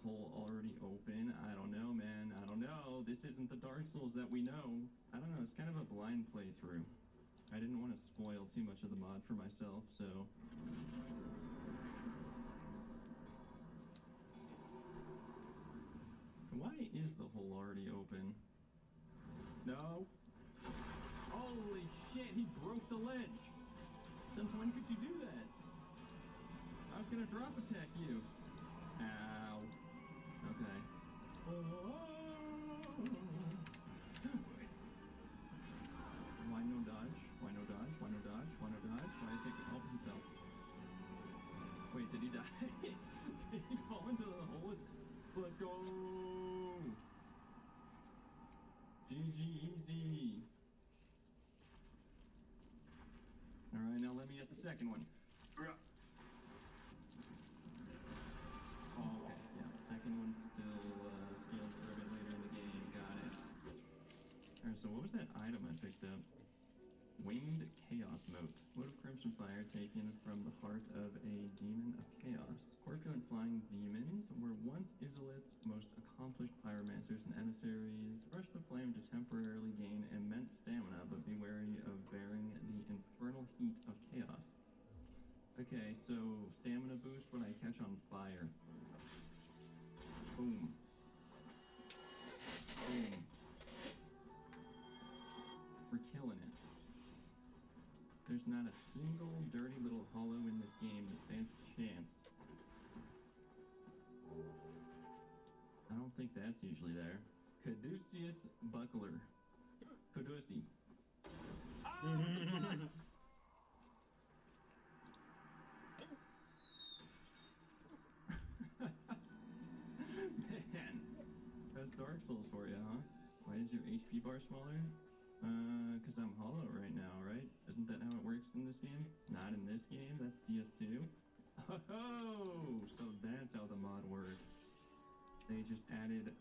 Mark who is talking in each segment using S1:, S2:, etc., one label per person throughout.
S1: hole already open? I don't know, man. I don't know. This isn't the Dark Souls that we know. I don't know. It's kind of a blind playthrough. I didn't want to spoil too much of the mod for myself, so... Why is the hole already open? No. Holy shit, he broke the ledge. Since when could you do that? I was gonna drop attack you. Ow. Okay. Why no dodge? Why no dodge? Why no dodge? Why no dodge? Why I take the... Oh, he fell. Wait, did he die? Did he fall into the hole? Let's go! GG easy. Alright, now let me get the second one. Oh, okay, yeah. Second one's still scaled for a bit later in the game. Got it. Alright, so what was that item I picked up? Winged Chaos Mote. Wood of Crimson Fire taken from the heart of a demon of chaos. Corpulent flying demons were once Izalith's most accomplished pyromancers and emissaries. Rush the flame to temporarily gain immense stamina, but be wary of bearing the infernal heat of chaos. Okay, so stamina boost when I catch on fire. Boom. Boom. We're killing it. There's not a single dirty little hollow in this game that stands a chance. I don't think that's usually there. Caduceus Buckler. Caducey. Ah! Man, that's Dark Souls for you, huh? Why is your HP bar smaller? Because I'm hollow right now, right? Isn't that how it works in this game? Not in this game, that's DS2. Oh, so that's how the mod works. They just added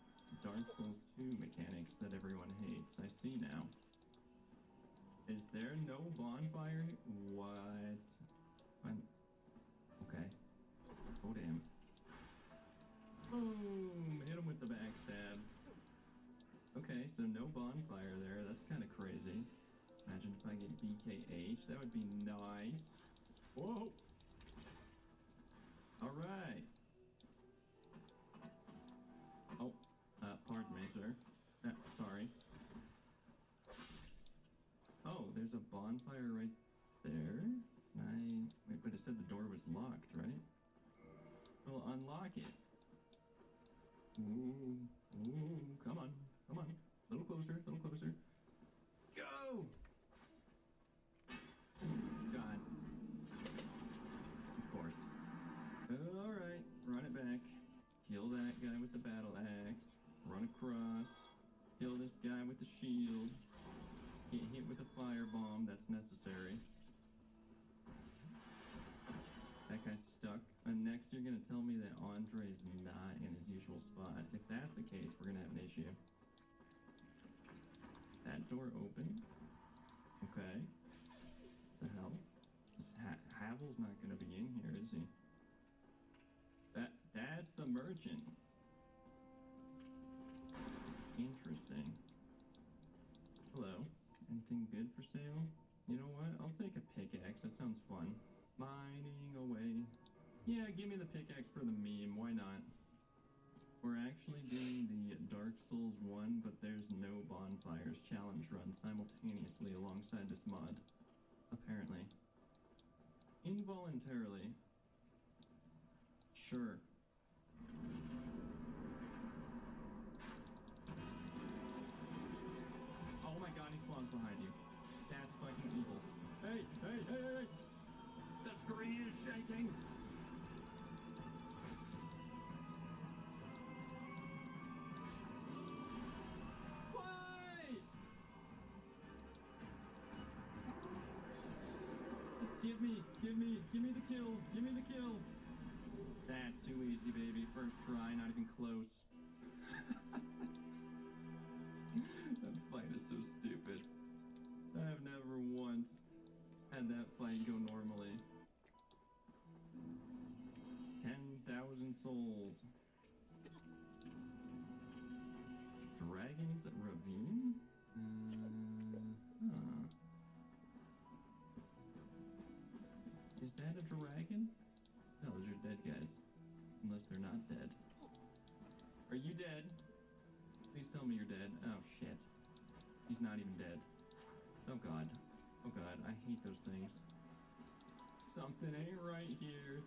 S1: Dark Souls 2 mechanics that everyone hates. I see now. Is there no bonfire? What? Okay. Oh, damn. Boom! Hit him with the backstab. Okay, so no bonfire there. That's kind of crazy. Imagine if I get BKH. That would be nice. Whoa! Alright. Oh, pardon me, sir. Sorry. Oh, there's a bonfire right there. Wait, but it said the door was locked, right? Well, unlock it. Ooh, ooh, come on, come on. A little closer, a little closer. Go! God. Of course. Alright, run it back. Kill that guy with the battle axe. Run across. Kill this guy with the shield. Get hit with a firebomb, that's necessary. That guy's stuck. And next you're gonna tell me that Andre's not in his usual spot. If that's the case, we're gonna have an issue. That door open. Okay. The hell? This Havel's not gonna be in here, is he? That's the merchant. Interesting. Hello. Anything good for sale? You know what? I'll take a pickaxe. That sounds fun. Mining away. Yeah, give me the pickaxe for the meme. Why not? We're actually doing the Dark Souls 1, but there's no bonfires challenge run simultaneously alongside this mod. Apparently. Involuntarily. Sure. Oh my god, he spawns behind you. That's fucking evil. Hey, hey, hey, hey! The screen is shaking! Why? Give me the kill, give me the kill! That's too easy, baby. First try, not even close. That fight is so stupid. I have never once had that fight go normally. 10,000 souls. Dragon's Ravine? Huh. Is that a dragon? No, those are dead guys. Unless they're not dead. Are you dead? Please tell me you're dead. Oh, shit. He's not even dead. Oh, God. Oh, God. I hate those things. Something ain't right here.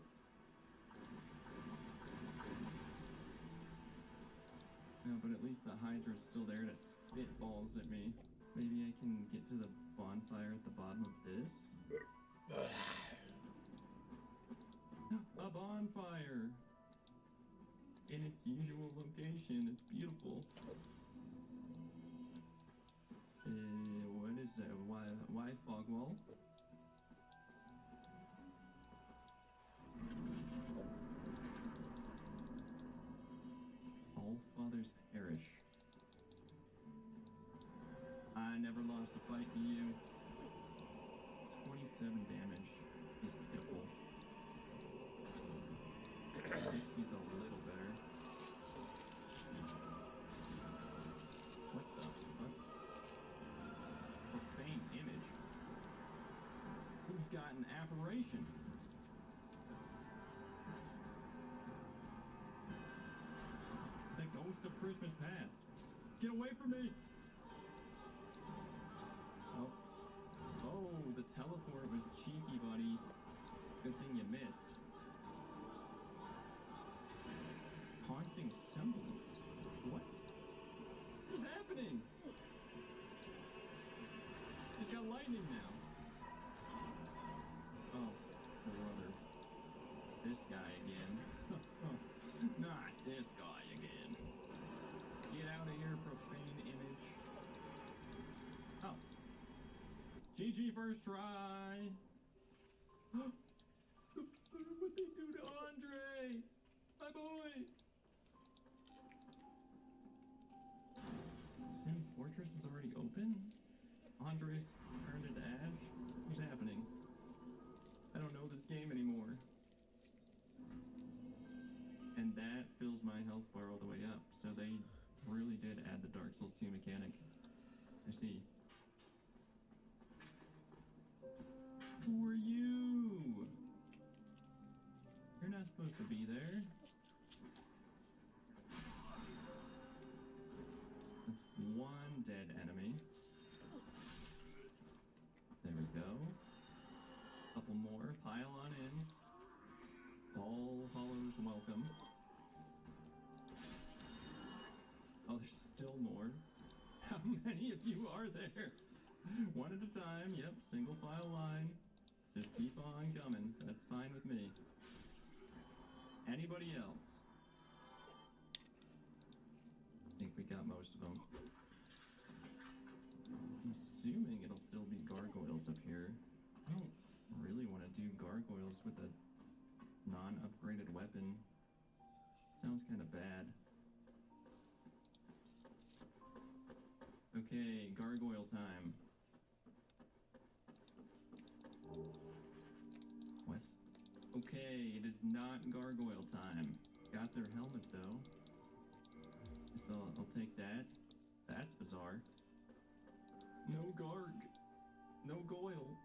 S1: No, but at least the Hydra's still there to spit balls at me. Maybe I can get to the bonfire at the bottom of this? A bonfire! In its usual location. It's beautiful. What is that? Why fog wall? All fathers perish. I never lost a fight to you. 27 damage is pitiful. 60's a little better. What the fuck? Profane image. Who's got an apparition? The ghost of Christmas past. Get away from me! Oh. Oh, the teleport was cheeky, buddy. Good thing you missed. Haunting semblance. What? What's happening? He's got lightning now. Oh, brother. This guy again. Not this guy again. Get out of here, profane image. Oh. GG first try. What they do to Andre? My boy. Sin's Fortress is already open? Andres turned into ash? What's happening? I don't know this game anymore. And that fills my health bar all the way up. So they really did add the Dark Souls 2 mechanic. I see. Who are you? You're not supposed to be there. That's one dead enemy. There we go. Couple more. Pile on in. All hollows welcome. Oh, there's still more. How many of you are there? One at a time. Yep, single file line. Just keep on coming. That's fine with me. Anybody else? I think we got most of them. I'm assuming it'll still be gargoyles up here. I don't really want to do gargoyles with a non-upgraded weapon. Sounds kind of bad. Okay, gargoyle time. What? Okay, it is not gargoyle time. Got their helmet though. So I'll take that. That's bizarre. No garg. No goyle.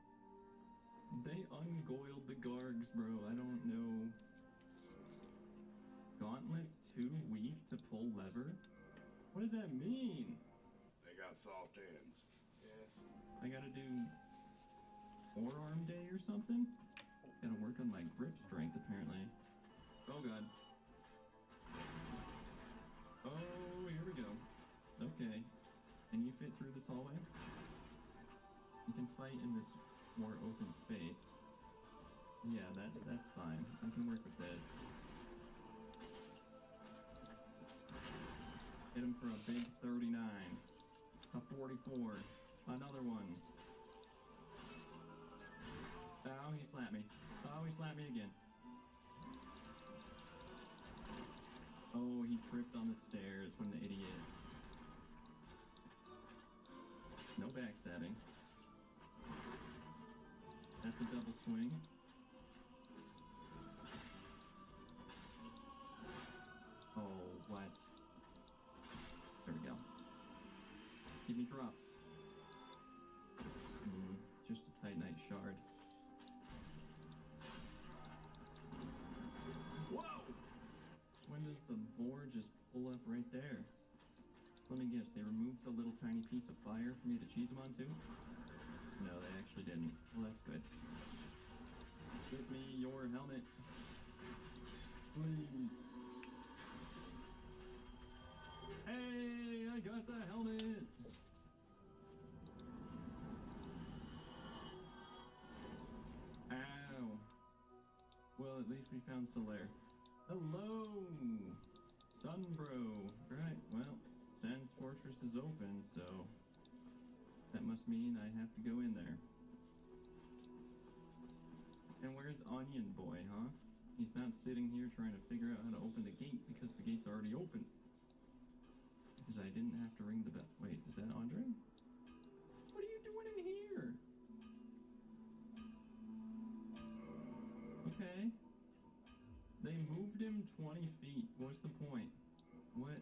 S1: They ungoiled the gargs, bro. I don't know. Gauntlets too weak to pull lever? What does that mean?
S2: They got soft ends.
S3: Yeah.
S1: I gotta do forearm day or something? Gotta work on my grip strength, apparently. Oh, God. Oh, here we go. Okay. Can you fit through this hallway? You can fight in this more open space. Yeah, that's fine. I can work with this. Hit him for a big 39. A 44. Another one. Oh, he slapped me. Oh, he slapped me again. Oh, he tripped on the stairs. What an idiot. No backstabbing. That's a double swing. Oh, Give me drops. Just a Titanite shard. Whoa! When does the boar just pull up right there? Let me guess, they removed the little tiny piece of fire for me to cheese them onto? No, they actually didn't. Well, that's good. Give me your helmet. Please. Hey, I got the helmet! Ow. Well, at least we found Solaire. Hello! Sunbro. Right, well, Sans Fortress is open, so that must mean I have to go in there. And where's Onion Boy, huh? He's not sitting here trying to figure out how to open the gate because the gate's already open. Because I didn't have to ring the bell. Wait, is that Andre? What are you doing in here? Okay. They moved him 20 feet. What's the point? What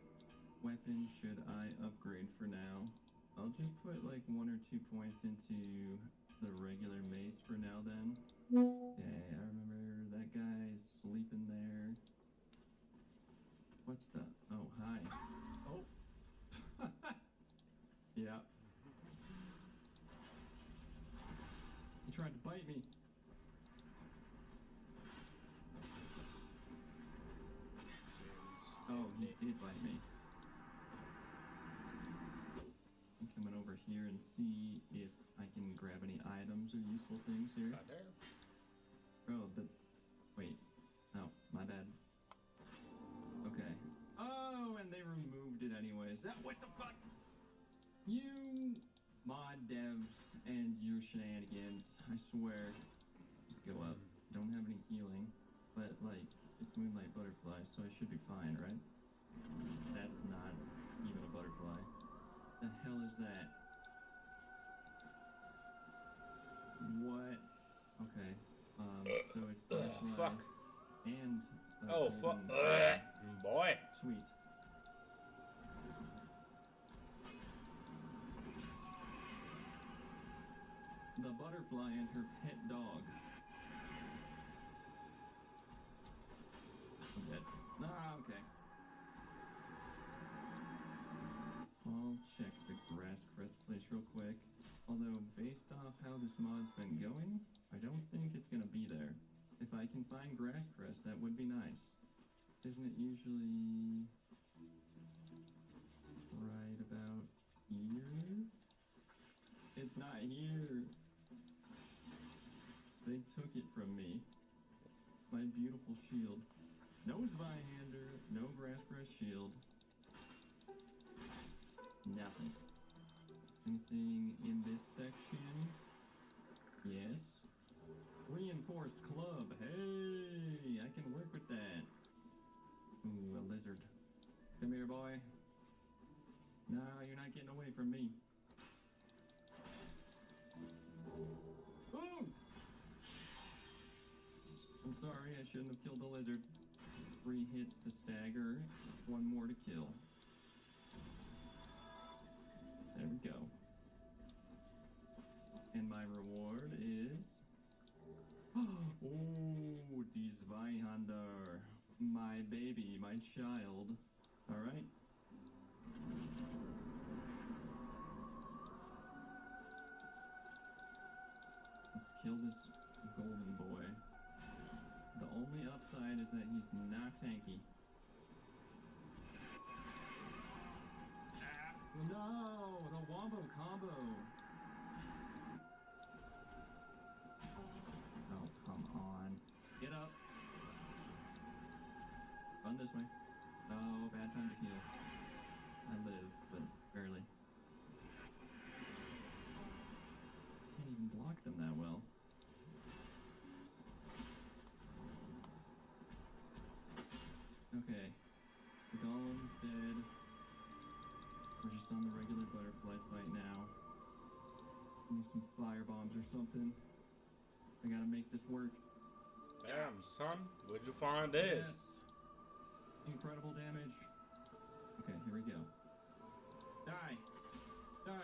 S1: weapon should I upgrade for now? I'll just put like 1 or 2 points into the regular mace for now then. Okay, I remember that guy's sleeping there. What's the... Oh, hi. Oh. Yeah. He tried to bite me. Oh, he did bite me. I'm coming over here and see if I can grab any items or useful things here.
S3: Goddamn.
S1: Oh, wait. Oh, my bad. Okay. Oh, and they removed it anyways. What the fuck? You mod devs and your shenanigans. I swear. Just go up. Don't have any healing. But, like, it's Moonlight Butterfly, so I should be fine, right? That's not even a butterfly. The hell is that? What? Okay. So it's butterfly.
S3: Fuck.
S1: And
S3: Oh, fuck. Boy.
S1: Sweet. The butterfly and her pet dog. I'm dead. Ah, okay. I'll check the grass crest place real quick. Although, based off how this mod's been going, I don't think it's gonna be there. If I can find grass crest, that would be nice. Isn't it usually right about here? It's not here. They took it from me. My beautiful shield. No Zweihander, no grass crest shield. Nothing. Anything in this section? Yes. Reinforced club. Hey, I can work with that. Ooh, a lizard. Come here, boy. No, you're not getting away from me. Ooh! I'm sorry, I shouldn't have killed the lizard. 3 hits to stagger, 1 more to kill. There we go. And my reward is... Oh, die Zweihander. My baby, my child. Alright. Let's kill this golden boy. The only upside is that he's not tanky. No, the wombo combo. Oh, come on. Get up. Run this way. Oh, bad time to heal. I live, but barely. Can't even block them that well. Okay. The golem's dead. We're just on the regular butterfly fight now. Give me some fire bombs or something. I gotta make this work.
S3: Damn, son. Where'd you find this?
S1: Yes. Incredible damage. Okay, here we go. Die. Die.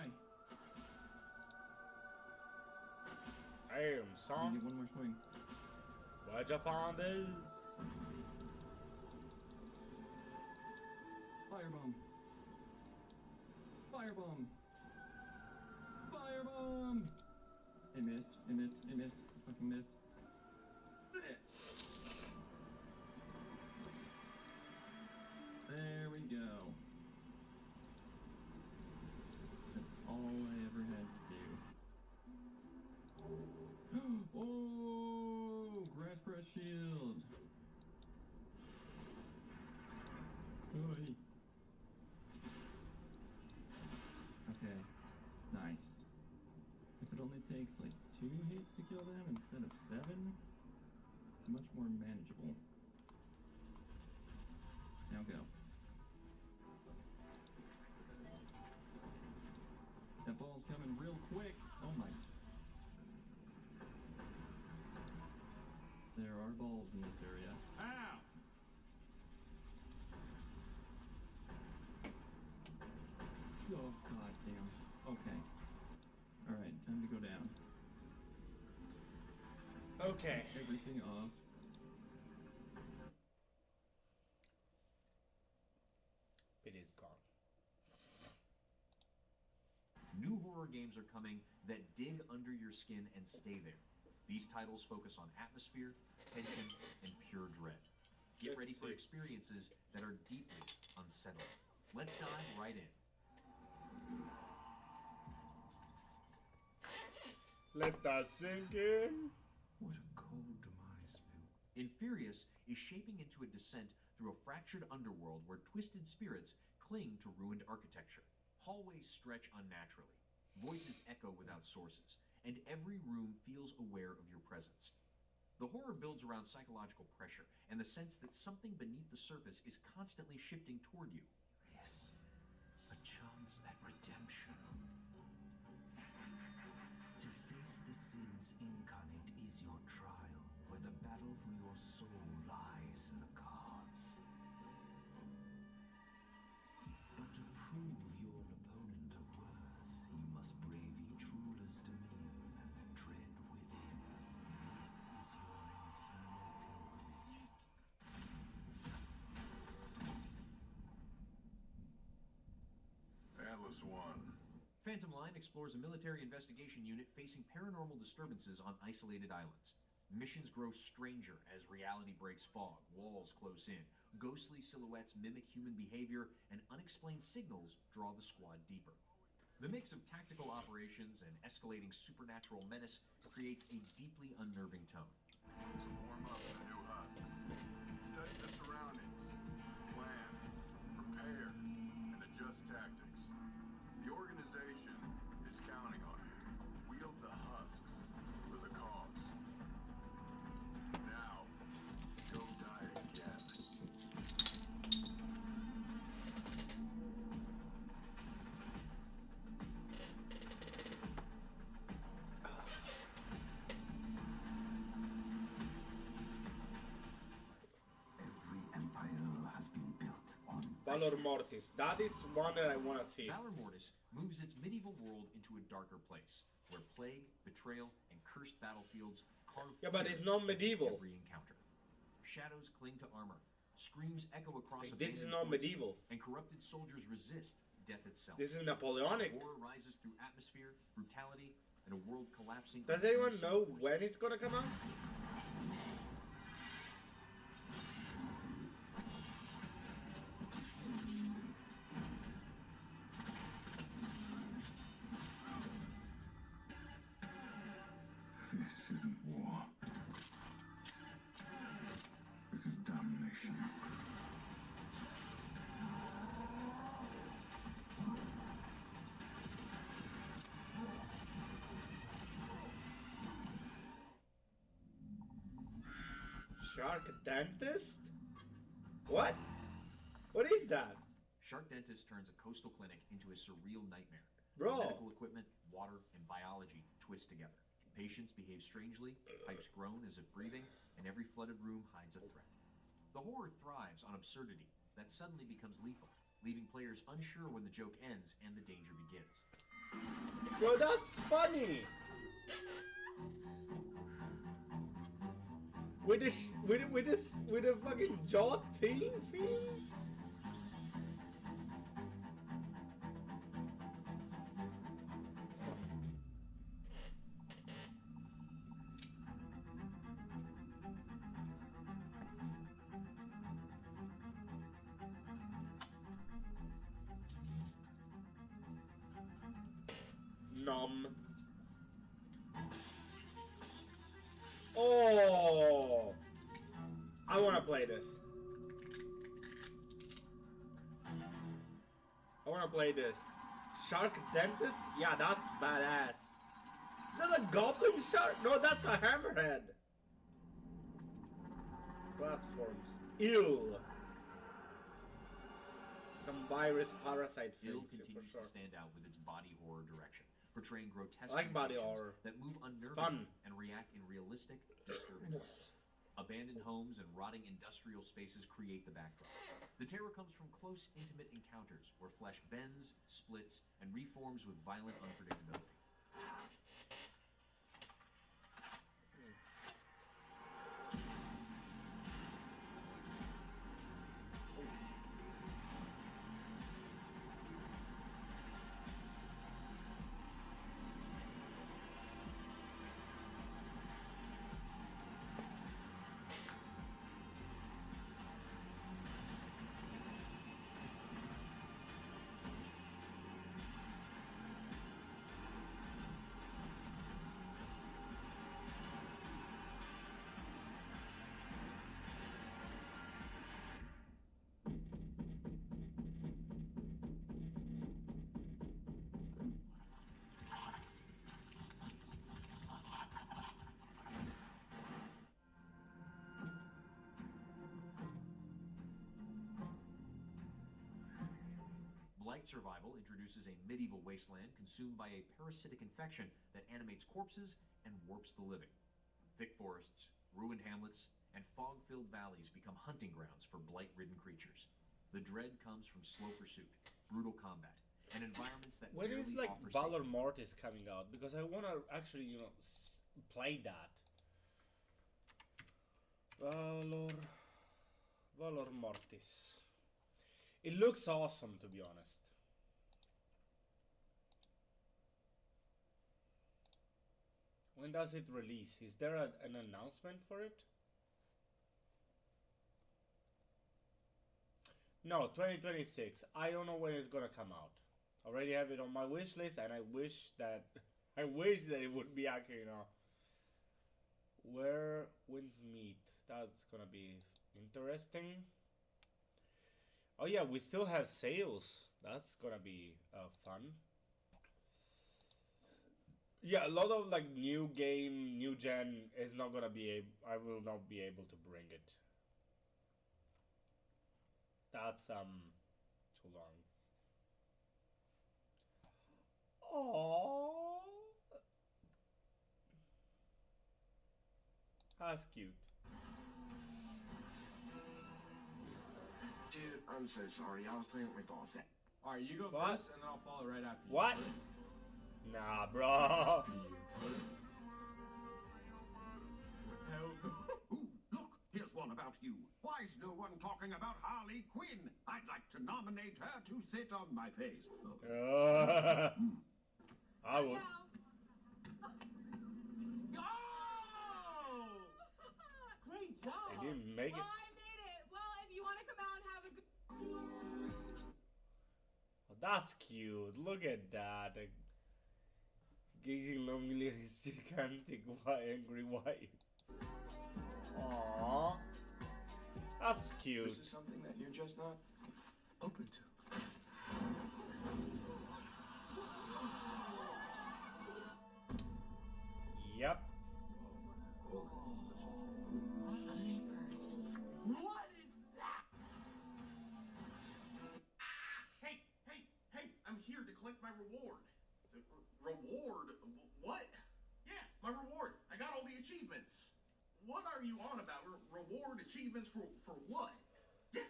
S3: Damn,
S1: You
S3: son.
S1: get one more swing.
S3: Where'd you find this?
S1: Firebomb. Firebomb. Firebomb. It missed. It missed. It missed. It fucking missed. There we go. That's all I ever had to do. Oh, grass press shield. Oy. Okay, nice. If it only takes like 2 hits to kill them instead of 7, it's much more manageable. Now go. That ball's coming real quick. Oh my. There are balls in this area. Ow! Oh, god damn. Okay. Alright, time to go down.
S3: Okay.
S1: Everything off.
S3: It is gone.
S4: New horror games are coming that dig under your skin and stay there. These titles focus on atmosphere, tension, and pure dread. Get
S3: Let's
S4: ready for
S3: see.
S4: experiences that are deeply unsettling. Let's dive right in.
S3: Let that sink in.
S4: What a cold demise, Bill. Infurious is shaping into a descent through a fractured underworld where twisted spirits cling to ruined architecture. Hallways stretch unnaturally. Voices echo without sources, and every room feels aware of your presence. The horror builds around psychological pressure and the sense that something beneath the surface is constantly shifting toward you.
S5: Yes, a chance at redemption. To face the sins incarnate is your trial, where the battle for your soul lies in the cards. But to prove you're an opponent of worth, you must brave each ruler's dominion and the dread within. This is your infernal pilgrimage.
S2: Atlas 1.
S4: Phantom Line explores a military investigation unit facing paranormal disturbances on isolated islands. Missions grow stranger as reality breaks fog, walls close in, ghostly silhouettes mimic human behavior, and unexplained signals draw the squad deeper. The mix of tactical operations and escalating supernatural menace creates a deeply unnerving tone.
S2: So warm up the new husks. Study the surroundings. Plan, prepare, and adjust tactics. The organization is counting on you. Wield the husks for the cause. Now, go die again.
S5: Every empire has been built on
S3: Valor Mortis. That is one that I want to see.
S4: Valor Mortis moves its medieval world into a darker place, where plague, betrayal, and cursed battlefields carve
S3: Yeah, but
S4: fear
S3: it's not
S4: into
S3: medieval.
S4: every encounter. Shadows cling to armor, screams echo across
S3: Like, this is
S4: abandoned
S3: not
S4: forts,
S3: medieval.
S4: and corrupted soldiers resist death itself.
S3: This is Napoleonic.
S4: Horror rises through atmosphere, brutality, and a world collapsing.
S3: Does
S4: under
S3: anyone
S4: unseen
S3: know
S4: forces.
S3: when it's gonna come out?
S6: This isn't war. This is damnation.
S3: Shark Dentist? What? What is that?
S4: Shark Dentist turns a coastal clinic into a surreal nightmare.
S3: Bro.
S4: Medical equipment, water, and biology twist together. Patients behave strangely, pipes groan as if breathing, and every flooded room hides a threat. The horror thrives on absurdity that suddenly becomes lethal, leaving players unsure when the joke ends and the danger begins.
S3: Bro, that's funny. with the fucking jaw teeth. Nom. Oh, I want to play this. I want to play this. Shark Dentist? Yeah, that's badass. Is that a goblin shark? No, that's a hammerhead. Platforms. Ill. Some virus parasite
S4: Ill
S3: things, for
S4: continues
S3: sure.
S4: to stand out with its body horror direction, portraying grotesque
S3: I like body
S4: mutations
S3: horror.
S4: that move
S3: fun.
S4: unnervingly and react in realistic, disturbing ways. Abandoned homes and rotting industrial spaces create the backdrop. The terror comes from close, intimate encounters where flesh bends, splits, and reforms with violent unpredictability. Blight Survival introduces a medieval wasteland consumed by a parasitic infection that animates corpses and warps the living. Thick forests, ruined hamlets, and fog-filled valleys become hunting grounds for blight-ridden creatures. The dread comes from slow pursuit, brutal combat, and environments that
S3: When
S4: rarely
S3: is like
S4: offer
S3: Valor
S4: safety.
S3: Mortis coming out? Because I want to actually, play that. Valor Mortis. It looks awesome, to be honest. When does it release? Is there an announcement for it? No, 2026. I don't know when it's gonna come out. Already have it on my wish list, and I wish that it would be accurate. Where winds meet. That's gonna be interesting. Oh yeah, we still have sales. That's gonna be fun. Yeah, a lot of like new game, new gen is not gonna be. I will not be able to bring it. That's too long. Oh, that's cute.
S7: Dude, I'm so sorry. I was playing with my boss.
S8: Alright, you go
S3: What?
S8: first, and then I'll follow right after you.
S3: What? Nah, bro.
S8: Hell no.
S9: Ooh, look, here's one about you. Why is no one talking about Harley Quinn? I'd like to nominate her to sit on my face.
S3: I would.
S8: Oh! Great job!
S3: They didn't make
S10: Well,
S3: it.
S10: I made it. Well, if you want to come out and have a good...
S3: Oh, that's cute. Look at that. Gazing lonely at his gigantic angry wife. Aww. That's cute.
S7: This is something that you're just not open to.
S3: Yep.
S9: What is that? Hey, hey, hey, I'm here to collect my reward. Reward? What? Yeah, my reward. I got all the achievements. What are you on about? Reward achievements for what? Yeah.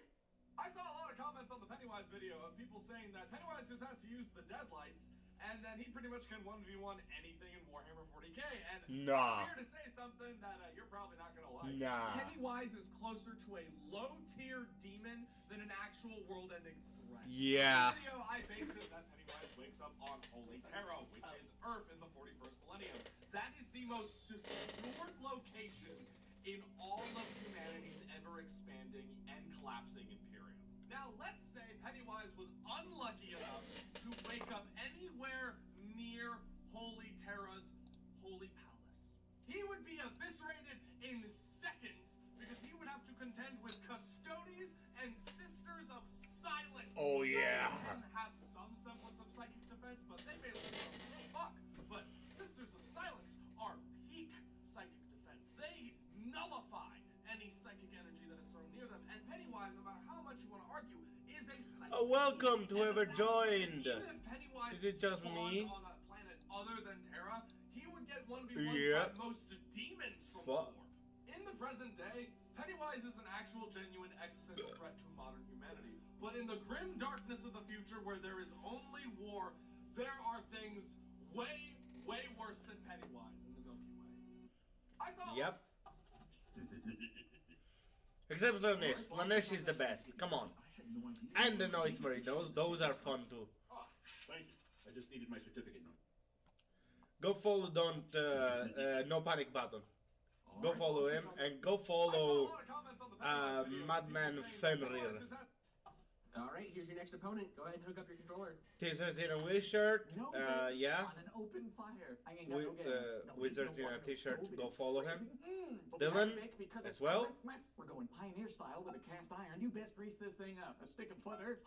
S8: I saw a lot of comments on the Pennywise video of people saying that Pennywise just has to use the deadlights,
S11: and then he pretty much can 1v1 anything in Warhammer 40k. And
S3: Nah.
S11: I'm here to say something that you're probably not gonna like.
S3: Nah.
S11: Pennywise is closer to a low-tier demon than an actual world-ending threat.
S3: Yeah.
S11: In the video, I based it that Pennywise wakes up on Holy Terra, which is Earth in the 41st millennium. That is the most secured location in all of humanity's ever-expanding and collapsing Imperium. Now, let's say Pennywise was unlucky enough to wake up anywhere near Holy Terra's Holy Palace. He would be eviscerated in seconds because he would have to contend with Custodes and Sisters of Silence.
S3: Oh, yeah.
S11: Some can have some semblance of psychic defense, but they may lose some fuck. But Sisters of Silence are peak psychic defense. They nullify any psychic energy that is thrown near them. And Pennywise, no matter how much you want to argue, is a psychic.
S3: Welcome to
S11: And
S3: whoever
S11: the sad
S3: joined.
S11: thing Even if Pennywise
S3: Is it just
S11: spawned
S3: me?
S11: on a planet other than Terra, he would get 1v1
S3: Yep.
S11: by most demons from the
S3: Fuck.
S11: warp. In the present day, Pennywise is an actual genuine existential threat to modern humanity. But in the grim darkness of the future where there is only war, there are things way, way worse than Pennywise in the Milky Way. I saw
S3: Yep. Except Lanesh. Lanesh is the best. Come on. And the Noise Marinos. Those are fun too.
S12: Thank you. I just needed my certificate.
S3: Go follow No Panic button. Go follow him and go follow Madman Fenrir.
S13: Alright, here's your next opponent. Go ahead and hook up your controller.
S3: Teasers in a Wizard.
S13: No
S3: Yeah.
S13: on an open fire. I ain't got no games. No,
S3: Wizards in
S13: no
S3: a t-shirt.
S13: stove,
S3: Go
S13: it's
S3: follow him.
S13: But we have
S3: Dylan
S13: to make because
S3: as
S13: it's
S3: well.
S13: Christmas. We're going pioneer style with a cast iron. You best grease this thing up. A stick of butter.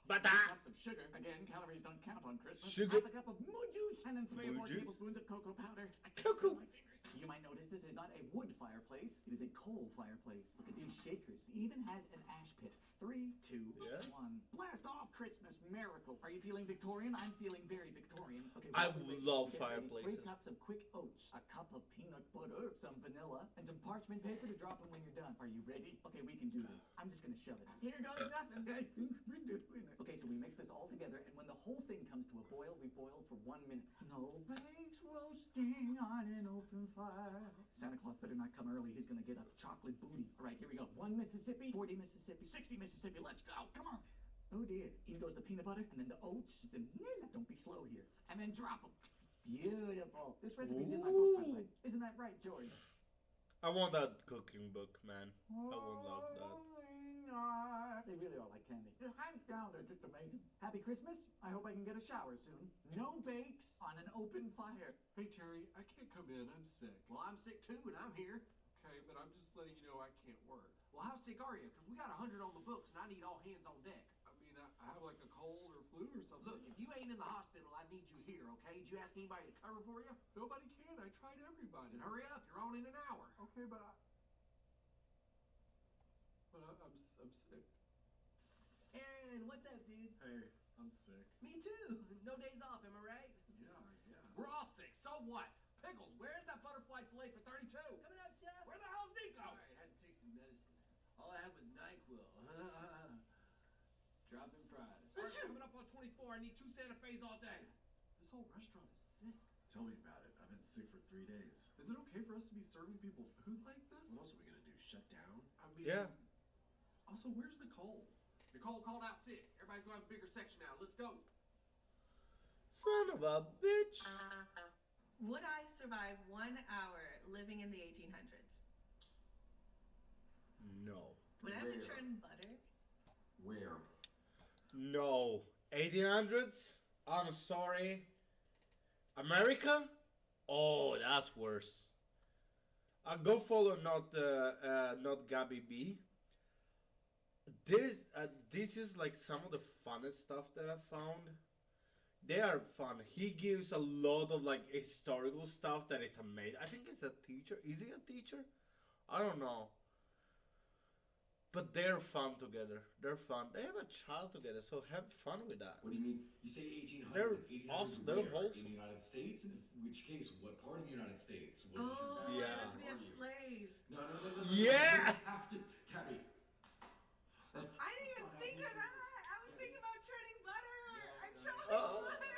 S3: Butter.
S13: 3 cups of sugar. Again, calories don't count on Christmas.
S3: Sugar.
S13: Half a cup of moo juice. And then 3 or 4
S3: Moo juice.
S13: tablespoons of cocoa powder. I can't
S3: Cocoa.
S13: feel my fingers. You might notice this is not a wood fireplace. It is a coal fireplace. Look at these shakers. It even has an ash pit. 3, 2,
S3: Yeah.
S13: 1. Blast off, Christmas miracle. Are you feeling Victorian? I'm feeling very Victorian. Okay,
S3: I
S13: what was it?
S3: love
S13: Get ready. 3
S3: fireplaces.
S13: cups of quick oats, a cup of peanut butter, some vanilla, and some parchment paper to drop in when you're done. Are you ready? Okay, we can do this. I'm just gonna shove it. Here goes nothing. I think we're doing it. Okay, so we mix this all together, and when the whole thing comes to a boil, we boil for 1 minute. No bakes roasting on an open fire. Santa Claus better not come early. He's gonna get a chocolate booty. All right, here we go. 1 Mississippi, 40 Mississippi, 60 Mississippi. Let's go. Come on. Oh dear. In goes the peanut butter, and then the oats. Vanilla. Don't be slow here. And then drop them. Beautiful. This recipe's in my book, by the way. Isn't that right, George?
S3: I want that cooking book, man. I would love that.
S13: They really are like candy. Hands down, they're just amazing. Happy Christmas. I hope I can get a shower soon. No bakes on an open fire.
S14: Hey, Terry, I can't come in. I'm sick.
S15: Well, I'm sick too, and I'm here.
S14: Okay, but I'm just letting you know I can't work.
S15: Well, how sick are you? Because we got 100 on the books, and I need all hands on deck.
S14: I mean, I have like a cold or flu or something.
S15: Look, if you ain't in the hospital, I need you here, okay? Did you ask anybody to cover for you?
S14: Nobody can. I tried everybody.
S15: Then hurry up. You're on in an hour.
S14: Okay, but I'm sick.
S15: Aaron, what's up, dude?
S14: Hey, I'm sick.
S15: Me too. No days off, am I right?
S14: Yeah.
S15: We're all sick. So what? Pickles, where's that butterfly fillet for 32? Coming up, chef. Where the hell's Nico?
S16: Sorry, I had to take some medicine. All I had was NyQuil. Dropping fries.
S15: All right, coming up on 24. I need 2 Santa Fe's all day.
S14: This whole restaurant is sick.
S17: Tell me about it. I've been sick for 3 days.
S14: Is it okay for us to be serving people food like this?
S17: What else are we gonna do? Shut down?
S14: I mean,
S3: Yeah.
S14: Also, where's Nicole?
S15: Nicole called out sick. Everybody's going to have a bigger section now. Let's go.
S3: Son of a bitch.
S18: Would I survive 1 hour living in the 1800s?
S3: No.
S18: Would I have to churn butter?
S17: Where?
S3: No. 1800s? I'm sorry. America? Oh, that's worse. I'll go follow not Gabby B. This is like some of the funnest stuff that I found. They are fun. He gives a lot of like historical stuff that is amazing. I think it's a teacher. Is he a teacher? I don't know. But they're fun together. They're fun. They have a child together, so have fun with that.
S17: What do you mean? You say 1800s.
S3: They're
S17: 1800s
S3: awesome. They're
S17: where?
S3: wholesome.
S17: In the United States? In which case? What part of the United States? What
S18: Oh,
S17: is your
S3: Yeah.
S18: I have to be a slave.
S17: No.
S3: Yeah!
S17: You have to, Gabby. That's.
S18: I didn't even think of that. I was thinking about churning butter. I'm churning
S3: Oh.
S18: butter.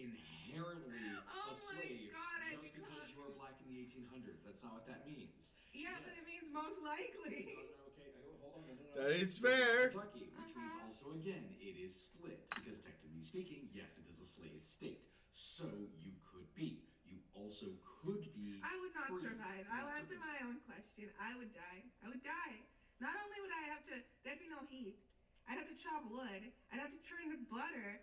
S17: inherently
S18: Oh
S17: a slave
S18: God, I
S17: just because you were black in the 1800s. That's not what that means.
S18: Yeah, but it means most likely.
S17: Okay, hold on. No.
S3: That is fair.
S17: Kentucky, which means also again it is split because technically speaking, yes, it is a slave state. So you could be. You also could be.
S18: I would not
S17: free.
S18: survive. I'll answer my own question. I would die. Not only would I have to, there'd be no heat. I'd have to chop wood. I'd have to churn the butter.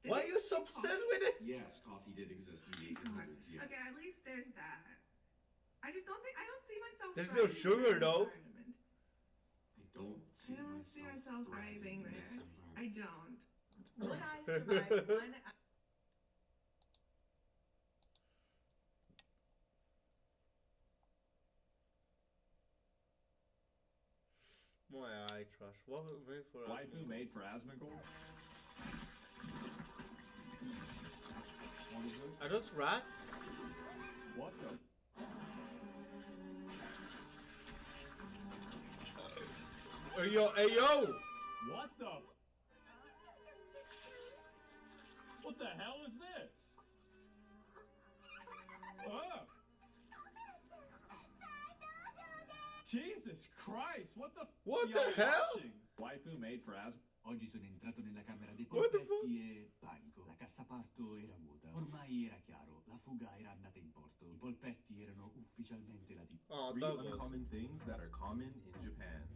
S3: Why are you so obsessed with it?
S17: Yes, coffee did exist in the 1800s. Yes.
S18: Okay, at least there's that. I just don't think, I don't see myself
S3: There's no
S18: thriving
S3: sugar
S18: in this
S3: though.
S18: environment.
S17: I
S18: don't see myself thriving
S17: in
S18: there.
S17: this environment.
S18: I don't. Would I survive one
S3: My eye trash. What was made for
S8: Waifu
S3: Asmongold?
S8: made for Asmongold? What is it?
S3: Are those rats?
S8: What the?
S3: Hey yo!
S8: What the? What the hell is this? Ah! Jesus Christ! What the?
S3: What
S8: y'all
S3: the hell?
S8: watching? Waifu made for Asmongold.
S5: Oggi sono entrato nella camera dei
S3: What the
S5: polpetti e panico. La cassaparto era vuota. Ormai era chiaro, la fuga era andata in porto. I polpetti erano ufficialmente latiti.
S3: Oh,
S19: Three
S3: Douglas.
S19: uncommon things that are common in Japan.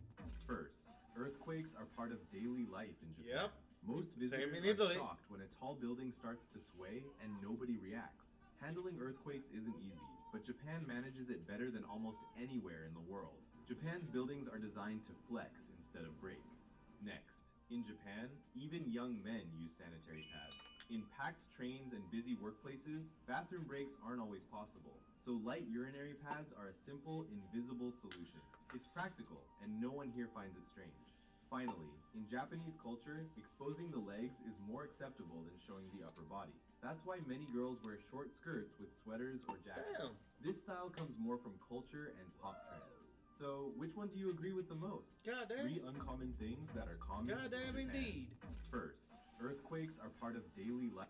S19: First, earthquakes are part of daily life in Japan.
S3: Yep.
S19: Most
S3: Same
S19: visitors
S3: in
S19: are
S3: Italy.
S19: shocked when a tall building starts to sway and nobody reacts. Handling earthquakes isn't easy, but Japan manages it better than almost anywhere in the world. Japan's buildings are designed to flex instead of break. Next, in Japan, even young men use sanitary pads. In packed trains and busy workplaces, bathroom breaks aren't always possible, so light urinary pads are a simple, invisible solution. It's practical, and no one here finds it strange. Finally, in Japanese culture, exposing the legs is more acceptable than showing the upper body. That's why many girls wear short skirts with sweaters or jackets.
S3: Damn.
S19: This style comes more from culture and pop trends. So, which one do you agree with the most?
S3: Goddamn.
S19: Three uncommon things that are common
S3: Goddamn
S19: in Japan.
S3: indeed.
S19: First, earthquakes are part of daily life.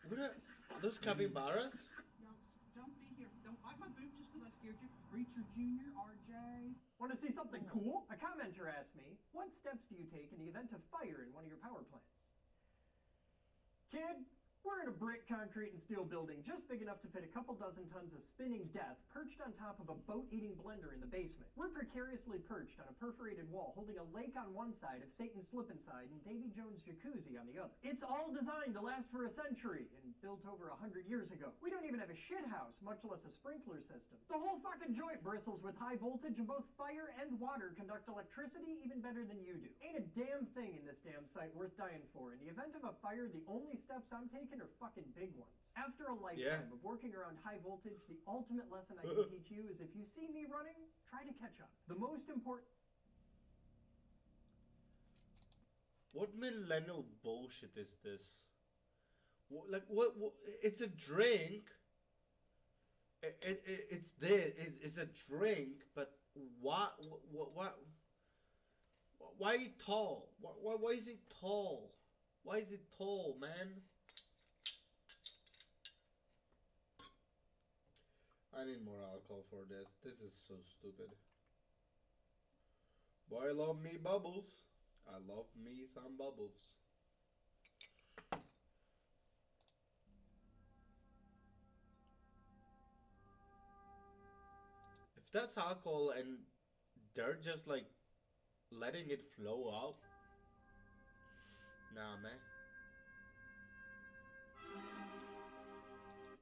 S3: What are those capybaras?
S20: Don't be here. Don't bite my boot just because I scared you. Reacher Jr., RJ.
S21: Want to see something cool? A commenter asked me, what steps do you take in the event of fire in one of your power plants? Kid, we're in a brick, concrete, and steel building just big enough to fit a couple dozen tons of spinning death perched on top of a boat-eating blender in the basement. We're precariously perched on a perforated wall holding a lake on one side of Satan's slip inside and Davy Jones' jacuzzi on the other. It's all designed to last for a century and built over 100 years ago. We don't even have a shit house, much less a sprinkler system. The whole fucking joint bristles with high voltage and both fire and water conduct electricity even better than you do. Ain't a damn thing in this damn site worth dying for. In the event of a fire, the only steps I'm taking are fucking big ones. After a lifetime of working around high voltage, the ultimate lesson I can teach you is if you see me running, try to catch up. The most important...
S3: What millennial bullshit is this? What it's a drink. It's there. It's a drink, but why is it tall? Why is it tall? Why is it tall, man? I need more alcohol for this. This is so stupid. Boy, I love me bubbles. I love me some bubbles. If that's alcohol and they're just like letting it flow out, nah, man.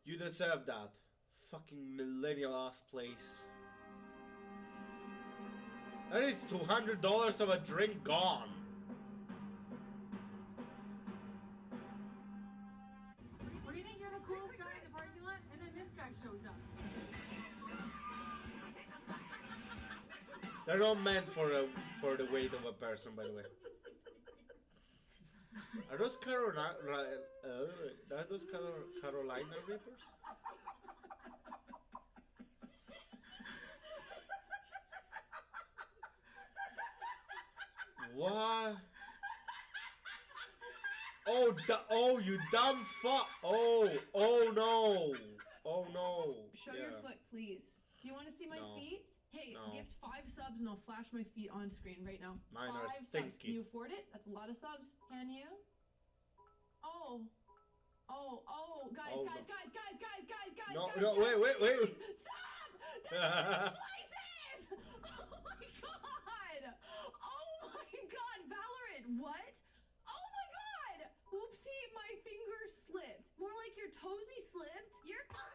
S3: You deserve that. Fucking millennial ass place. That is $200 of a drink gone.
S10: What do you think? You're the coolest guy in the parking lot, and then this guy shows up.
S3: They're not meant for the weight of a person, by the way. Are those Carolina Reapers? What? Oh, you dumb fuck. Oh no. Oh no.
S1: Show your foot, please. Do you want to see my feet? Hey, gift 5 subs and I'll flash my feet on screen right now.
S3: Mine are
S1: 5 subs.
S3: stinky.
S1: Can you afford it? That's a lot of subs. Can you? Oh, guys,
S3: Oh,
S1: guys,
S3: no.
S1: guys, guys, guys, guys, guys,
S3: No,
S1: guys,
S3: no,
S1: guys.
S3: wait.
S1: Stop! That's slices! Oh my god! Oh my god, Valorant, what? Oh my god! Oopsie, my finger slipped. More like your toesy slipped. You're stop!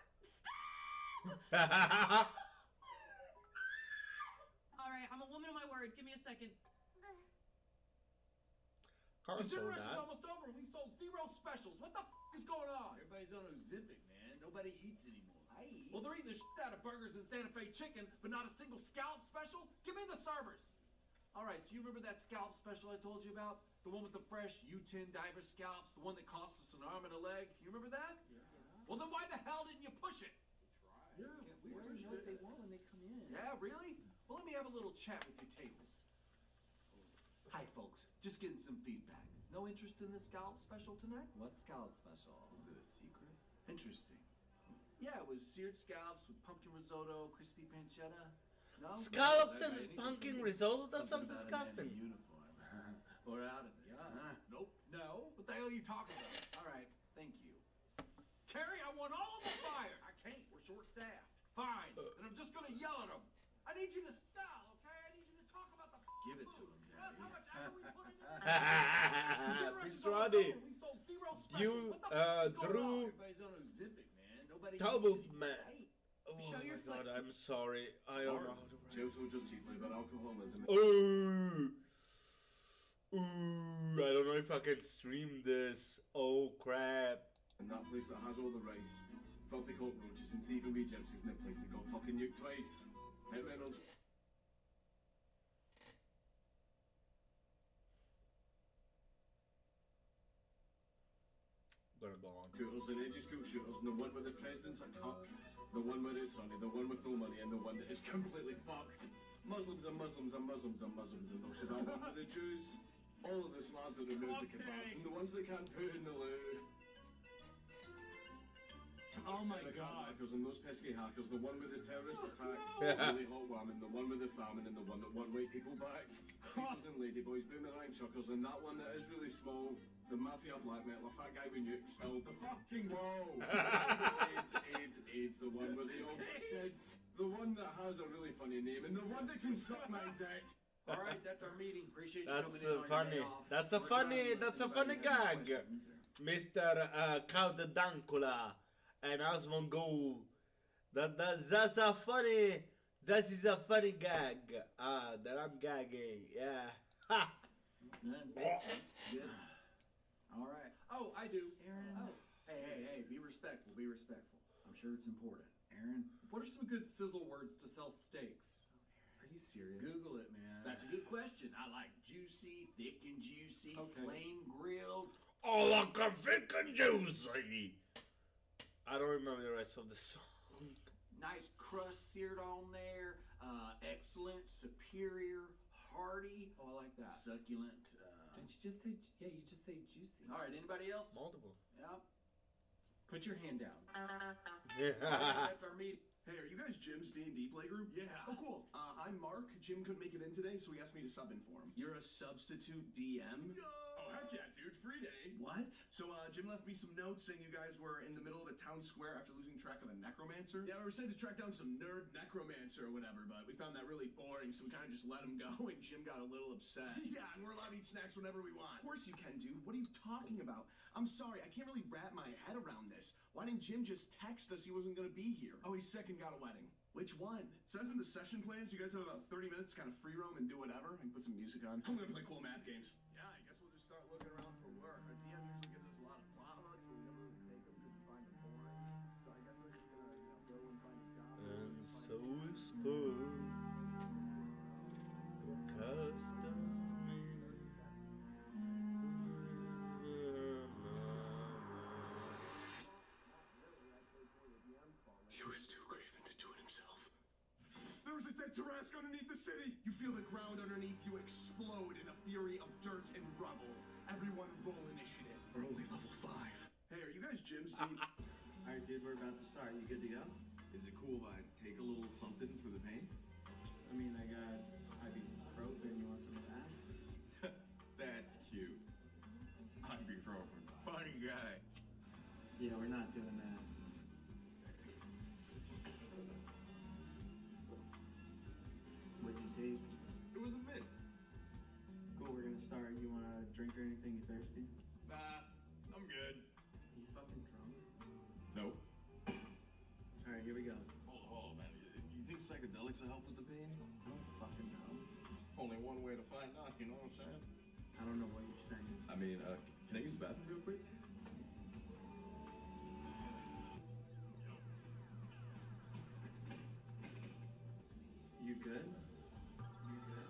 S1: Alright, I'm a woman of my word. Give me a second.
S15: The
S3: Console
S15: generation's
S3: that.
S15: almost over and we sold 0 specials. What the is going on?
S16: Everybody's on Ozempic, man. Nobody eats anymore. I eat.
S15: Well, they're eating the shit out of burgers and Santa Fe chicken, but not a single scallop special? Give me the servers.
S16: All right, so you remember that scallop special I told you about? The one with the fresh U10 diver scallops, the one that cost us an arm and a leg? You remember that?
S15: Yeah. Well, then why the hell didn't you push it?
S16: Yeah, we already know what they want when they come in.
S15: Yeah, really? Well, let me have a little chat with your tables.
S16: Hi, folks. Just getting some feedback. No interest in the scallop special tonight?
S13: What scallop special?
S16: Was it a secret? Interesting. Yeah, it was seared scallops with pumpkin risotto, crispy pancetta. No?
S3: Scallops
S16: No,
S3: and
S16: I think
S3: pumpkin
S16: it's
S3: risotto? That
S16: something
S3: sounds
S16: about a man
S3: disgusting.
S16: in uniform. Or out of it. Huh? Nope.
S15: No? What the hell are you talking about?
S16: All right, thank you.
S15: Terry, I want all of them fired. I can't. We're short-staffed. Fine. And I'm just gonna yell at them. I need you to style, okay? I need you to talk about the
S16: Give it to him,
S15: Russ, how much effort we put into
S3: It's Roddy.
S15: We sold 0 specials.
S3: You,
S15: What the is going
S3: Drew,
S15: on?
S16: Everybody's on Ozempic, man. Nobody
S3: doubled
S16: eats
S3: man.
S16: anymore.
S3: Oh
S1: Show
S3: my
S1: your
S3: god,
S1: foot.
S3: I'm sorry. I don't know how to write.
S12: Jokes will just cheaply about alcoholism.
S3: Ooh. I don't know if I can stream this. Oh crap.
S12: And that place that has all the rice, filthy cockroaches and thieving wee gypsies in the place that got fucking nuked twice. Hitmen on
S3: Gonna go on.
S12: shooters and edgy school shooters, and the one where the president's a cuck, the one where it's sunny, the one with no money, and the one that is completely fucked. Muslims and Muslims and Muslims and Muslims, and also that one with the Jews. All of the slabs that remove the kebabs, and the ones that can't put in the loo.
S15: Oh my
S12: The
S15: god.
S12: hackers and those pesky hackers, the one with the terrorist attacks, the really hot woman, the one with the famine, and the one that won white people back. Peoples and ladyboys, boomerang chuckers, and that one that is really small, the mafia black metal, a fat guy with nukes, oh, the fucking wall. AIDS, the one with the old kids, the one that has a really funny name, and the one that can suck my dick.
S16: All right, that's our meeting. Appreciate you
S3: That's
S16: coming in on
S3: funny.
S16: your day off.
S3: That's a
S16: We're
S3: funny.
S16: trying to
S3: That's a
S16: listen,
S3: funny
S16: but I
S3: gag,
S16: have questions.
S3: Mr. Count Dankula and Asmongold. That's a funny. That is a funny gag. That I'm gagging. Yeah. Ha.
S16: Good. All right. Oh, I do. Aaron.
S13: Oh.
S16: Hey, be respectful. Be respectful. I'm sure it's important.
S15: Aaron, what are some good sizzle words to sell steaks?
S19: Are you serious?
S16: Google it, man. That's a good question. I like juicy, thick and juicy, plain grilled.
S3: Oh, like a thick and juicy. I don't remember the rest of the song.
S16: Nice crust seared on there. Excellent, superior, hearty.
S13: Oh, I like that.
S16: Succulent.
S13: Didn't you just say? Yeah, you just say juicy.
S16: All right. Anybody else?
S3: Multiple.
S16: Yeah.
S19: Put your hand down.
S16: All right, that's our meeting.
S22: Hey, are you guys Jim's D&D playgroup?
S16: Yeah.
S22: Oh, cool. I'm Mark. Jim couldn't make it in today, so he asked me to sub in for him.
S12: You're a substitute DM?
S22: Oh, heck yeah, dude. Free day.
S12: What?
S22: So, Jim left me some notes saying you guys were in the middle of a town square after losing track of a necromancer.
S12: Yeah, we were sent to track down some nerd necromancer or whatever, but we found that really boring, so we kind of just let him go, and Jim got a little upset.
S22: Yeah, and we're allowed to eat snacks whenever we want. Of course you can, dude. What are you talking about? I'm sorry, I can't really wrap my head around this. Why didn't Jim just text us he wasn't going to be here?
S12: Oh, he's sick and got a wedding.
S22: Which one? It says in the session plans you guys have about 30 minutes to kind of free roam and do whatever. I can put some music on. I'm gonna play cool math games.
S12: Yeah, I guess we'll just start looking around for work. Our DM usually gives us a lot of plot hooks, but we never really take them because we find them boring. So I guess we're just gonna, go and find a job.
S3: And so whisper, custom.
S22: He was too craven to do it himself. There was a dead at Tarask underneath the city. You feel the ground underneath you explode in a fury of dirt and rubble. Everyone roll initiative.
S12: We're only level 5.
S22: Hey, are you guys Jim, Steve?
S17: Alright, dude, we're about to start. You good to go? Is it cool if I take a little something for the pain? I mean, I got ibuprofen. You want some of that? That's cute. Ibuprofen. Funny guy. Yeah, we're not doing that. What'd you take?
S12: It was a mint.
S17: Cool, we're gonna start. You want a drink or anything? You thirsty?
S12: Nah, I'm good.
S17: You fucking drunk?
S12: Nope.
S17: Alright, here we go.
S12: Hold on, man. You think psychedelics will help with the pain?
S17: I don't fucking know.
S12: Only one way to find out, you know what I'm saying?
S17: I don't know what you're saying.
S12: I mean, can I use the bathroom real quick?
S17: You good? You good?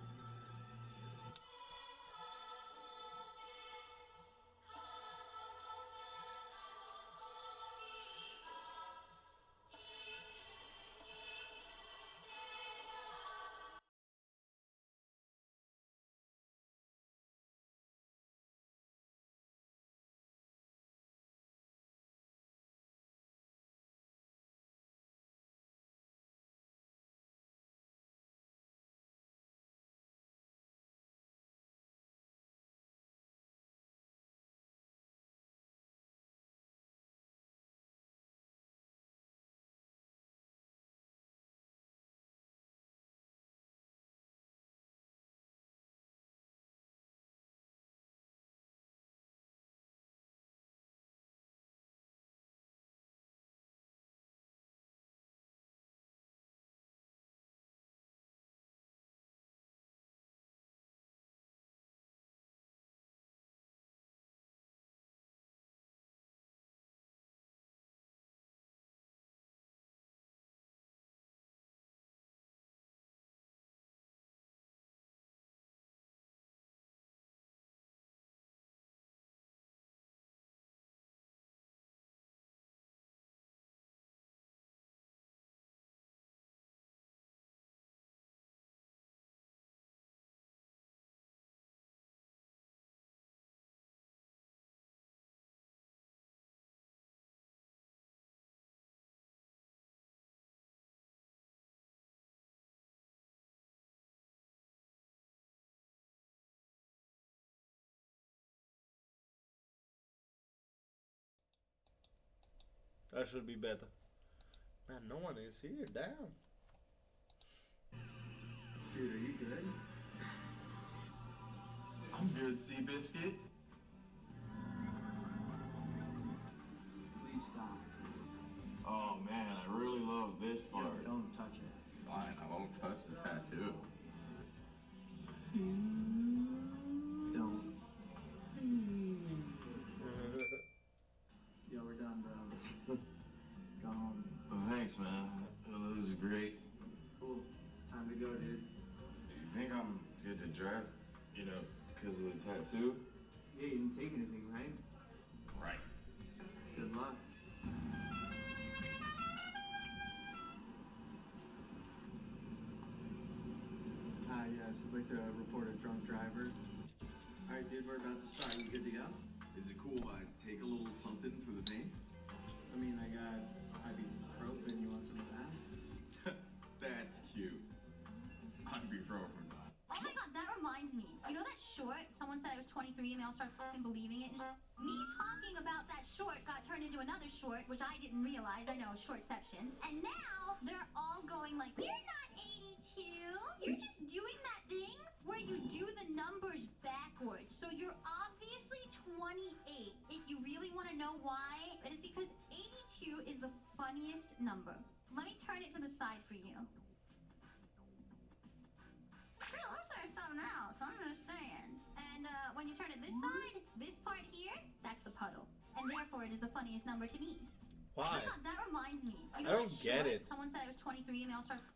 S3: That should be better. Man, no one is here. Damn.
S17: Dude, are you good?
S12: I'm good, Seabiscuit.
S17: Please stop.
S12: Oh man, I really love this
S17: Yo,
S12: part.
S17: don't touch it.
S12: Fine, I won't touch the tattoo.
S17: Don't. Yo, we're done, bro. Go home.
S12: Thanks, man. This is great.
S17: Cool. Time to go, dude.
S12: You think I'm good to drive? You know, because of the tattoo?
S17: Yeah, you didn't take anything, right?
S12: Right.
S17: Good luck. Hi, yes, I'd like to report a drunk driver. Alright, dude, we're about to start. You good to go?
S12: Is it cool if I take a little something for the pain?
S17: I mean, I got ibuprofen. You want some of that?
S12: That's cute. Ibuprofen.
S1: Oh my god, that reminds me. You know that short? Someone said I was 23 and they all started fucking believing it. Me talking about that short got turned into another short, which I didn't realize. I know, shortception. And now they're all going like, you're not 82. You're just doing that thing where you do the numbers backwards. So you're obviously 28. If you really want to know why, it is because 82 is the funniest number. Let me turn it to the side for you. Sure, looks like something else. I'm just saying. And when you turn it this side, this part here, that's the puddle. And therefore, it is the funniest number to me.
S3: Why?
S1: Oh my god, that reminds me. You
S3: I
S1: know
S3: don't
S1: that
S3: get
S1: short?
S3: it.
S1: Someone said I was 23 and they all started.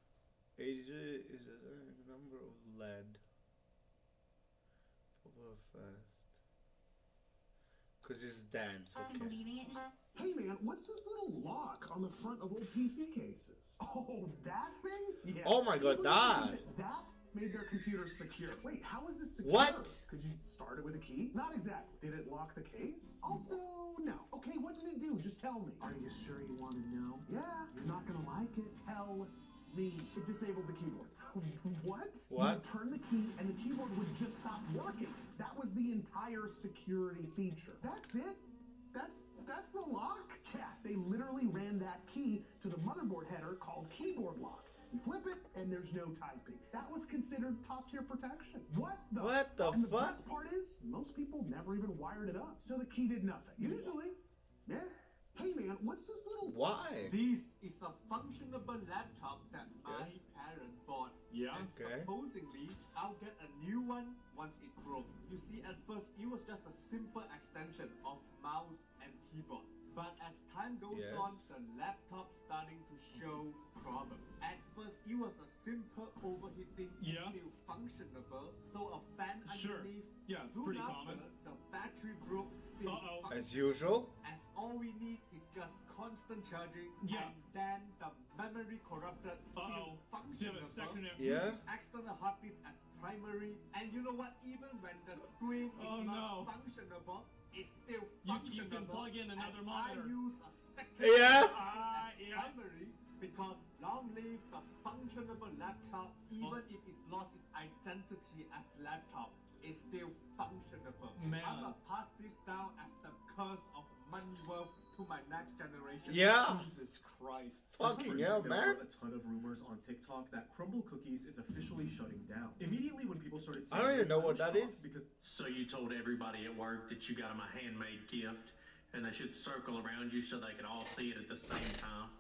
S3: Age is a number of lead. Over fast. Cause it's dance. Okay.
S1: Believing it.
S2: Hey man, what's this little lock on the front of old PC cases? Oh, that thing? Yeah.
S3: Oh my God, that.
S2: That made their computers secure. Wait, how is this secure?
S3: What?
S2: Could you start it with a key? Not exactly. Did it lock the case? Also, no. Okay, what did it do? Just tell me. Are you sure you want to know? Yeah, you're not gonna like it. Tell me. It disabled the keyboard. What?
S3: What?
S2: You would turn the key and the keyboard would just stop working. That was the entire security feature. That's it? That's the lock? Yeah, they literally ran that key to the motherboard header called keyboard lock. You flip it and there's no typing. That was considered top tier protection. What the
S3: fuck?
S2: And the best part is, most people never even wired it up. So the key did nothing. Usually. Yeah. Hey man, what's this little...
S3: Why?
S6: This is a functionable laptop that my parents bought.
S8: Yeah.
S6: And supposedly, I'll get a new one once it broke. You see, at first, it was just a simple extension of mouse and keyboard. But as time goes on, the laptop starting to show problems. At first, it was a simple overheating, still functionable. So a fan underneath.
S8: Yeah,
S6: Soon
S8: pretty
S6: after,
S8: common.
S6: the battery broke, still functionable.
S3: As usual.
S6: As all we need is just constant charging, and then the memory corrupted, still functionable.
S3: Yeah.
S6: External hard disk as primary, and you know what? Even when the screen is not functionable, it's still functionable.
S8: You can plug in another
S6: as
S8: monitor.
S6: I use a second primary because long live the functionable laptop, even if it's lost its identity as laptop, it's still functionable.
S8: Man.
S6: I'm gonna pass this down as the curse of money wealth to my next generation.
S3: Yeah.
S14: Jesus Christ.
S3: Fucking hell, man.
S14: There were a ton of rumors on TikTok that Crumble Cookies is officially shutting down. Immediately when people started
S3: I don't even know what that is.
S14: Because
S23: So you told everybody at work that you got them a handmade gift, and they should circle around you so they could all see it at the same time.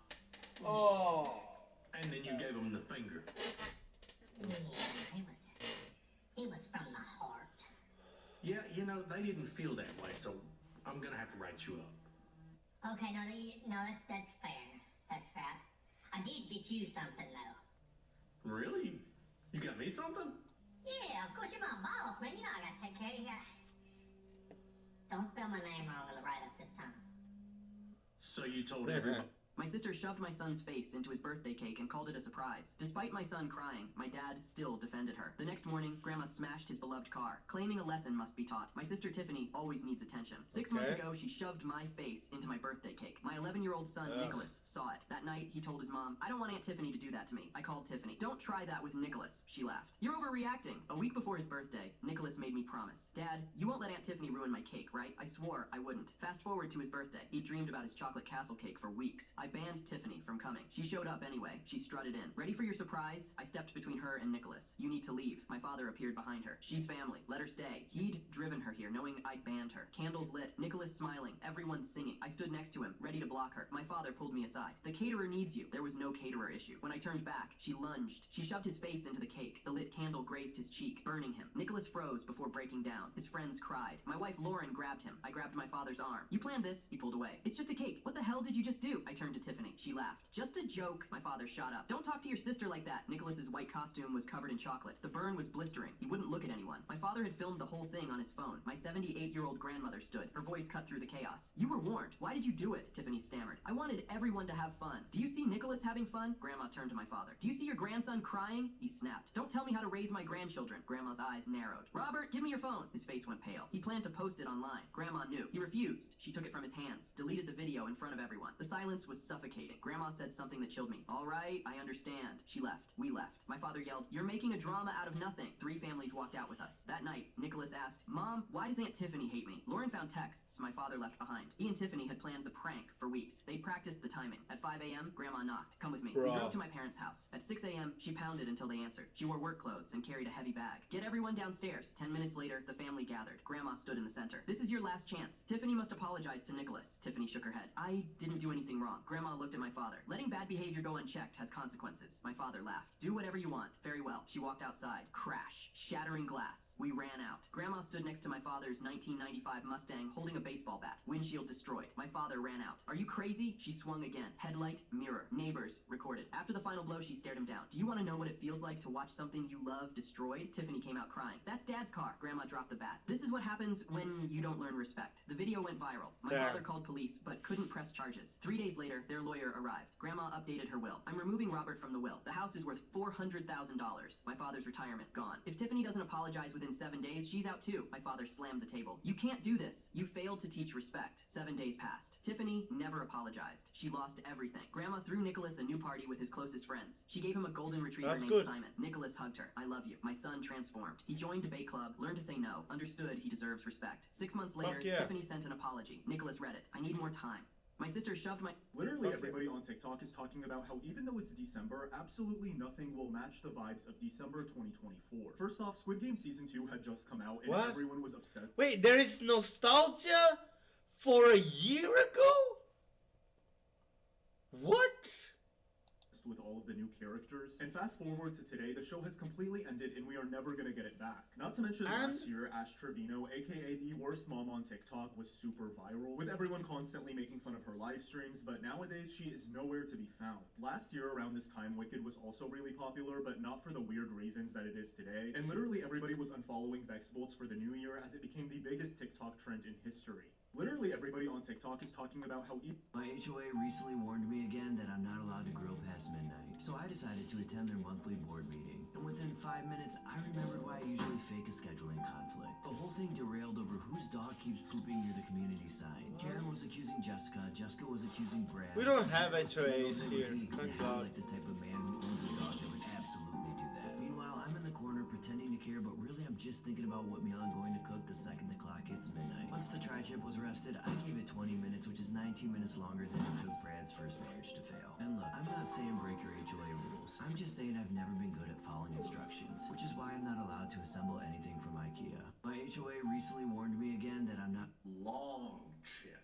S3: Oh.
S23: And then you gave them the finger.
S24: Yeah, it was from the heart.
S23: Yeah, you know, they didn't feel that way, so I'm gonna have to write you up.
S24: Okay, no, that's fair. That's fair. I did get you something though.
S23: Really? You got me something?
S24: Yeah, of course you're my boss, man. You know I gotta take care of you. Don't spell my name wrong on the write-up this time.
S23: So you told everybody.
S13: My sister shoved my son's face into his birthday cake and called it a surprise. Despite my son crying, my dad still defended her. The next morning, Grandma smashed his beloved car, claiming a lesson must be taught. My sister Tiffany always needs attention. 6 months ago, she shoved my face into my birthday cake. My 11-year-old son, Nicholas, saw it. That night, he told his mom, "I don't want Aunt Tiffany to do that to me." I called Tiffany. "Don't try that with Nicholas," she laughed. "You're overreacting." A week before his birthday, Nicholas made me promise. "Dad, you won't let Aunt Tiffany ruin my cake, right?" I swore I wouldn't. Fast forward to his birthday. He dreamed about his chocolate castle cake for weeks. I banned Tiffany from coming. She showed up anyway. She strutted in. "Ready for your surprise?" I stepped between her and Nicholas. "You need to leave." My father appeared behind her. "She's family. Let her stay." He'd driven her here, knowing I'd banned her. Candles lit. Nicholas smiling. Everyone singing. I stood next to him, ready to block her. My father pulled me aside. "The caterer needs you." There was no caterer issue. When I turned back, she lunged. She shoved his face into the cake. The lit candle grazed his cheek, burning him. Nicholas froze before breaking down. His friends cried. My wife Lauren grabbed him. I grabbed my father's arm. "You planned this." He pulled away. "It's just a cake. What the hell did you just do?" I turned to Tiffany. She laughed. "Just a joke." My father shot up. "Don't talk to your sister like that." Nicholas's white costume was covered in chocolate. The burn was blistering. He wouldn't look at anyone. My father had filmed the whole thing on his phone. My 78-year-old grandmother stood. Her voice cut through the chaos. "You were warned. Why did you do it?" Tiffany stammered. "I wanted everyone to have fun. Do you see Nicholas having fun?" Grandma turned to my father. "Do you see your grandson crying?" He snapped. "Don't tell me how to raise my grandchildren." Grandma's eyes narrowed. "Robert, give me your phone." His face went pale. He planned to post it online. Grandma knew. He refused. She took it from his hands, deleted the video in front of everyone. The silence was suffocating. Grandma said something that chilled me. "All right, I understand." She left. We left. My father yelled, "You're making a drama out of nothing." 3 families walked out with us. That night, Nicholas asked, "Mom, why does Aunt Tiffany hate me?" Lauren found texts my father left behind. He and Tiffany had planned the prank for weeks. They'd practiced the timing. At 5 a.m., Grandma knocked. "Come with me." We drove to my parents' house. At 6 a.m., she pounded until they answered. She wore work clothes and carried a heavy bag. "Get everyone downstairs." 10 minutes later, the family gathered. Grandma stood in the center. "This is your last chance. Tiffany must apologize to Nicholas." Tiffany shook her head. "I didn't do anything wrong." Grandma looked at my father. "Letting bad behavior go unchecked has consequences." My father laughed. "Do whatever you want." "Very well." She walked outside. Crash. Shattering glass.
S4: We ran out. Grandma stood next to my father's 1995 Mustang holding a baseball bat. Windshield destroyed. My father ran out. Are you crazy? She swung again. Headlight, mirror. Neighbors, recorded. After the final blow, she stared him down. Do you want to know what it feels like to watch something you love destroyed? Tiffany came out crying. That's Dad's car. Grandma dropped the bat. This is what happens when you don't learn respect. The video went viral. My father called police, but couldn't press charges. 3 days later, their lawyer arrived. Grandma updated her will. I'm removing Robert from the will. The house is worth $400,000. My father's retirement, gone. If Tiffany doesn't apologize within 7 days, she's out too. My father slammed the table. You can't do this. You failed to teach respect. 7 days passed. Tiffany never apologized. She lost everything. Grandma threw Nicholas a new party with his closest friends. She gave him a golden retriever named Simon. Nicholas hugged her. I love you. My son transformed. He joined debate club, learned to say no, understood he deserves respect. 6 months later, Tiffany sent an apology. Nicholas read it. I need more time. My sister shoved my...
S14: Literally everybody on TikTok is talking about how even though it's December, absolutely nothing will match the vibes of December 2024. First off, Squid Game Season 2 had just come out and everyone was upset.
S3: Wait, there is nostalgia for a year ago? What?
S14: With all of the new characters. And fast forward to today, the show has completely ended and we are never gonna get it back. Not to mention last year, Ash Trevino, aka the worst mom on TikTok, was super viral, with everyone constantly making fun of her live streams, but nowadays she is nowhere to be found. Last year around this time, Wicked was also really popular, but not for the weird reasons that it is today, and literally everybody was unfollowing Vexbolts for the new year as it became the biggest TikTok trend in history. Literally everybody on TikTok is talking about how
S5: my HOA recently warned me again that I'm not allowed to grill past midnight, so I decided to attend their monthly board meeting. And within 5 minutes, I remembered why I usually fake a scheduling conflict. The whole thing derailed over whose dog keeps pooping near the community sign. Karen was accusing Jessica, Jessica was accusing Brad.
S3: We don't have HOAs here, thank God.
S5: Like the type of man who owns a dog that would absolutely do that. Meanwhile, I'm in the corner pretending to care, but really I'm just thinking about what meal I'm going to cook the second the clock hits midnight. Once the tri-chip was rested, I gave it 20 minutes, which is 19 minutes longer than it took Brad's first marriage to fail. And look, I'm not saying break your HOA rules. I'm just saying I've never been good at following instructions, which is why I'm not allowed to assemble anything from IKEA. My HOA recently warned me again that I'm not
S15: long chip.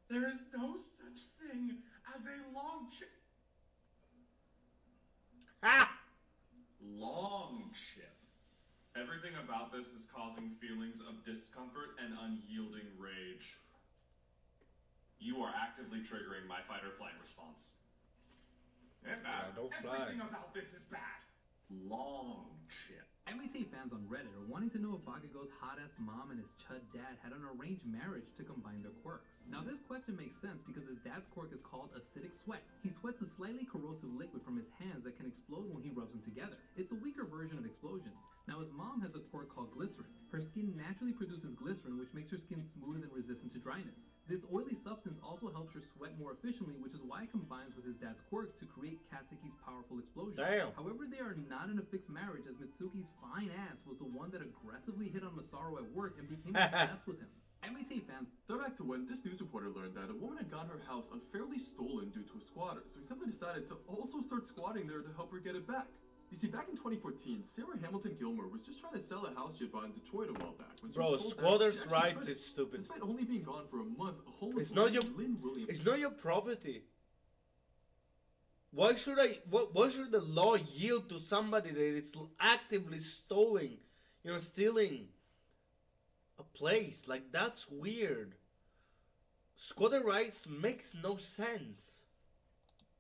S15: There is no such thing as a long chip.
S3: Ha!
S7: Long chip. Everything about this is causing feelings of discomfort and unyielding rage. You are actively triggering my fight or flight response.
S15: And
S3: don't fly.
S15: everything about this is bad. Long chip.
S9: MAT fans on Reddit are wanting to know if Bakugo's hot-ass mom and his chud dad had an arranged marriage to combine their quirks. Now this question makes sense because his dad's quirk is called acidic sweat. He sweats a slightly corrosive liquid from his hands that can explode when he rubs them together. It's a weaker version of explosions. Now his mom has a quirk called glycerin. Her skin naturally produces glycerin, which makes her skin smoother and resistant to dryness. This oily substance also helps her sweat more efficiently, which is why it combines with his dad's quirk to create Katsuki's powerful explosions.
S3: Damn.
S9: However, they are not in a fixed marriage, as Mitsuki's fine ass was the one that aggressively hit on Masaru at work and became obsessed with him. MAT fans,
S11: they're back to when this news reporter learned that a woman had got her house unfairly stolen due to a squatter, so he simply decided to also start squatting there to help her get it back. You see, back in 2014, Sarah Hamilton Gilmore was just trying to sell a house she had bought in Detroit a while back. When she
S3: Bro,
S11: was told
S3: squatters'
S11: that she actually
S3: rights
S11: couldn't.
S3: is stupid.
S11: Despite only being gone for a month, a homeless
S3: It's not
S11: woman
S3: your.
S11: named Lynn Williams.
S3: It's not your property. Why should why should the law yield to somebody that is actively stealing a place? Like, that's weird. Squatter rights makes no sense.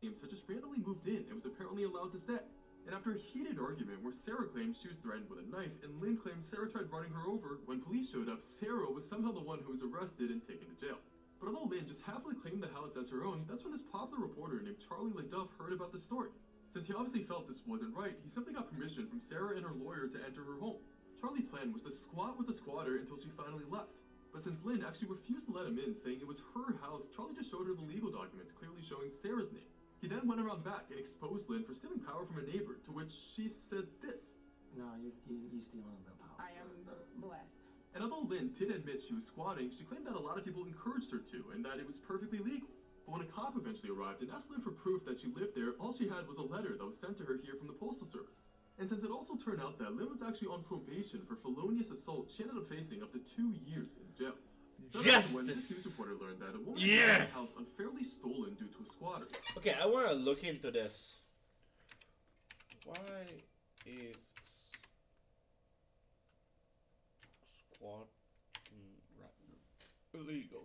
S11: Williams had just randomly moved in and was apparently allowed to stay. And after a heated argument where Sarah claimed she was threatened with a knife and Lynn claimed Sarah tried running her over, when police showed up, Sarah was somehow the one who was arrested and taken to jail. But although Lynn just happily claimed the house as her own, that's when this popular reporter named Charlie LaDuff heard about the story. Since he obviously felt this wasn't right, he simply got permission from Sarah and her lawyer to enter her home. Charlie's plan was to squat with the squatter until she finally left. But since Lynn actually refused to let him in, saying it was her house, Charlie just showed her the legal documents clearly showing Sarah's name. He then went around back and exposed Lynn for stealing power from a neighbor, to which she said this.
S25: No, you stealing the power. I am blessed.
S11: And although Lynn did admit she was squatting, she claimed that a lot of people encouraged her to, and that it was perfectly legal. But when a cop eventually arrived and asked Lynn for proof that she lived there, all she had was a letter that was sent to her here from the Postal Service. And since it also turned out that Lynn was actually on probation for felonious assault, she ended up facing up to 2 years in jail.
S3: Yes!
S11: When this news reporter learned that a woman had her house unfairly stolen due to a squatter.
S3: Okay, I want to look into this. Why is Squat. Right. Illegal.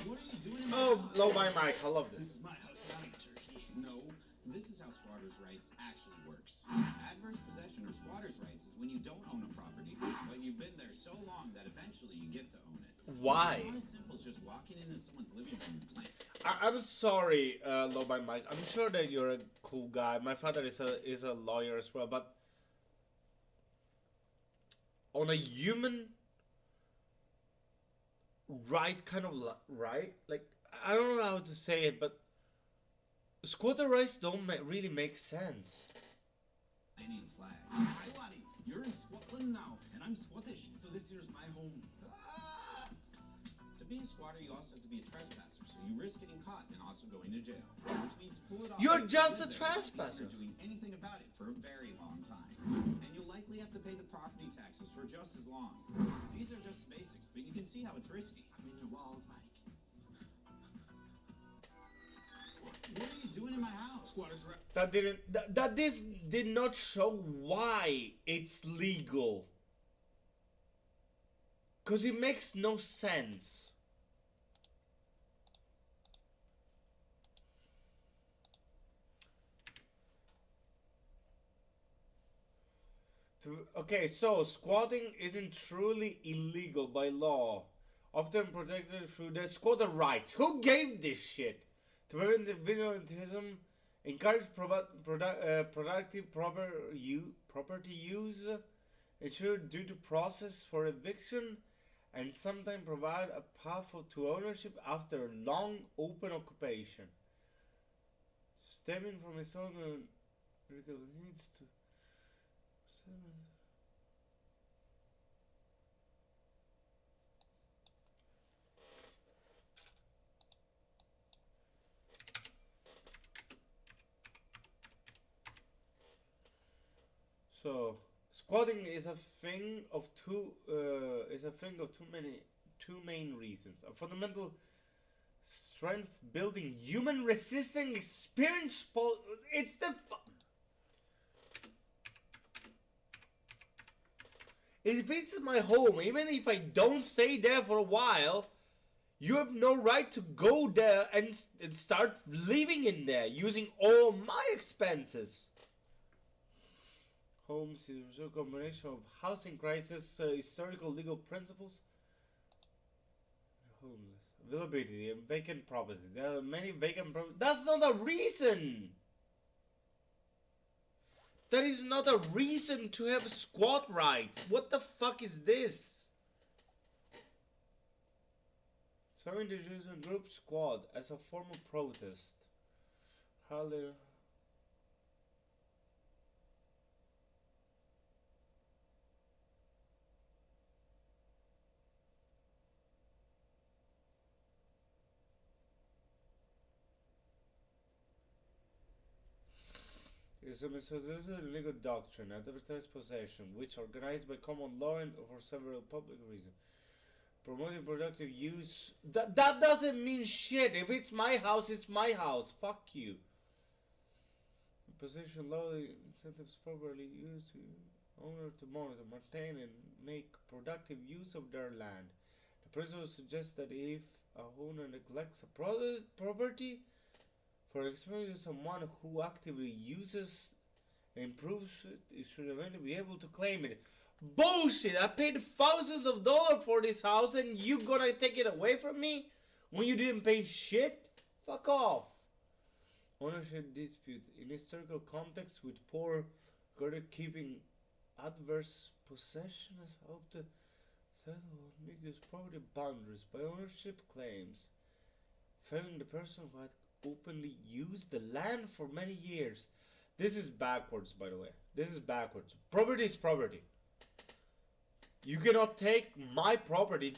S10: What are you doing in my
S3: Oh,
S10: house?
S3: low by mic. I love this.
S10: This is my house, not a turkey. No, this is how squatters' rights actually works. Adverse possession or squatters' rights is when you don't own a property, but you've been there so long that eventually you get to own it.
S3: Why?
S10: It's not as simple as just walking into someone's living room and playing.
S3: I'm sorry, low by mic. I'm sure that you're a cool guy. My father is a lawyer as well, but on a human right kind of right, like I don't know how to say it, but squatter rights don't really make sense.
S10: I need a flag. Hi, laddie. You're in Scotland now, and I'm Scottish, so this here's my home. Ah! To be a squatter, you also have to be a trespasser, so you risk getting caught and also going to jail. Which means to pull it off.
S3: You're
S10: you
S3: just
S10: live
S3: a
S10: there without
S3: trespasser.
S10: ever doing anything about it for a very long time. And you'll likely have to pay the property taxes for just as long. These are just basics, but you can see how it's risky. I'm in your walls, Mike. What are you doing in my house? Squatters are...
S3: This did not show why it's legal. Cause it makes no sense. Okay, so squatting isn't truly illegal by law, often protected through the squatter rights. Who gave this shit? To prevent vigilantism, encourage productive property use, ensure due to process for eviction, and sometimes provide a path to ownership after long open occupation. Stemming from historical needs to... So squatting is a thing of two main reasons. A fundamental strength building human resisting experience. It's the if it's my home, even if I don't stay there for a while, you have no right to go there and start living in there using all my expenses. Homes is a combination of housing crisis, historical legal principles, homeless, availability, and vacant properties. There are many vacant properties. That's not a reason! That is not a reason to have squat rights. What the fuck is this? Some individuals and groups squat as a form of protest. Hardly. Is a misunderstood legal doctrine, advertised possession, which organized by common law and for several public reasons. Promoting productive use. That doesn't mean shit. If it's my house, it's my house. Fuck you. Possession law incentives properly used to owner to monitor, maintain, and make productive use of their land. The principle suggests that if a owner neglects a property, for example, someone who actively uses and improves it should eventually be able to claim it. Bullshit! I paid thousands of dollars for this house and you gonna take it away from me when you didn't pay shit? Fuck off! Ownership dispute in historical context with poor credit keeping adverse possession has helped to settle ambiguous property boundaries by ownership claims, failing the person who had openly used the land for many years. This is backwards, by the way. This is backwards. Property is property. You cannot take my property.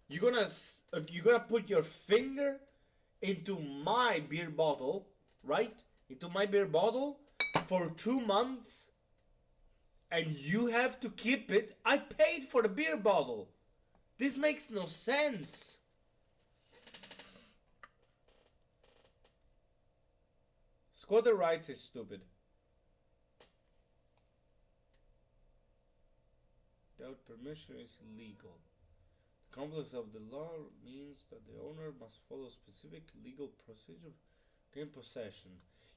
S3: You're gonna put your finger into my beer bottle, right? Into my beer bottle for 2 months, and you have to keep it. I paid for the beer bottle. This makes no sense. Squatter rights is stupid. without permission is illegal. The complex of the law means that the owner must follow specific legal procedure to gain possession.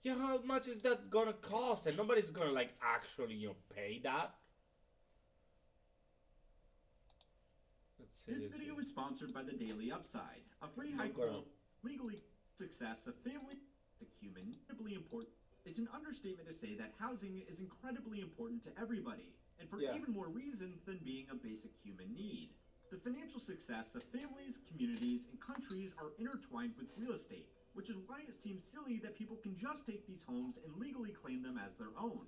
S3: Yeah, how much is that gonna cost? And nobody's gonna like actually, pay that. Let's see
S16: This video is sponsored by the Daily Upside, a free
S3: I'm
S16: high
S3: gonna-
S16: quality legally success of family to human incredibly important. It's an understatement to say that housing is incredibly important to everybody, and for
S3: Yeah.
S16: even more reasons than being a basic human need. The financial success of families, communities, and countries are intertwined with real estate, which is why it seems silly that people can just take these homes and legally claim them as their own.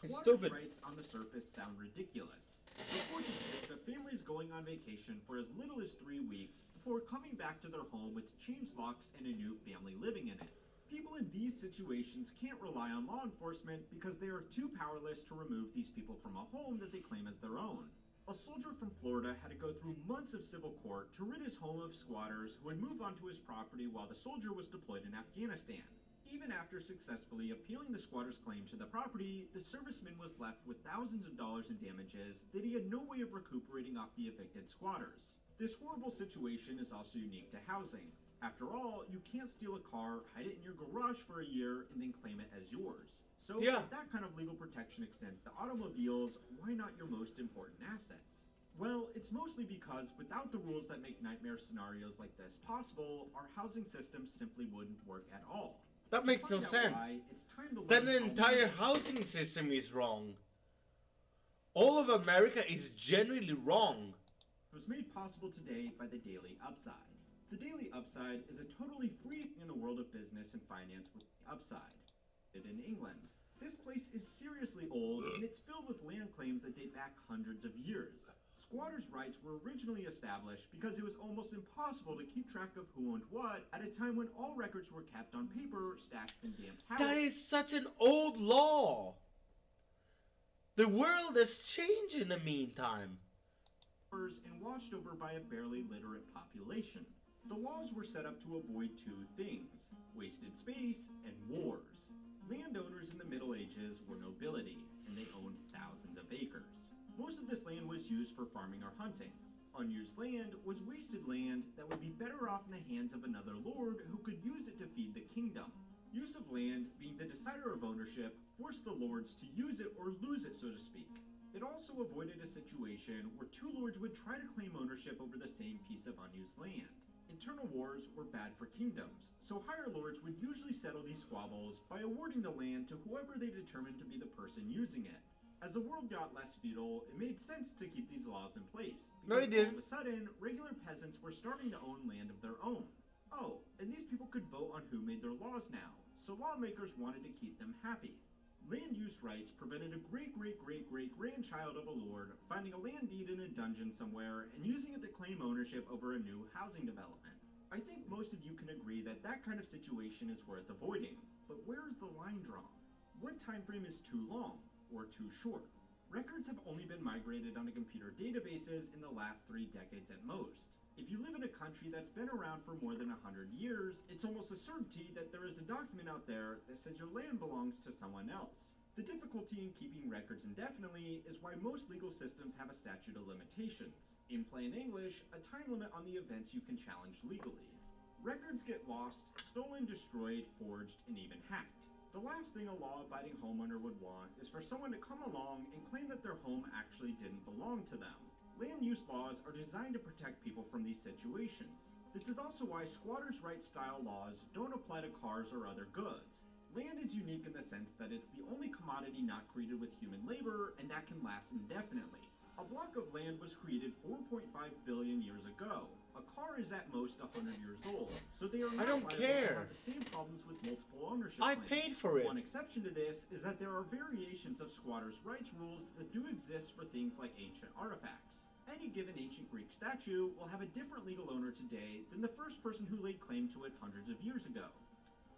S3: It's
S16: Squatters'
S3: stupid.
S16: rights on the surface sound ridiculous. Reports exist of families going on vacation for as little as 3 weeks before coming back to their home with changed locks and a new family living in it. People in these situations can't rely on law enforcement because they are too powerless to remove these people from a home that they claim as their own. A soldier from Florida had to go through months of civil court to rid his home of squatters who would move onto his property while the soldier was deployed in Afghanistan. Even after successfully appealing the squatter's claim to the property, the serviceman was left with thousands of dollars in damages that he had no way of recuperating off the evicted squatters. This horrible situation is also unique to housing. After all, you can't steal a car, hide it in your garage for a year, and then claim it as yours. So
S3: Yeah.
S16: if that kind of legal protection extends to automobiles, why not your most important assets? Well, it's mostly because without the rules that make nightmare scenarios like this possible, our housing system simply wouldn't work at all.
S3: That makes no
S16: To find out
S3: sense.
S16: why, it's time to
S3: Then
S16: learn
S3: the
S16: how
S3: entire
S16: we-
S3: housing system is wrong. All of America is genuinely wrong.
S16: was made possible today by the Daily Upside. The Daily Upside is a totally free in the world of business and finance with the Upside. It in England. This place is seriously old and it's filled with land claims that date back hundreds of years. Squatters' rights were originally established because it was almost impossible to keep track of who owned what at a time when all records were kept on paper stashed in damp houses.
S3: That is such an old law. The world has changed in the meantime.
S16: And watched over by a barely literate population. The laws were set up to avoid two things: wasted space and wars. Landowners in the Middle Ages were nobility, and they owned thousands of acres. Most of this land was used for farming or hunting. Unused land was wasted land that would be better off in the hands of another lord who could use it to feed the kingdom. Use of land, being the decider of ownership, forced the lords to use it or lose it, so to speak. It also avoided a situation where two lords would try to claim ownership over the same piece of unused land. Internal wars were bad for kingdoms, so higher lords would usually settle these squabbles by awarding the land to whoever they determined to be the person using it. As the world got less feudal, it made sense to keep these laws in place.
S3: No, it
S16: Because
S3: didn't.
S16: all of a sudden, regular peasants were starting to own land of their own. Oh, and these people could vote on who made their laws now, so lawmakers wanted to keep them happy. Land use rights prevented a great-great-great-great-grandchild of a lord finding a land deed in a dungeon somewhere and using it to claim ownership over a new housing development. I think most of you can agree that that kind of situation is worth avoiding, but where is the line drawn? What time frame is too long or too short? Records have only been migrated onto computer databases in the last 3 decades at most. If you live in a country that's been around for more than 100 years, it's almost a certainty that there is a document out there that says your land belongs to someone else. The difficulty in keeping records indefinitely is why most legal systems have a statute of limitations. In plain English, a time limit on the events you can challenge legally. Records get lost, stolen, destroyed, forged, and even hacked. The last thing a law-abiding homeowner would want is for someone to come along and claim that their home actually didn't belong to them. Land use laws are designed to protect people from these situations. This is also why squatters' rights style laws don't apply to cars or other goods. Land is unique in the sense that it's the only commodity not created with human labor and that can last indefinitely. A block of land was created 4.5 billion years ago. A car is at most 100 years old, so they are not
S3: don't
S16: liable
S3: care.
S16: to have the same problems with multiple ownership
S3: I
S16: claims.
S3: paid for it.
S16: One exception to this is that there are variations of squatters' rights rules that do exist for things like ancient artifacts. Any given ancient Greek statue will have a different legal owner today than the first person who laid claim to it hundreds of years ago.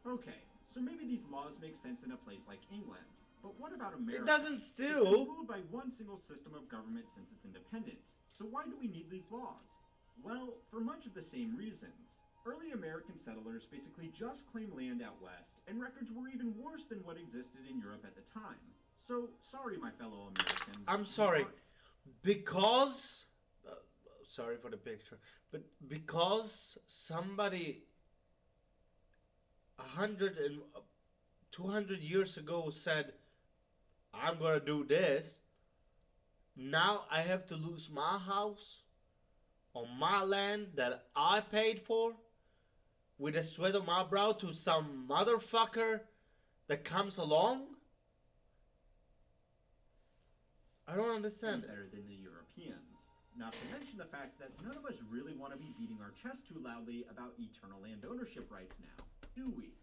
S16: Okay, so maybe these laws make sense in a place like England, but what about America?
S3: doesn't
S16: It's
S3: still.
S16: been ruled by one single system of government since its independence, so why do we need these laws? Well, for much of the same reasons. Early American settlers basically just claimed land out west, and records were even worse than what existed in Europe at the time. So, sorry my fellow Americans.
S3: I'm sorry. because sorry for the picture, but because somebody 100 and 200 years ago said, I'm gonna do this, now I have to lose my house on my land that I paid for with the sweat of my brow to some motherfucker that comes along? I don't understand.
S16: Better than the Europeans. Not to mention the fact that none of us really want to be beating our chest too loudly about eternal land ownership rights now, do we?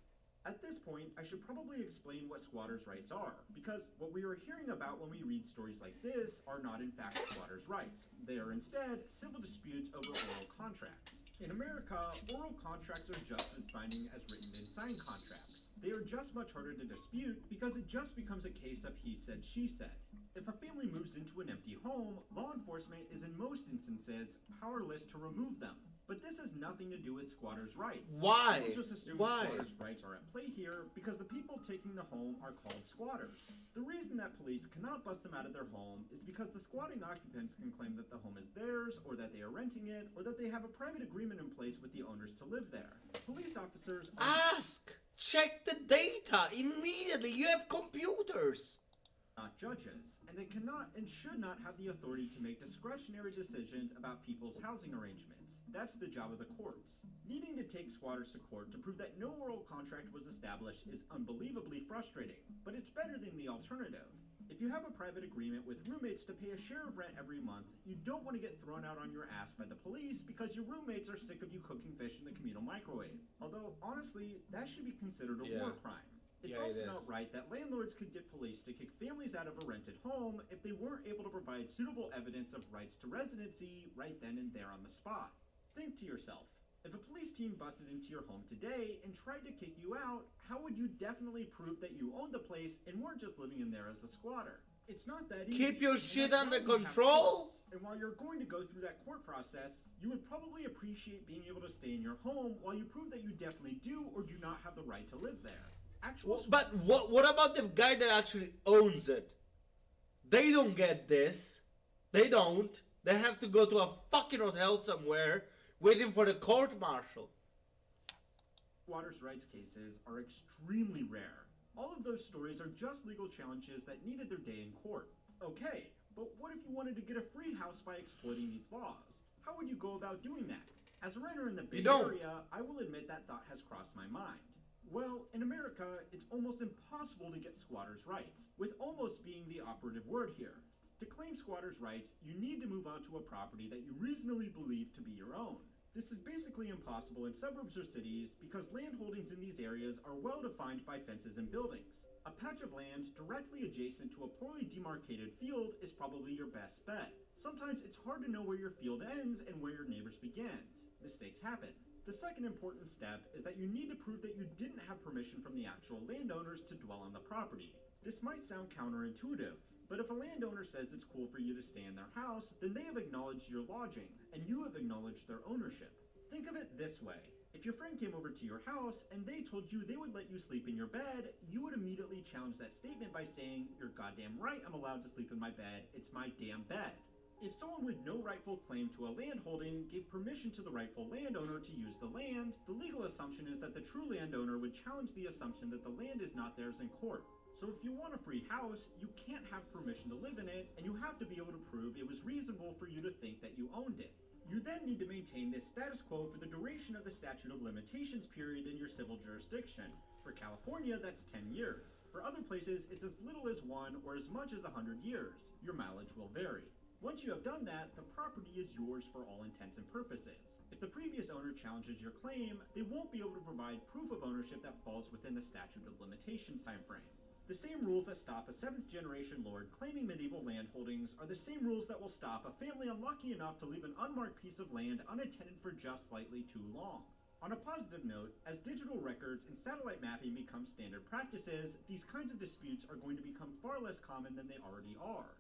S16: At this point, I should probably explain what squatters' rights are, because what we are hearing about when we read stories like this are not in fact squatters' rights. They are instead civil disputes over oral contracts. In America, oral contracts are just as binding as written and signed contracts. They are just much harder to dispute because it just becomes a case of he said, she said. If a family moves into an empty home, law enforcement is in most instances powerless to remove them. But this has nothing to do with squatters' rights.
S3: Why?
S16: People just assume
S3: Why?
S16: squatters' rights are at play here because the people taking the home are called squatters. The reason that police cannot bust them out of their home is because the squatting occupants can claim that the home is theirs, or that they are renting it, or that they have a private agreement in place with the owners to live there. Police officers
S3: Ask! Check the data immediately! You have computers!
S16: Not judges, and they cannot and should not have the authority to make discretionary decisions about people's housing arrangements. That's the job of the courts. Needing to take squatters to court to prove that no oral contract was established is unbelievably frustrating, but it's better than the alternative. If you have a private agreement with roommates to pay a share of rent every month, you don't want to get thrown out on your ass by the police because your roommates are sick of you cooking fish in the communal microwave. Although, honestly, that should be considered a war crime. It's
S3: Yeah,
S16: also
S3: it
S16: not
S3: is.
S16: right that landlords could get police to kick families out of a rented home if they weren't able to provide suitable evidence of rights to residency right then and there on the spot. Think to yourself, if a police team busted into your home today and tried to kick you out, how would you definitely prove that you owned the place and weren't just living in there as a squatter? It's not that easy.
S3: Keep your
S16: and
S3: shit
S16: that's
S3: under
S16: why we have
S3: control.
S16: courts. And while you're going to go through that court process, you would probably appreciate being able to stay in your home while you prove that you definitely do or do not have the right to live there.
S3: But what about the guy that actually owns it? They don't get this. They don't. They have to go to a fucking hotel somewhere waiting for the court martial.
S16: Squatters' rights cases are extremely rare. All of those stories are just legal challenges that needed their day in court. Okay, but what if you wanted to get a free house by exploiting these laws? How would you go about doing that? As a renter in the Bay Area, I will admit that thought has crossed my mind. Well, in America, it's almost impossible to get squatters' rights, with almost being the operative word here. To claim squatters' rights, you need to move onto a property that you reasonably believe to be your own. This is basically impossible in suburbs or cities because land holdings in these areas are well defined by fences and buildings. A patch of land directly adjacent to a poorly demarcated field is probably your best bet. Sometimes it's hard to know where your field ends and where your neighbor's begins. Mistakes happen. The second important step is that you need to prove that you didn't have permission from the actual landowners to dwell on the property. This might sound counterintuitive, but if a landowner says it's cool for you to stay in their house, then they have acknowledged your lodging, and you have acknowledged their ownership. Think of it this way. If your friend came over to your house and they told you they would let you sleep in your bed, you would immediately challenge that statement by saying, "You're goddamn right I'm allowed to sleep in my bed, it's my damn bed." If someone with no rightful claim to a land holding gave permission to the rightful landowner to use the land, the legal assumption is that the true landowner would challenge the assumption that the land is not theirs in court. So if you want a free house, you can't have permission to live in it, and you have to be able to prove it was reasonable for you to think that you owned it. You then need to maintain this status quo for the duration of the statute of limitations period in your civil jurisdiction. For California, that's 10 years. For other places, it's as little as 1 or as much as 100 years. Your mileage will vary. Once you have done that, the property is yours for all intents and purposes. If the previous owner challenges your claim, they won't be able to provide proof of ownership that falls within the statute of limitations timeframe. The same rules that stop a 7th-generation lord claiming medieval land holdings are the same rules that will stop a family unlucky enough to leave an unmarked piece of land unattended for just slightly too long. On a positive note, as digital records and satellite mapping become standard practices, these kinds of disputes are going to become far less common than they already are.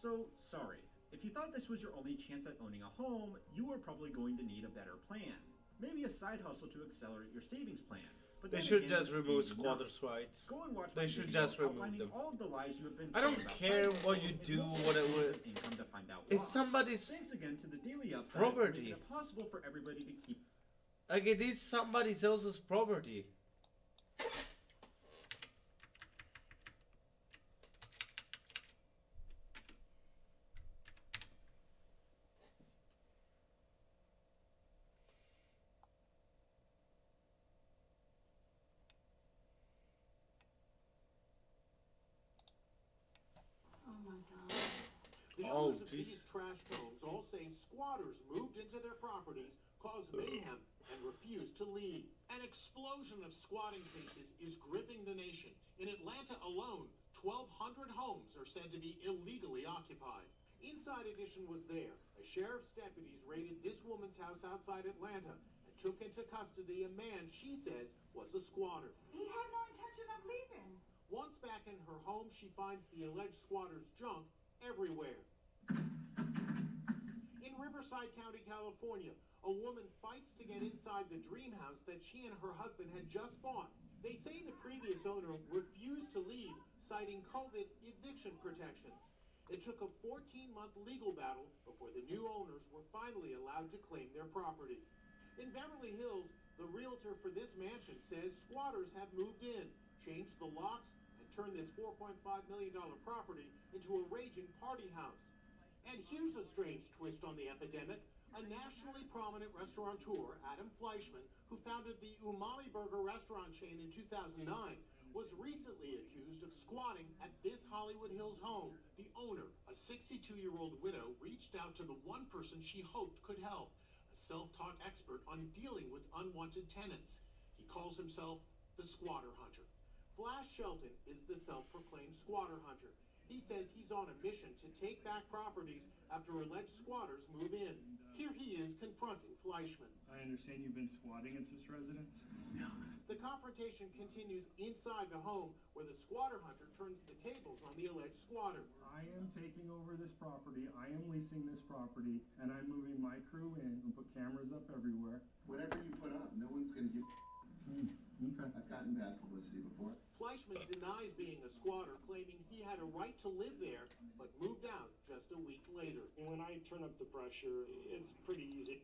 S16: So, sorry. If you thought this was your only chance at owning a home, you are probably going to need a better plan. Maybe a side hustle to accelerate your savings plan. But
S3: They
S16: then
S3: should
S16: again,
S3: just
S16: it's
S3: remove
S16: enough.
S3: squatters' rights.
S16: Go and watch
S3: They
S16: my
S3: should
S16: video
S3: just remove
S16: outlining
S3: them.
S16: all of the lies you have been
S3: I
S16: told
S3: don't
S16: about
S3: care
S16: side
S3: what
S16: hustles
S3: you
S16: and
S3: do,
S16: multiple
S3: what it
S16: sources
S3: would.
S16: of income to find out
S3: It's somebody's
S16: Thanks again to the Daily Upside for
S3: property.
S16: making it possible for everybody to keep.
S3: Like it is somebody else's property.
S1: Oh my god.
S18: The
S3: Oh,
S18: owners of
S3: jeez.
S18: these trashed homes all say squatters moved into their properties, caused mayhem, and refused to leave. An explosion of squatting cases is gripping the nation. In Atlanta alone, 1,200 homes are said to be illegally occupied. Inside Edition was there. A sheriff's deputies raided this woman's house outside Atlanta and took into custody a man she says was a squatter.
S1: He had no intention of leaving.
S18: Once back in her home, she finds the alleged squatter's junk everywhere. In Riverside County, California, a woman fights to get inside the dream house that she and her husband had just bought. They say the previous owner refused to leave, citing COVID eviction protections. It took a 14-month legal battle before the new owners were finally allowed to claim their property. In Beverly Hills, the realtor for this mansion says squatters have moved in, changed the locks, and turned this $4.5 million property into a raging party house. And here's a strange twist on the epidemic. A nationally prominent restaurateur, Adam Fleischman, who founded the Umami Burger restaurant chain in 2009, was recently accused of squatting at this Hollywood Hills home. The owner, a 62-year-old widow, reached out to the one person she hoped could help, a self-taught expert on dealing with unwanted tenants. He calls himself the Squatter Hunter. Flash Shelton is the self-proclaimed squatter hunter. He says he's on a mission to take back properties after alleged squatters move in. Here he is confronting Fleischman.
S19: I understand you've been squatting at this residence?
S18: No. The confrontation continues inside the home, where the squatter hunter turns the tables on the alleged squatter.
S19: I am taking over this property, I am leasing this property, and I'm moving my crew in and put cameras up everywhere.
S20: Whatever you put up, no one's going to give.
S19: Okay.
S20: I've gotten bad publicity before.
S18: Fleischman denies being a squatter, claiming he had a right to live there, but moved out just a week later.
S19: When I turn up the pressure, it's pretty easy.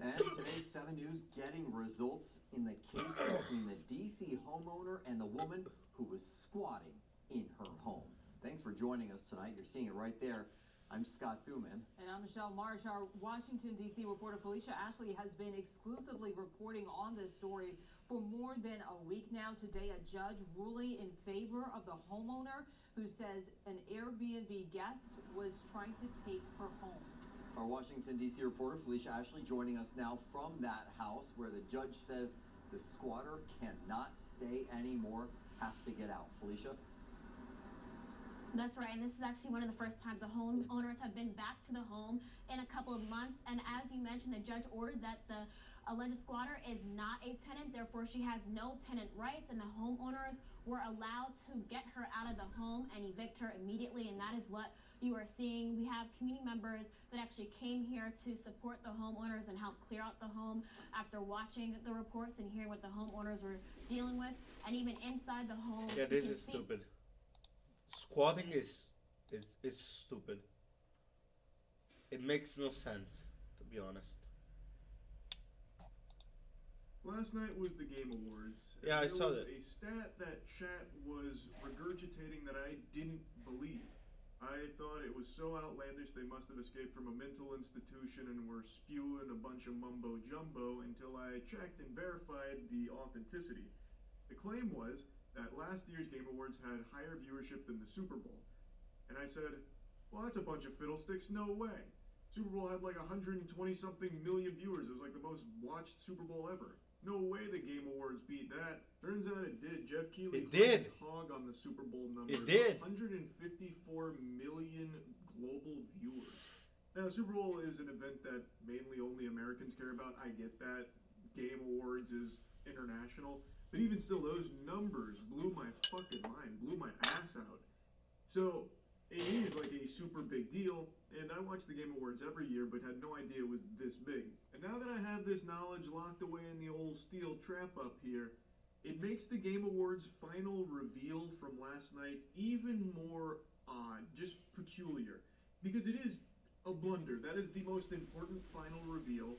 S21: And today's 7 News getting results in the case between the DC homeowner and the woman who was squatting in her home. Thanks for joining us tonight. You're seeing it right there. I'm Scott Thuman.
S22: And I'm Michelle Marsh. Our Washington, D.C. reporter Felicia Ashley has been exclusively reporting on this story for more than a week now. Today, a judge ruling in favor of the homeowner who says an Airbnb guest was trying to take her home.
S21: Our Washington, D.C. reporter Felicia Ashley joining us now from that house where the judge says the squatter cannot stay anymore, has to get out. Felicia?
S26: That's right, and this is actually one of the first times the homeowners have been back to the home in a couple of months. And as you mentioned, the judge ordered that the alleged squatter is not a tenant, therefore she has no tenant rights, and the homeowners were allowed to get her out of the home and evict her immediately, and that is what you are seeing. We have community members that actually came here to support the homeowners and help clear out the home after watching the reports and hearing what the homeowners were dealing with. And even inside the home,
S3: Yeah, this is stupid. Squatting is stupid. It makes no sense, to be honest.
S14: Last night was the Game Awards.
S3: Yeah, I saw
S14: There
S3: that.
S14: was a stat that chat was regurgitating that I didn't believe. I thought it was so outlandish they must have escaped from a mental institution and were spewing a bunch of mumbo jumbo until I checked and verified the authenticity. The claim was that last year's Game Awards had higher viewership than the Super Bowl. And I said, well, that's a bunch of fiddlesticks, no way. Super Bowl had like 120-something million viewers. It was like the most watched Super Bowl ever. No way the Game Awards beat that. Turns out it did. Jeff Keighley
S3: It did.
S14: hog on the Super Bowl numbers.
S3: It did.
S14: 154 million global viewers. Now, Super Bowl is an event that mainly only Americans care about. I get that. Game Awards is international. But even still, those numbers blew my fucking mind, blew my ass out. So, it is like a super big deal, and I watch the Game Awards every year, but had no idea it was this big. And now that I have this knowledge locked away in the old steel trap up here,
S11: it makes the Game Awards final reveal from last night even more odd, just peculiar, because it is a blunder. That is the most important final reveal,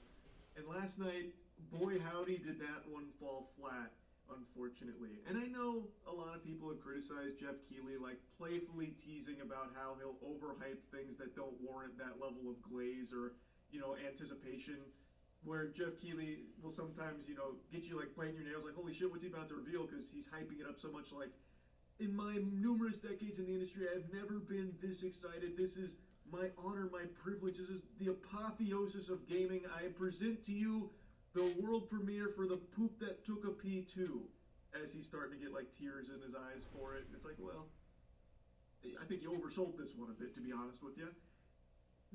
S11: and last night, boy howdy did that one fall flat, unfortunately. And I know a lot of people have criticized Jeff Keighley, like playfully teasing about how he'll overhype things that don't warrant that level of glaze or, anticipation, where Jeff Keighley will sometimes, get you like biting your nails, like, holy shit, what's he about to reveal? Because he's hyping it up so much. Like, in my numerous decades in the industry, I've never been this excited. This is my honor, my privilege. This is the apotheosis of gaming. I present to you the world premiere for The Poop That Took a Pee 2, as he's starting to get like tears in his eyes for it. And it's like, well, I think you oversold this one a bit, to be honest with you.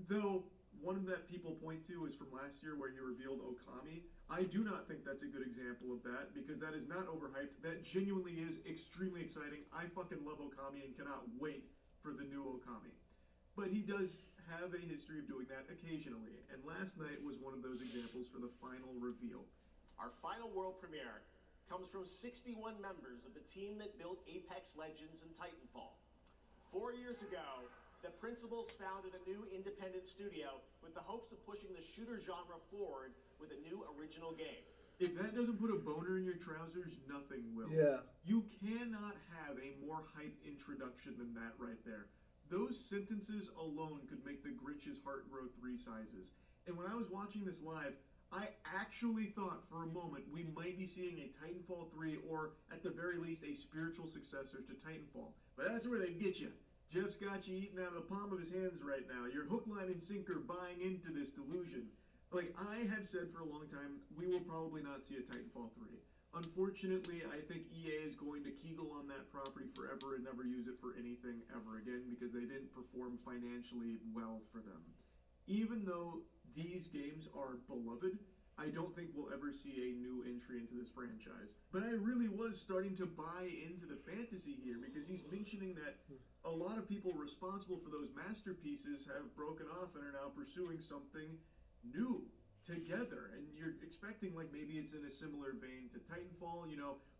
S11: Though, one that people point to is from last year where he revealed Okami. I do not think that's a good example of that, because that is not overhyped. That genuinely is extremely exciting. I fucking love Okami and cannot wait for the new Okami. But he does have a history of doing that occasionally, and last night was one of those examples for the final reveal.
S2: Our final world premiere comes from 61 members of the team that built Apex Legends and Titanfall. 4 years ago, the principals founded a new independent studio with the hopes of pushing the shooter genre forward with a new original game.
S11: If that doesn't put a boner in your trousers, nothing will.
S3: Yeah.
S11: You cannot have a more hype introduction than that right there. Those sentences alone could make the Grinch's heart grow 3 sizes. And when I was watching this live, I actually thought for a moment we might be seeing a Titanfall 3, or at the very least a spiritual successor to Titanfall. But that's where they get you. Jeff's got you eating out of the palm of his hands right now. You're hook, line, and sinker buying into this delusion. Like I have said for a long time, we will probably not see a Titanfall 3. Unfortunately, I think EA is going to kegel on that property forever and never use it for anything ever again, because they didn't perform financially well for them. Even though these games are beloved, I don't think we'll ever see a new entry into this franchise. But I really was starting to buy into the fantasy here, because he's mentioning that a lot of people responsible for those masterpieces have broken off and are now pursuing something new together. And you're expecting like maybe it's in a similar vein to Titanfall.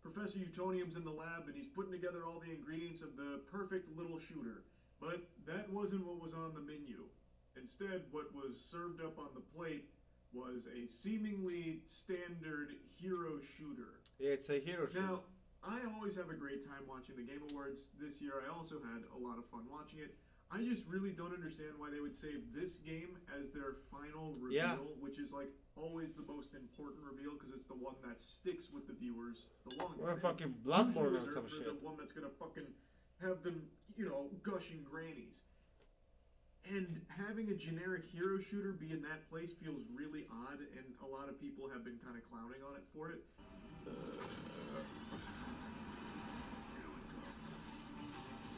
S11: Professor Utonium's in the lab and he's putting together all the ingredients of the perfect little shooter. But that wasn't what was on the menu. Instead, what was served up on the plate was a seemingly standard hero shooter.
S3: It's a hero shooter.
S11: Now, I always have a great time watching the Game Awards. This year, I also had a lot of fun watching it. I just really don't understand why they would save this game as their final reveal, which is like always the most important reveal because it's the one that sticks with the viewers the longest.
S3: Or fucking Bloodborne or some shit.
S11: The one that's gonna fucking have them, gushing grannies. And having a generic hero shooter be in that place feels really odd, and a lot of people have been kind of clowning on it for it.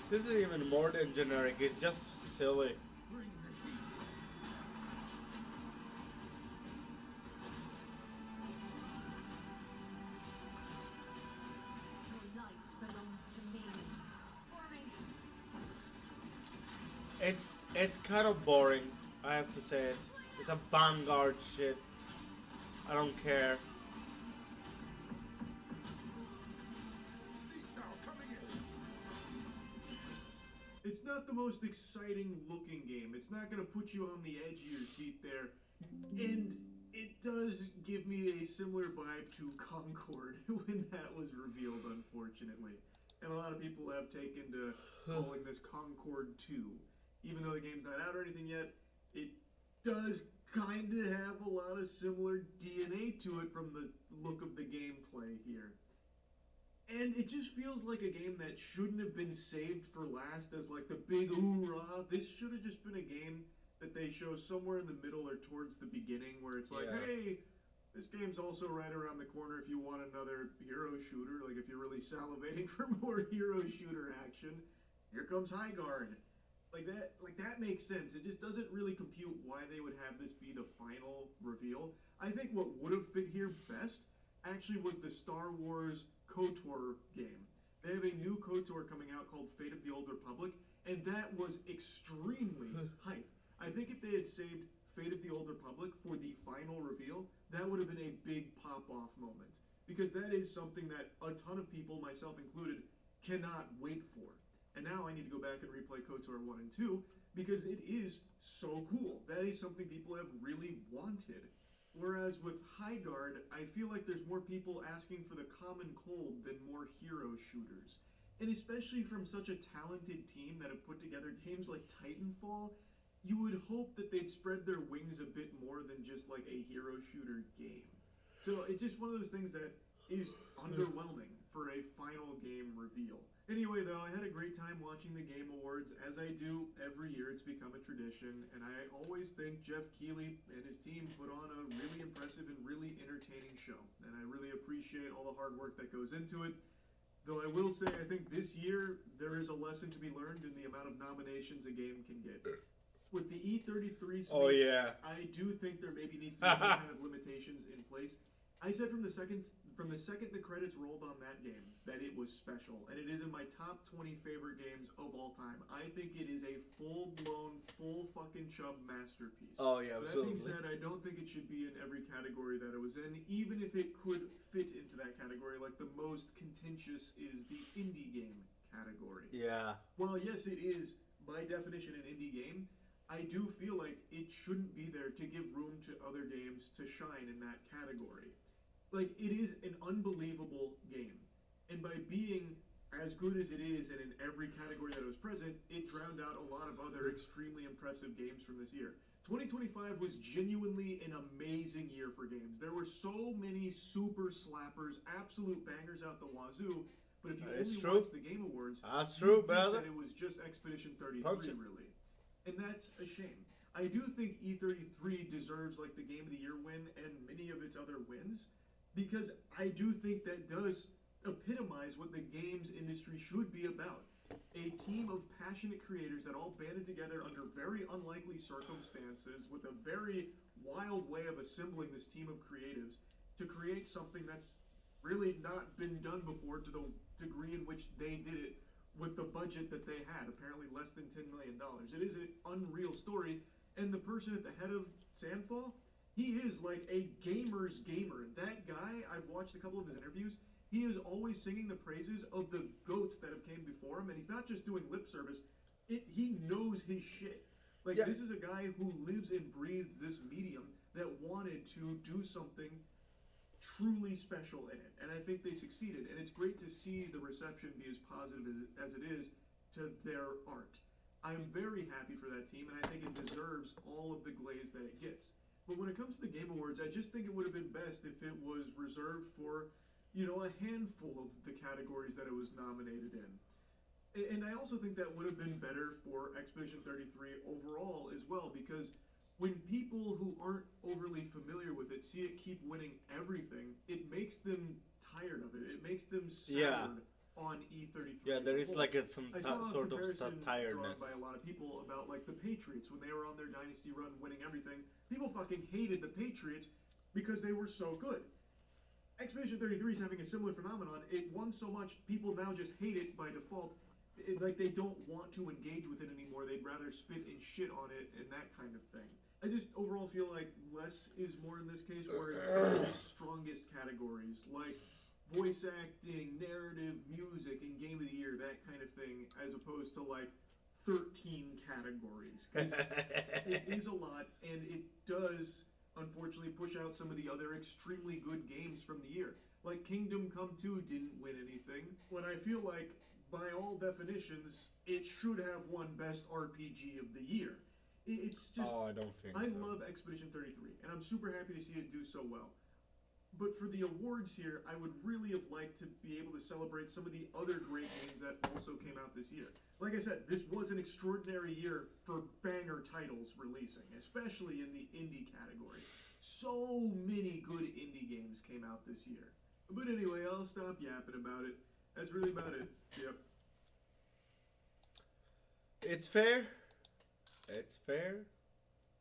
S3: This is even more than generic, it's just silly.
S6: Your light belongs to me.
S3: It's kind of boring, I have to say it. It's a Vanguard shit. I don't care.
S11: It's not the most exciting looking game. It's not going to put you on the edge of your seat there. And it does give me a similar vibe to Concord when that was revealed, unfortunately. And a lot of people have taken to calling this Concord 2. Even though the game's not out or anything yet, it does kind of have a lot of similar DNA to it from the look of the gameplay here. And it just feels like a game that shouldn't have been saved for last as like the big hoorah. This should have just been a game that they show somewhere in the middle or towards the beginning where it's like, hey, this game's also right around the corner if you want another hero shooter. Like if you're really salivating for more hero shooter action, here comes Highguard. Like that makes sense. It just doesn't really compute why they would have this be the final reveal. I think what would have fit here best actually was the Star Wars KOTOR game. They have a new KOTOR coming out called Fate of the Old Republic, and that was extremely hype. I think if they had saved Fate of the Old Republic for the final reveal, that would have been a big pop-off moment.
S14: because that is something that a ton of people, myself included, cannot wait for. And now I need to go back and replay KOTOR 1 and 2 because it is so cool. That is something people have really wanted. Whereas with Highguard, I feel like there's more people asking for the common cold than more hero shooters. And especially from such a talented team that have put together games like Titanfall, you would hope that they'd spread their wings a bit more than just like a hero shooter game. So it's just one of those things that is underwhelming for a final game reveal. Anyway, though, I had a great time watching the Game Awards. As I do every year, it's become a tradition, and I always think Jeff Keighley and his team put on a really impressive and really entertaining show. And I really appreciate all the hard work that goes into it. Though I will say, I think this year, there is a lesson to be learned in the amount of nominations a game can get. With the E33 slate, I do think there maybe needs to be some kind of limitations in place. I said from the second the credits rolled on that game that it was special, and it is in my top 20 favorite games of all time. I think it is a full-blown, full fucking chub masterpiece.
S3: Oh yeah, absolutely.
S14: That being said, I don't think it should be in every category that it was in, even if it could fit into that category. Like the most contentious is the indie game category.
S3: Yeah.
S14: Well, yes, it is by definition an indie game. I do feel like it shouldn't be there to give room to other games to shine in that category. Like, it is an unbelievable game. And by being as good as it is and in every category that it was present, it drowned out a lot of other extremely impressive games from this year. 2025 was genuinely an amazing year for games. There were so many super slappers, absolute bangers out the wazoo, but if you only watch the Game Awards,
S3: that's
S14: you
S3: true,
S14: think
S3: brother.
S14: that it was just Expedition 33, really. And that's a shame. I do think E33 deserves like the Game of the Year win and many of its other wins, because I do think that does epitomize what the games industry should be about. A team of passionate creators that all banded together under very unlikely circumstances with a very wild way of assembling this team of creatives to create something that's really not been done before to the degree in which they did it with the budget that they had, apparently less than $10 million. It is an unreal story, and the person at the head of Sandfall, he is like a gamer's gamer. That guy, I've watched a couple of his interviews, he is always singing the praises of the GOATs that have came before him, and he's not just doing lip service, he knows his shit. Like, this is a guy who lives and breathes this medium that wanted to do something truly special in it, and I think they succeeded, and it's great to see the reception be as positive as it is to their art. I'm very happy for that team, and I think it deserves all of the glaze that it gets. But when it comes to the Game Awards, I just think it would have been best if it was reserved for, you know, a handful of the categories that it was nominated in. And I also think that would have been better for Expedition 33 overall as well, because when people who aren't overly familiar with it see it keep winning everything, it makes them tired of it. It makes them soured on E33.
S3: Yeah, there is like some sort of
S14: Drawn
S3: tiredness.
S14: by a lot of people about like the Patriots when they were on their dynasty run winning everything. People fucking hated the Patriots because they were so good. Expedition 33 is having a similar phenomenon. It won so much, people now just hate it by default. It's like they don't want to engage with it anymore. They'd rather spit and shit on it and that kind of thing. I just overall feel like less is more in this case, where it's the strongest categories like voice acting, narrative, music, and game of the year, that kind of thing, as opposed to like 13 categories. 'Cause it is a lot, and it does unfortunately push out some of the other extremely good games from the year. Like Kingdom Come 2 didn't win anything, when I feel like, by all definitions, it should have won Best RPG of the Year. It's just...
S3: Oh, I don't think
S14: I
S3: so.
S14: love Expedition 33, and I'm super happy to see it do so well. But for the awards here, I would really have liked to be able to celebrate some of the other great games that also came out this year. Like I said, this was an extraordinary year for banger titles releasing, especially in the indie category. So many good indie games came out this year. But anyway, I'll stop yapping about it. That's really about it. Yep.
S3: It's fair. It's fair.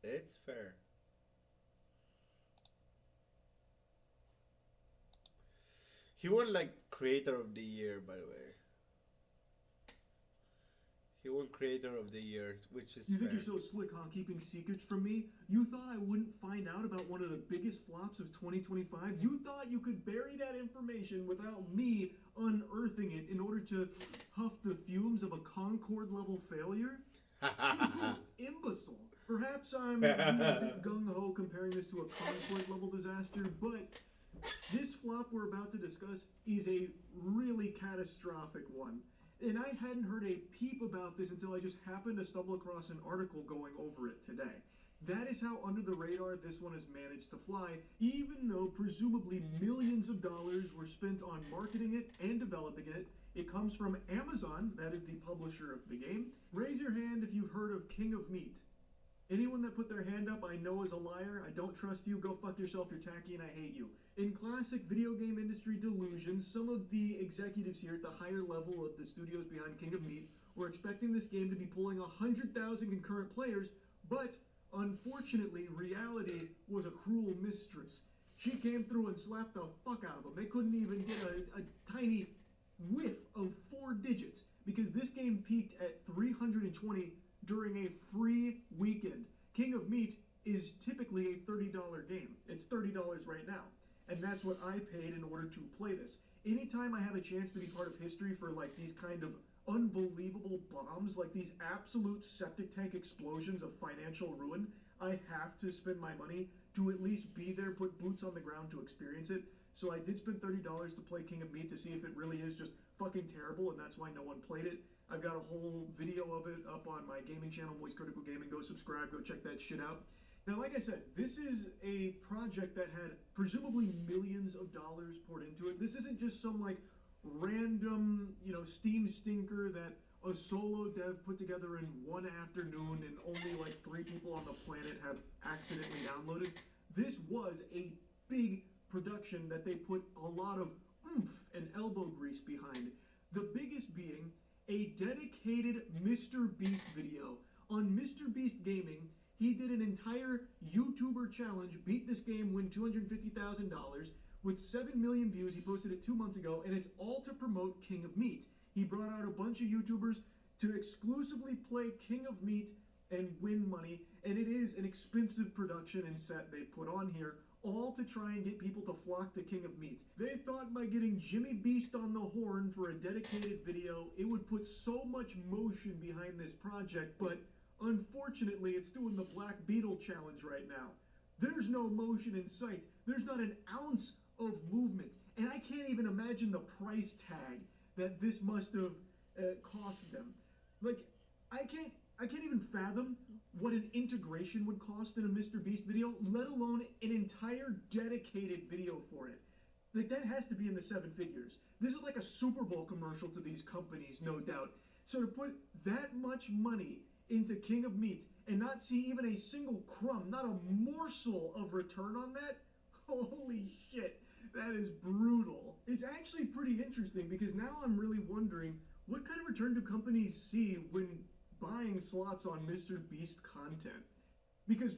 S3: It's fair. He won like Creator of the Year, by the way. He won content creator of the year, which is
S14: You think
S3: fair.
S14: you're so slick, huh? Keeping secrets from me? You thought I wouldn't find out about one of the biggest flops of 2025? You thought you could bury that information without me unearthing it in order to huff the fumes of a Concorde level failure? You imbecile. Perhaps I'm being a bit gung-ho comparing this to a Concorde level disaster, but this flop we're about to discuss is a really catastrophic one. And I hadn't heard a peep about this until I just happened to stumble across an article going over it today. That is how under the radar this one has managed to fly, even though presumably millions of dollars were spent on marketing it and developing it. It comes from Amazon, that is the publisher of the game. Raise your hand if you've heard of King of Meat. Anyone that put their hand up I know is a liar. I don't trust you. Go fuck yourself. You're tacky and I hate you. In classic video game industry delusion, some of the executives here at the higher level of the studios behind King of Meat were expecting this game to be pulling 100,000 concurrent players, but unfortunately, reality was a cruel mistress. She came through and slapped the fuck out of them. They couldn't even get a tiny whiff of 4 digits because this game peaked at 320 during a free weekend. King of Meat is typically a $30 game. It's $30 right now. And that's what I paid in order to play this. Anytime I have a chance to be part of history for like these kind of unbelievable bombs, like these absolute septic tank explosions of financial ruin, I have to spend my money to at least be there, put boots on the ground to experience it. So I did spend $30 to play King of Meat to see if it really is just fucking terrible, and that's why no one played it. I've got a whole video of it up on my gaming channel, Moist Critical Gaming. Go subscribe, go check that shit out. Now, like I said, this is a project that had presumably millions of dollars poured into it. This isn't just some like random, Steam stinker that a solo dev put together in one afternoon and only like 3 people on the planet have accidentally downloaded. This was a big production that they put a lot of oomph and elbow grease behind. The biggest being a dedicated Mr. Beast video. On Mr. Beast Gaming, he did an entire YouTuber challenge, beat this game, win $250,000 with 7 million views. He posted it 2 months ago, and it's all to promote King of Meat. He brought out a bunch of YouTubers to exclusively play King of Meat and win money, and it is an expensive production and set they put on here, all to try and get people to flock to King of Meat. They thought by getting Jimmy Beast on the horn for a dedicated video, it would put so much motion behind this project, but unfortunately, it's doing the Black Beetle challenge right now. There's no motion in sight. There's not an ounce of movement. And I can't even imagine the price tag that this must have cost them. Like, I can't even fathom what an integration would cost in a Mr. Beast video, let alone an entire dedicated video for it. Like, that has to be in the 7 figures. This is like a Super Bowl commercial to these companies, no doubt. So to put that much money into King of Meat and not see even a single crumb, not a morsel of return on that, holy shit, that is brutal. It's actually pretty interesting because now I'm really wondering, what kind of return do companies see when buying slots on Mr. Beast content? Because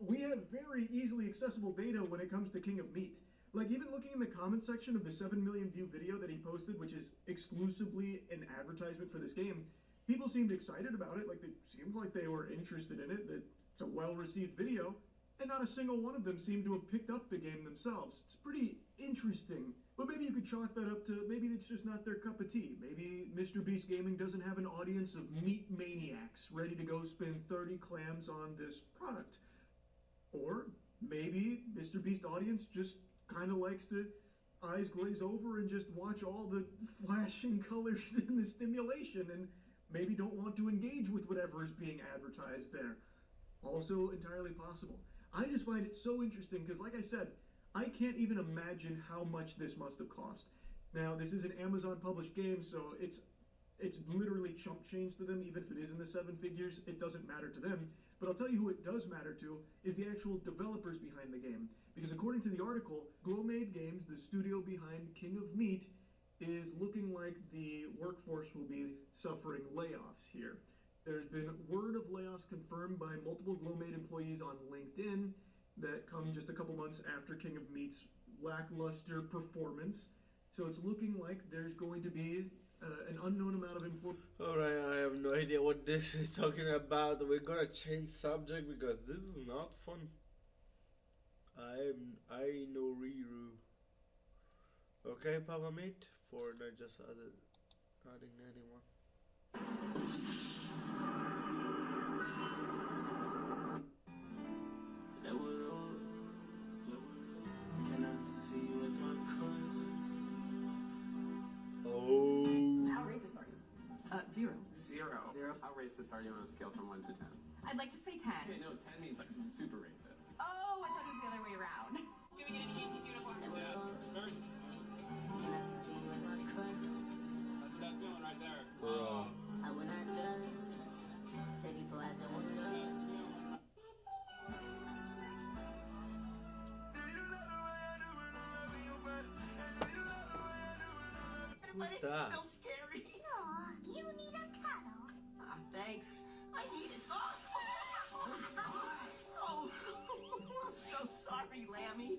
S14: we have very easily accessible data when it comes to King of Meat. Like, even looking in the comment section of the 7 million view video that he posted, which is exclusively an advertisement for this game, people seemed excited about it. Like, they seemed like they were interested in it, that it's a well-received video, and not a single one of them seemed to have picked up the game themselves. It's pretty interesting. But maybe you could chalk that up to maybe it's just not their cup of tea. Maybe Mr. Beast Gaming doesn't have an audience of meat maniacs ready to go spend 30 clams on this product. Or maybe Mr. Beast audience just kind of likes to eyes glaze over and just watch all the flashing colors and the stimulation and maybe don't want to engage with whatever is being advertised there. Also entirely possible. I just find it so interesting because, like I said, I can't even imagine how much this must have cost. Now, this is an Amazon published game, so it's literally chump change to them. Even if it is in the 7 figures, it doesn't matter to them. But I'll tell you who it does matter to is the actual developers behind the game. Because according to the article, Glowmade Games, the studio behind King of Meat, is looking like the workforce will be suffering layoffs here. There's been word of layoffs confirmed by multiple Glowmade employees on LinkedIn that come just a couple months after King of Meat's lackluster performance. So it's looking like there's going to be an unknown amount of employees.
S3: Alright, I have no no idea what this is talking about. We're gonna change subject because this is not fun. I know Riru. Okay, Papa Meat, for not just adding anyone. Oh.
S8: How racist are you? Zero.
S12: Zero. How racist are you on a scale from 1 to 10?
S8: I'd like to say 10.
S12: Okay, no, 10 means like super racist.
S8: Oh, I thought it was the other way around. Do we get any Yankees uniform?
S12: Yeah. Very. That's that feeling right there.
S3: Bro.
S13: I will not judge. Take you for as I want to know.
S3: Who's that?
S6: Still scary. Aw, you need a cuddle.
S8: Ah, thanks. I need it. Oh, I'm so sorry, Lammy.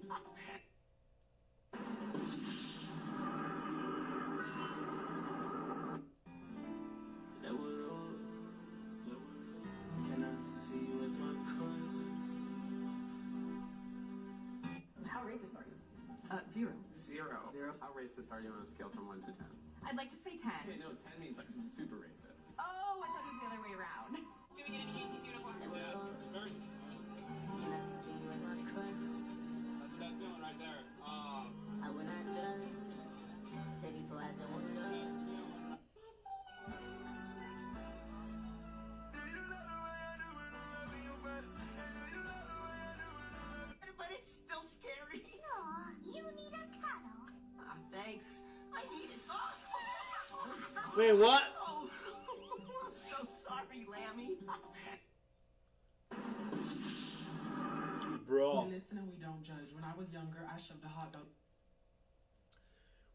S8: How racist are you? Zero.
S12: How racist are you on a scale from 1 to 10?
S8: I'd like to say 10.
S12: Okay, no, 10 means like super racist.
S8: Oh, I thought it was the other way around. Do we get any Yankees uniform?
S12: Yeah. Very. That's that feeling right there.
S13: I will not judge. Take you for as I want to know.
S8: But it's still scary.
S6: Aw, you need a cuddle.
S8: Ah, thanks. I need it.
S3: Wait, what?
S8: Oh, I'm so sorry, Lammy.
S3: Bro.
S17: We listen and we don't judge. When I was younger, I shoved a hot dog.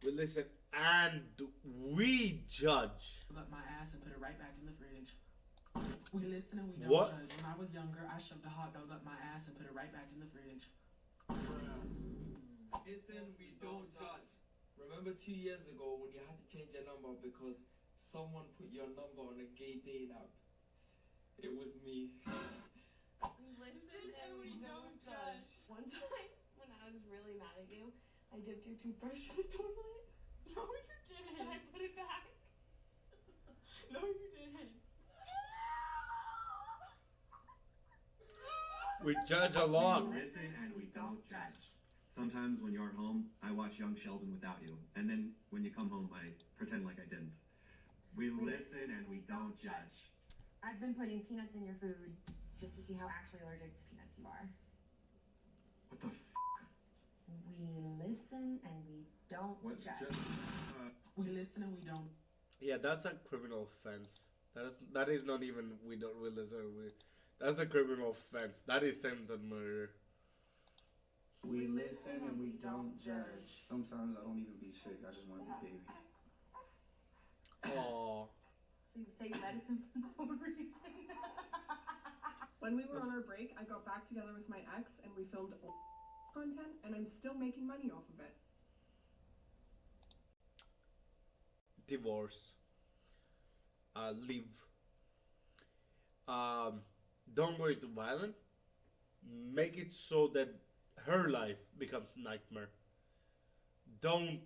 S3: We listen and we judge.
S17: Up my ass and put it right back in the fridge. We listen and we don't
S3: What?
S17: judge. When I was younger, I shoved a hot dog up my ass and put it right back in the fridge.
S23: Listen, we don't judge. Remember 2 years ago when you had to change your number because someone put your number on a gay dating app? It was me.
S24: We listen and we don't judge. One time, when I was really mad at you, I dipped your toothbrush in the toilet. No, you didn't. And I put it back. No, you didn't.
S3: We judge a lot.
S27: We listen and we don't judge. Sometimes when you're home, I watch Young Sheldon without you. And then when you come home, I pretend like I didn't. We listen and we don't judge.
S28: I've been putting peanuts in your food just to see how actually allergic to peanuts you are.
S27: What the f?
S28: We listen and we don't
S27: What's
S28: judge.
S17: We listen and we don't.
S3: Yeah, that's a criminal offense. That is not even we listen. That's a criminal offense. That is attempted murder.
S17: We listen and we don't judge. Sometimes I don't even be sick. I just want to be baby.
S3: Aww.
S24: So you take medicine for no reason.
S29: When we were on our break, I got back together with my ex and we filmed content, and I'm still making money off of it.
S3: Divorce. Leave. Don't go into violence. Make it so that her life becomes nightmare. Don't.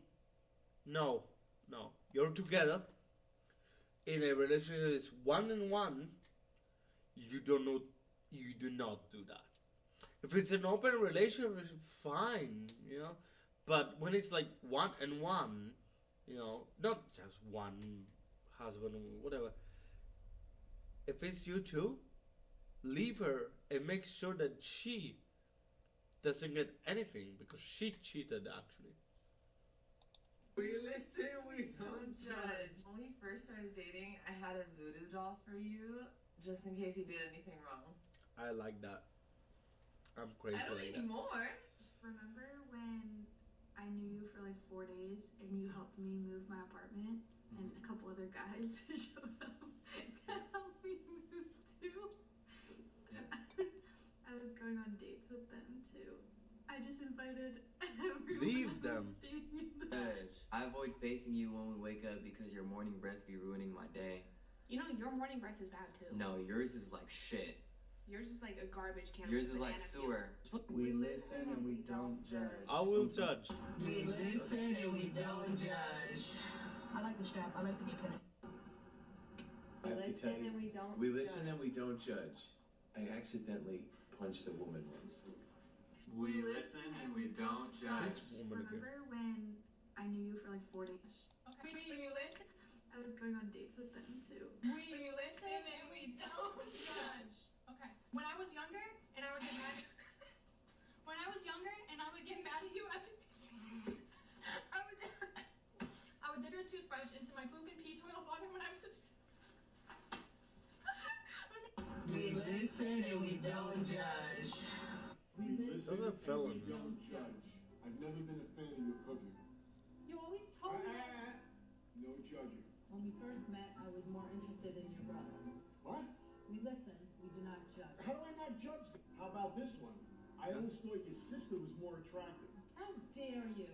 S3: No. You're together. In a relationship is 1-on-1. You don't know. You do not do that. If it's an open relationship, it's fine, you know. But when it's like 1-on-1, you know, not just one husband or whatever. If it's you two, leave her and make sure that she doesn't get anything because she cheated actually.
S30: We listen, we don't judge. When we first started dating, I had a voodoo doll for you just in case you did anything wrong.
S3: I like that. I'm crazy
S30: I don't
S3: like that.
S30: anymore.
S31: Remember when I knew you for like 4 days and you helped me move my apartment and a couple other guys showed up to help me move too? I was going on dates with them too. I just invited everyone.
S3: Leave them.
S32: Judge, I avoid facing you when we wake up because your morning breath be ruining my day.
S24: You know, your morning breath is bad too.
S1: No, yours is like shit.
S24: Yours is like a garbage can.
S1: Yours
S24: with
S1: is like
S24: banana
S1: sewer.
S17: We listen and we don't judge.
S3: I will judge.
S4: We listen and we don't judge. I like the strap. I like the pin.
S5: I have to tell you, we listen and we don't judge. I accidentally punched a woman once.
S1: We listen and we don't judge.
S31: Remember when I knew you for like 4 days?
S8: Okay. We listen.
S31: I was going on dates with them too.
S8: We listen and we don't judge. Okay. When I was younger and I would get mad. When I was younger and I would get mad at you, I would dip a toothbrush into my poop and pee toilet water when I was upset.
S4: We listen and we don't judge.
S7: We listen
S3: Those are felons.
S7: and we don't judge. I've never been a fan of your cooking.
S5: You always told me.
S7: No judging.
S5: When we first met, I was more interested in your brother.
S7: What?
S5: We listen, we do not judge.
S7: How do I not judge? How about this one? I always thought your sister was more attractive.
S5: How dare you?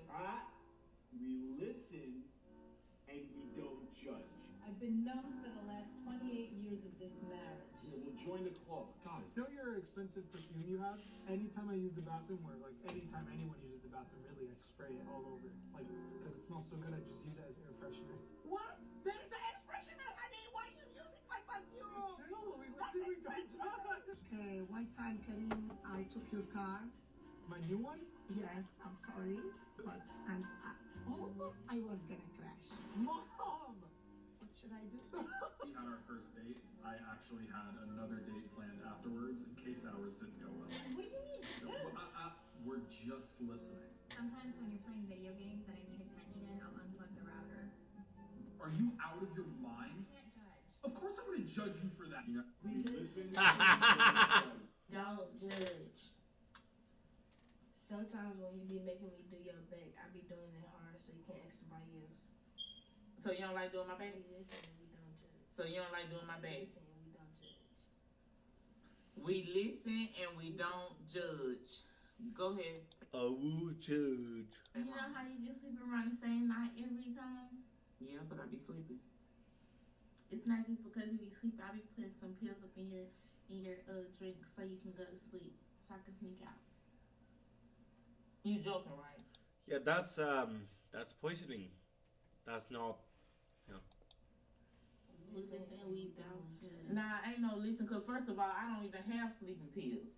S7: We listen and we don't judge.
S5: I've been known for the last 28 years of this marriage.
S7: Yeah, we'll join the club.
S9: Guys, you know your expensive perfume you have? Anytime I use the bathroom, or like anytime anyone uses the bathroom, really, I spray it all over. Like, because it smells so good, I just use it as air freshener.
S4: What? That is an expression that I need. Why you using my perfume?
S9: We listen, we don't judge.
S4: Okay, one time, Kareem, I took your car.
S9: My new one?
S4: Yes, I'm sorry, but almost I was gonna crash. Mom, what should I do?
S14: We had our first date. I actually had another date planned afterwards in case ours didn't go well.
S5: What do you mean?
S14: We're just listening.
S31: Sometimes when you're playing video games and I need attention, I'll unplug the router.
S14: Are you out of your mind?
S31: I can't judge.
S14: Of course I'm gonna judge you for that. You know?
S7: We listen.
S4: Don't judge. Sometimes when you be making me do your back, I be doing it hard so you can't ask somebody else.
S1: So you don't like doing my back?
S4: We listen and we don't judge.
S1: So you don't like doing my back?
S4: Listen and we don't judge.
S1: We listen and we don't judge. Go ahead.
S3: I will judge.
S1: You know how you just sleep around the same night every time? Yeah, but I be sleeping.
S4: It's not just because you be sleeping. I be putting some pills up in your drink so you can go to sleep, so I can sneak out.
S1: You joking, right?
S3: Yeah, that's poisoning. That's not.
S4: We listen and we don't judge.
S1: Nah, ain't no listen, cause first of all, I don't even have sleeping pills.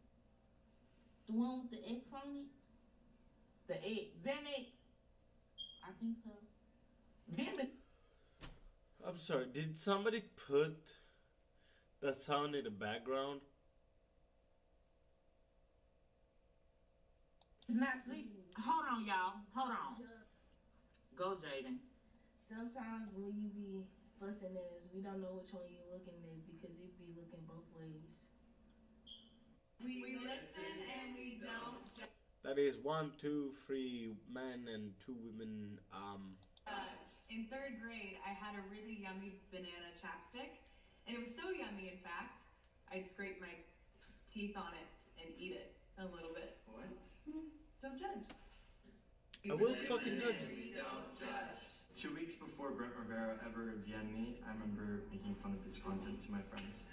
S4: The one with the X on it?
S1: The X, Xanax.
S4: I think so.
S1: Damn it.
S3: I'm sorry. Did somebody put that sound in the background?
S1: It's not sleeping. Hold on, y'all. Hold on. Go, Jaden.
S4: Sometimes when you be fussing at us, we don't know which one you're looking at because you be looking both ways.
S5: We listen and we don't judge.
S3: That is 1, 2, 3 men and 2 women.
S8: In 3rd grade, I had a really yummy banana chapstick, and it was so yummy, in fact, I'd scrape my teeth on it and eat it a little bit.
S5: What?
S8: Don't judge.
S3: I will fucking judge you.
S5: We don't judge.
S12: 2 weeks before Brett Rivera ever DM'd me, I remember making fun of his content to my friends.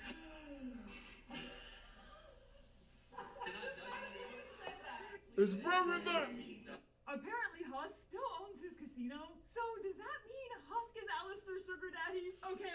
S3: It's Brett Rivera!
S22: Apparently Husk still owns his casino, so does that mean Husk is Alistair's sugar daddy? Okay.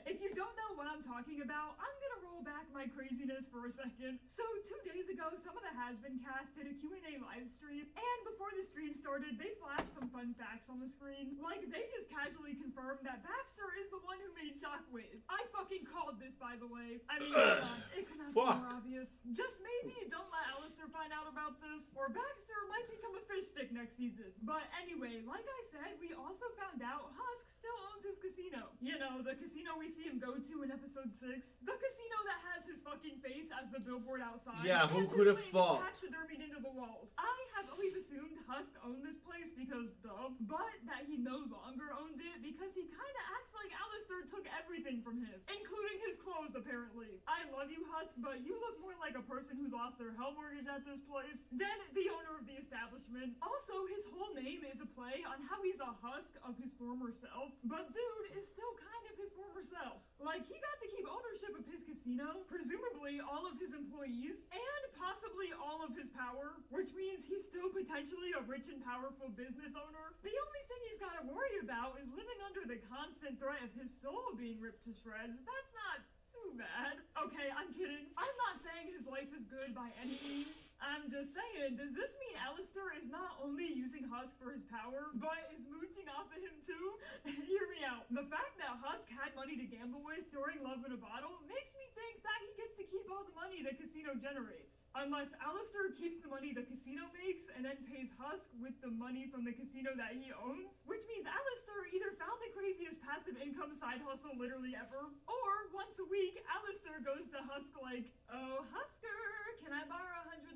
S22: If you don't know what I'm talking about, I'm gonna roll back my craziness for a second. So 2 days ago, some of the Has-Been cast did a Q&A live stream, and before the stream started, they flashed some fun facts on the screen. Like, they just casually confirmed that Baxter is the one who made Shockwave. I fucking called this, by the way. I mean, come on, it could have been more obvious. Just maybe don't let Alistair find out about this, or Baxter might become a fish stick next season. But anyway, like I said, we also found out Husk still owns his casino. You know, the casino we see him go to in episode 6. The casino that has his fucking face as the billboard outside.
S3: Yeah, who could have thought?
S22: Taxidermied into the walls. I have always assumed Husk owned this place because duh, but that he no longer owned it because he kinda acts like Alistair took everything from him, including his clothes apparently. I love you, Husk, but you look more like a person who lost their hell mortgage at this place than the owner of the establishment. Also, his whole name is a play on how he's a husk of his former self, but dude is still kind of his former self. Like,
S2: Like, he got to keep ownership of his casino, presumably all of his employees, and possibly all of his power, which means he's still potentially a rich and powerful business owner. The only thing he's got to worry about is living under the constant threat of his soul being ripped to shreds. That's not too bad. Okay, I'm kidding. I'm not saying his life is good by any means. I'm just saying, does this mean Alistair is not only using Husk for his power, but is mooching off of him too? Hear me out. The fact that Husk had money to gamble with during Love in a Bottle makes me think that he gets to keep all the money the casino generates. Unless Alistair keeps the money the casino makes and then pays Husk with the money from the casino that he owns, which means Alistair either found the craziest passive income side hustle literally ever, or once a week, Alistair goes to Husk like, "Oh, Husker, can I borrow $100?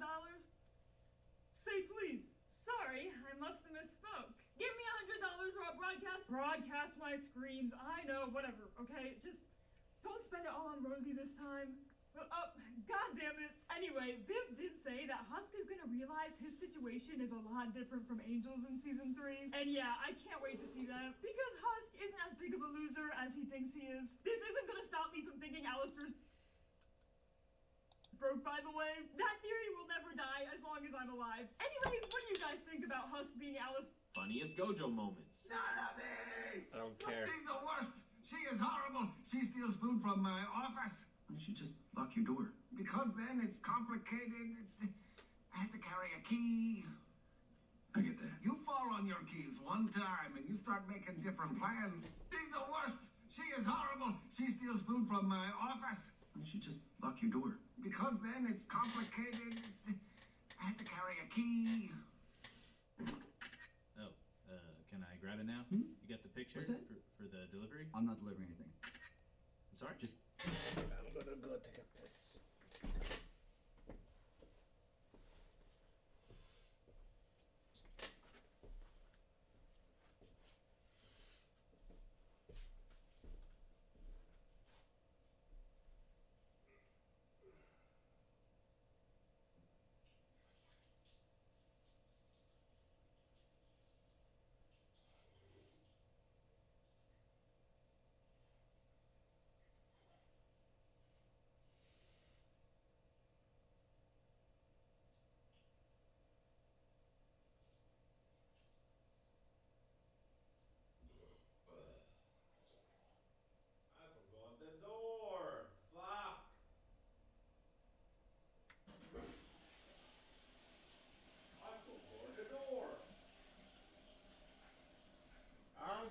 S2: Say please. Sorry, I must have misspoke. Give me $100 or I'll broadcast my screams. I know, whatever, okay? Just don't spend it all on Rosie this time. Oh, God damn it. Anyway, Viv did say that Husk is gonna realize his situation is a lot different from Angel's in season 3. And yeah, I can't wait to see that. Because Husk isn't as big of a loser as he thinks he is. This isn't gonna stop me from thinking Alistair's broke, by the way. That theory will never die as long as I'm alive. Anyways, what do you guys think about Husk being Alistair?
S10: Funniest Gojo moments.
S3: I don't care.
S11: She's the worst. She is horrible. She steals food from my office.
S17: Why don't you just lock your door?
S11: Because then it's complicated. I have to carry a key.
S17: I get that.
S11: You fall on your keys one time and you start making different plans. She's the worst. She is horrible. She steals food from my office.
S17: Why don't you just lock your door?
S11: Because then it's complicated. I have to carry a key.
S10: Oh, can I grab it now?
S15: Hmm?
S10: You got the picture
S15: What's that?
S10: for the delivery?
S15: I'm not delivering anything.
S10: I'm sorry?
S15: Just.
S3: I'm gonna go take a piss.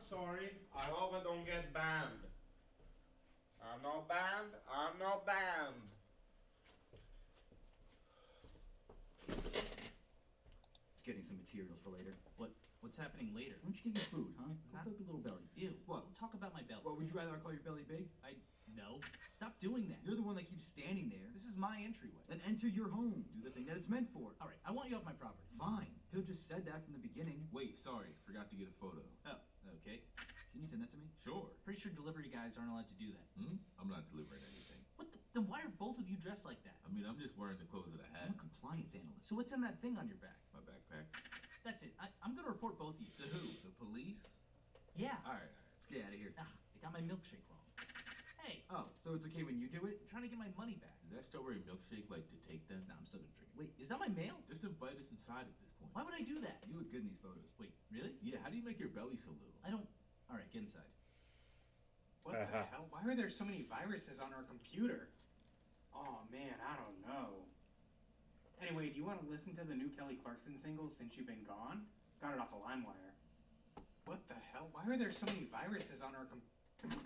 S3: Sorry, I hope I don't get banned. I'm not banned. I'm not banned.
S15: Just getting some materials for later.
S10: What's happening later?
S15: Why don't you get your food, huh? Go fill up your little belly.
S10: Ew.
S15: What?
S10: Talk about my belly.
S15: What, would you rather I call your belly big?
S10: No. Stop doing that.
S15: You're the one that keeps standing there.
S10: This is my entryway.
S15: Then enter your home. Do the thing that it's meant for.
S10: All right, I want you off my property.
S15: Fine. Could have just said that from the beginning.
S16: Wait, sorry. Forgot to get a photo.
S10: Oh, okay.
S15: Can you send that to me?
S16: Sure.
S10: Pretty sure delivery guys aren't allowed to do that.
S16: I'm not delivering anything.
S10: Then why are both of you dressed like that?
S16: I mean, I'm just wearing the clothes that I had.
S15: I'm a compliance analyst.
S10: So what's in that thing on your back?
S16: My backpack.
S10: That's it. I'm gonna report both of you.
S16: To who? The police?
S10: Yeah.
S16: All right.
S15: Let's get out of here.
S10: They got my milkshake wrong. Hey.
S15: Oh, so it's okay when you do it?
S10: I'm trying to get my money back.
S16: Is that strawberry milkshake like to take them?
S10: No, I'm still gonna drink it. Wait, is that my mail?
S16: Just invite us inside at this point.
S10: Why would I do that?
S15: You look good in these photos.
S10: Wait, really?
S16: Yeah, how do you make your belly so little?
S10: I don't. All right, get inside.
S18: What the hell? Why are there so many viruses on our computer? Oh man, I don't know. Anyway, do you want to listen to the new Kelly Clarkson single, Since You've Been Gone? Got it off of LimeWire. What the hell? Why are there so many viruses on our computer?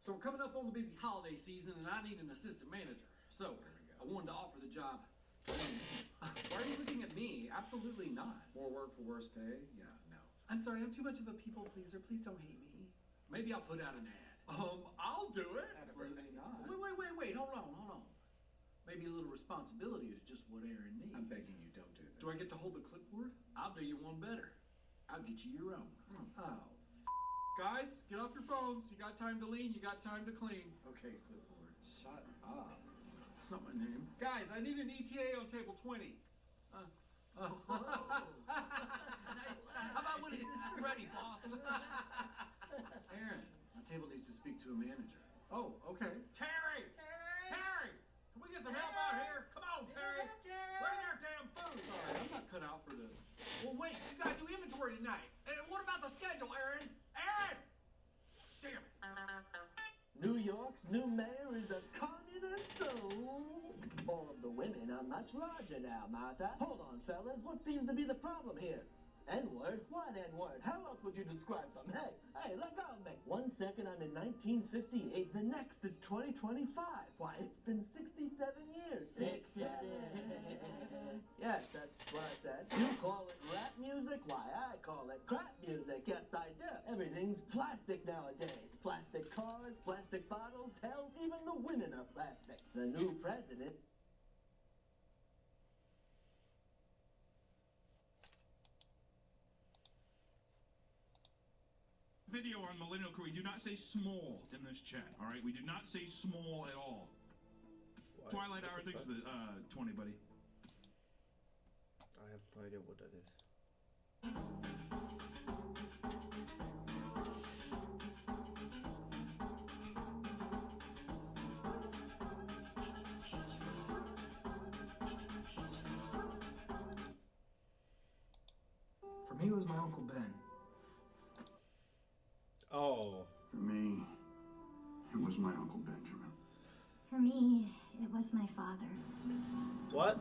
S19: So we're coming up on the busy holiday season, and I need an assistant manager. So I wanted to offer the job. Why are you looking at me? Absolutely not. More work for worse pay? Yeah, no. I'm sorry, I'm too much of a people pleaser. Please don't hate me. Maybe I'll put out an ad. I'll do it.
S18: Absolutely not.
S19: Wait. Hold on. Maybe a little responsibility is just what Aaron needs. I'm begging you, don't do this. Do I get to hold the clipboard? I'll do you one better. I'll get you your own. Oh. Guys, get off your phones. You got time to lean, you got time to clean. Okay, clipboard. Shut up. That's not my name. Guys, I need an ETA on table 20.
S15: Nice time. How about when it's ready, boss?
S19: Aaron, my table needs to speak to a manager. Oh, okay. Terry! Terry! Can we get some help out here? Come on, Terry! Where's our damn food?
S14: Sorry, I'm not cut out for this.
S19: Well, wait, we gotta do inventory tonight. And what about the schedule, Aaron? Aaron! Damn it.
S6: New York's new mayor is a communist. All of the women are much larger now, Martha. Hold on, fellas. What seems to be the problem here? N-word? What N-word? How else would you describe them? Hey, let go of me. 1 second I'm in 1958. The next is 2025. Why, it's been 67 years. 67. Yes, that's what I said. You call it rap music? Why, I call it crap music. Yes, I do. Everything's plastic nowadays. Plastic cars, plastic bottles, hell, even the women are plastic. The new president...
S13: Video on Millennial Crew, we do not say small in this chat, all right? We do not say small at all.
S3: Why?
S13: Twilight Hour, thanks for the 20, buddy.
S3: I have no idea what that is.
S17: For me, it was my Uncle Ben.
S3: Oh.
S11: For me, it was my Uncle Benjamin.
S20: For me, it was my father.
S3: What?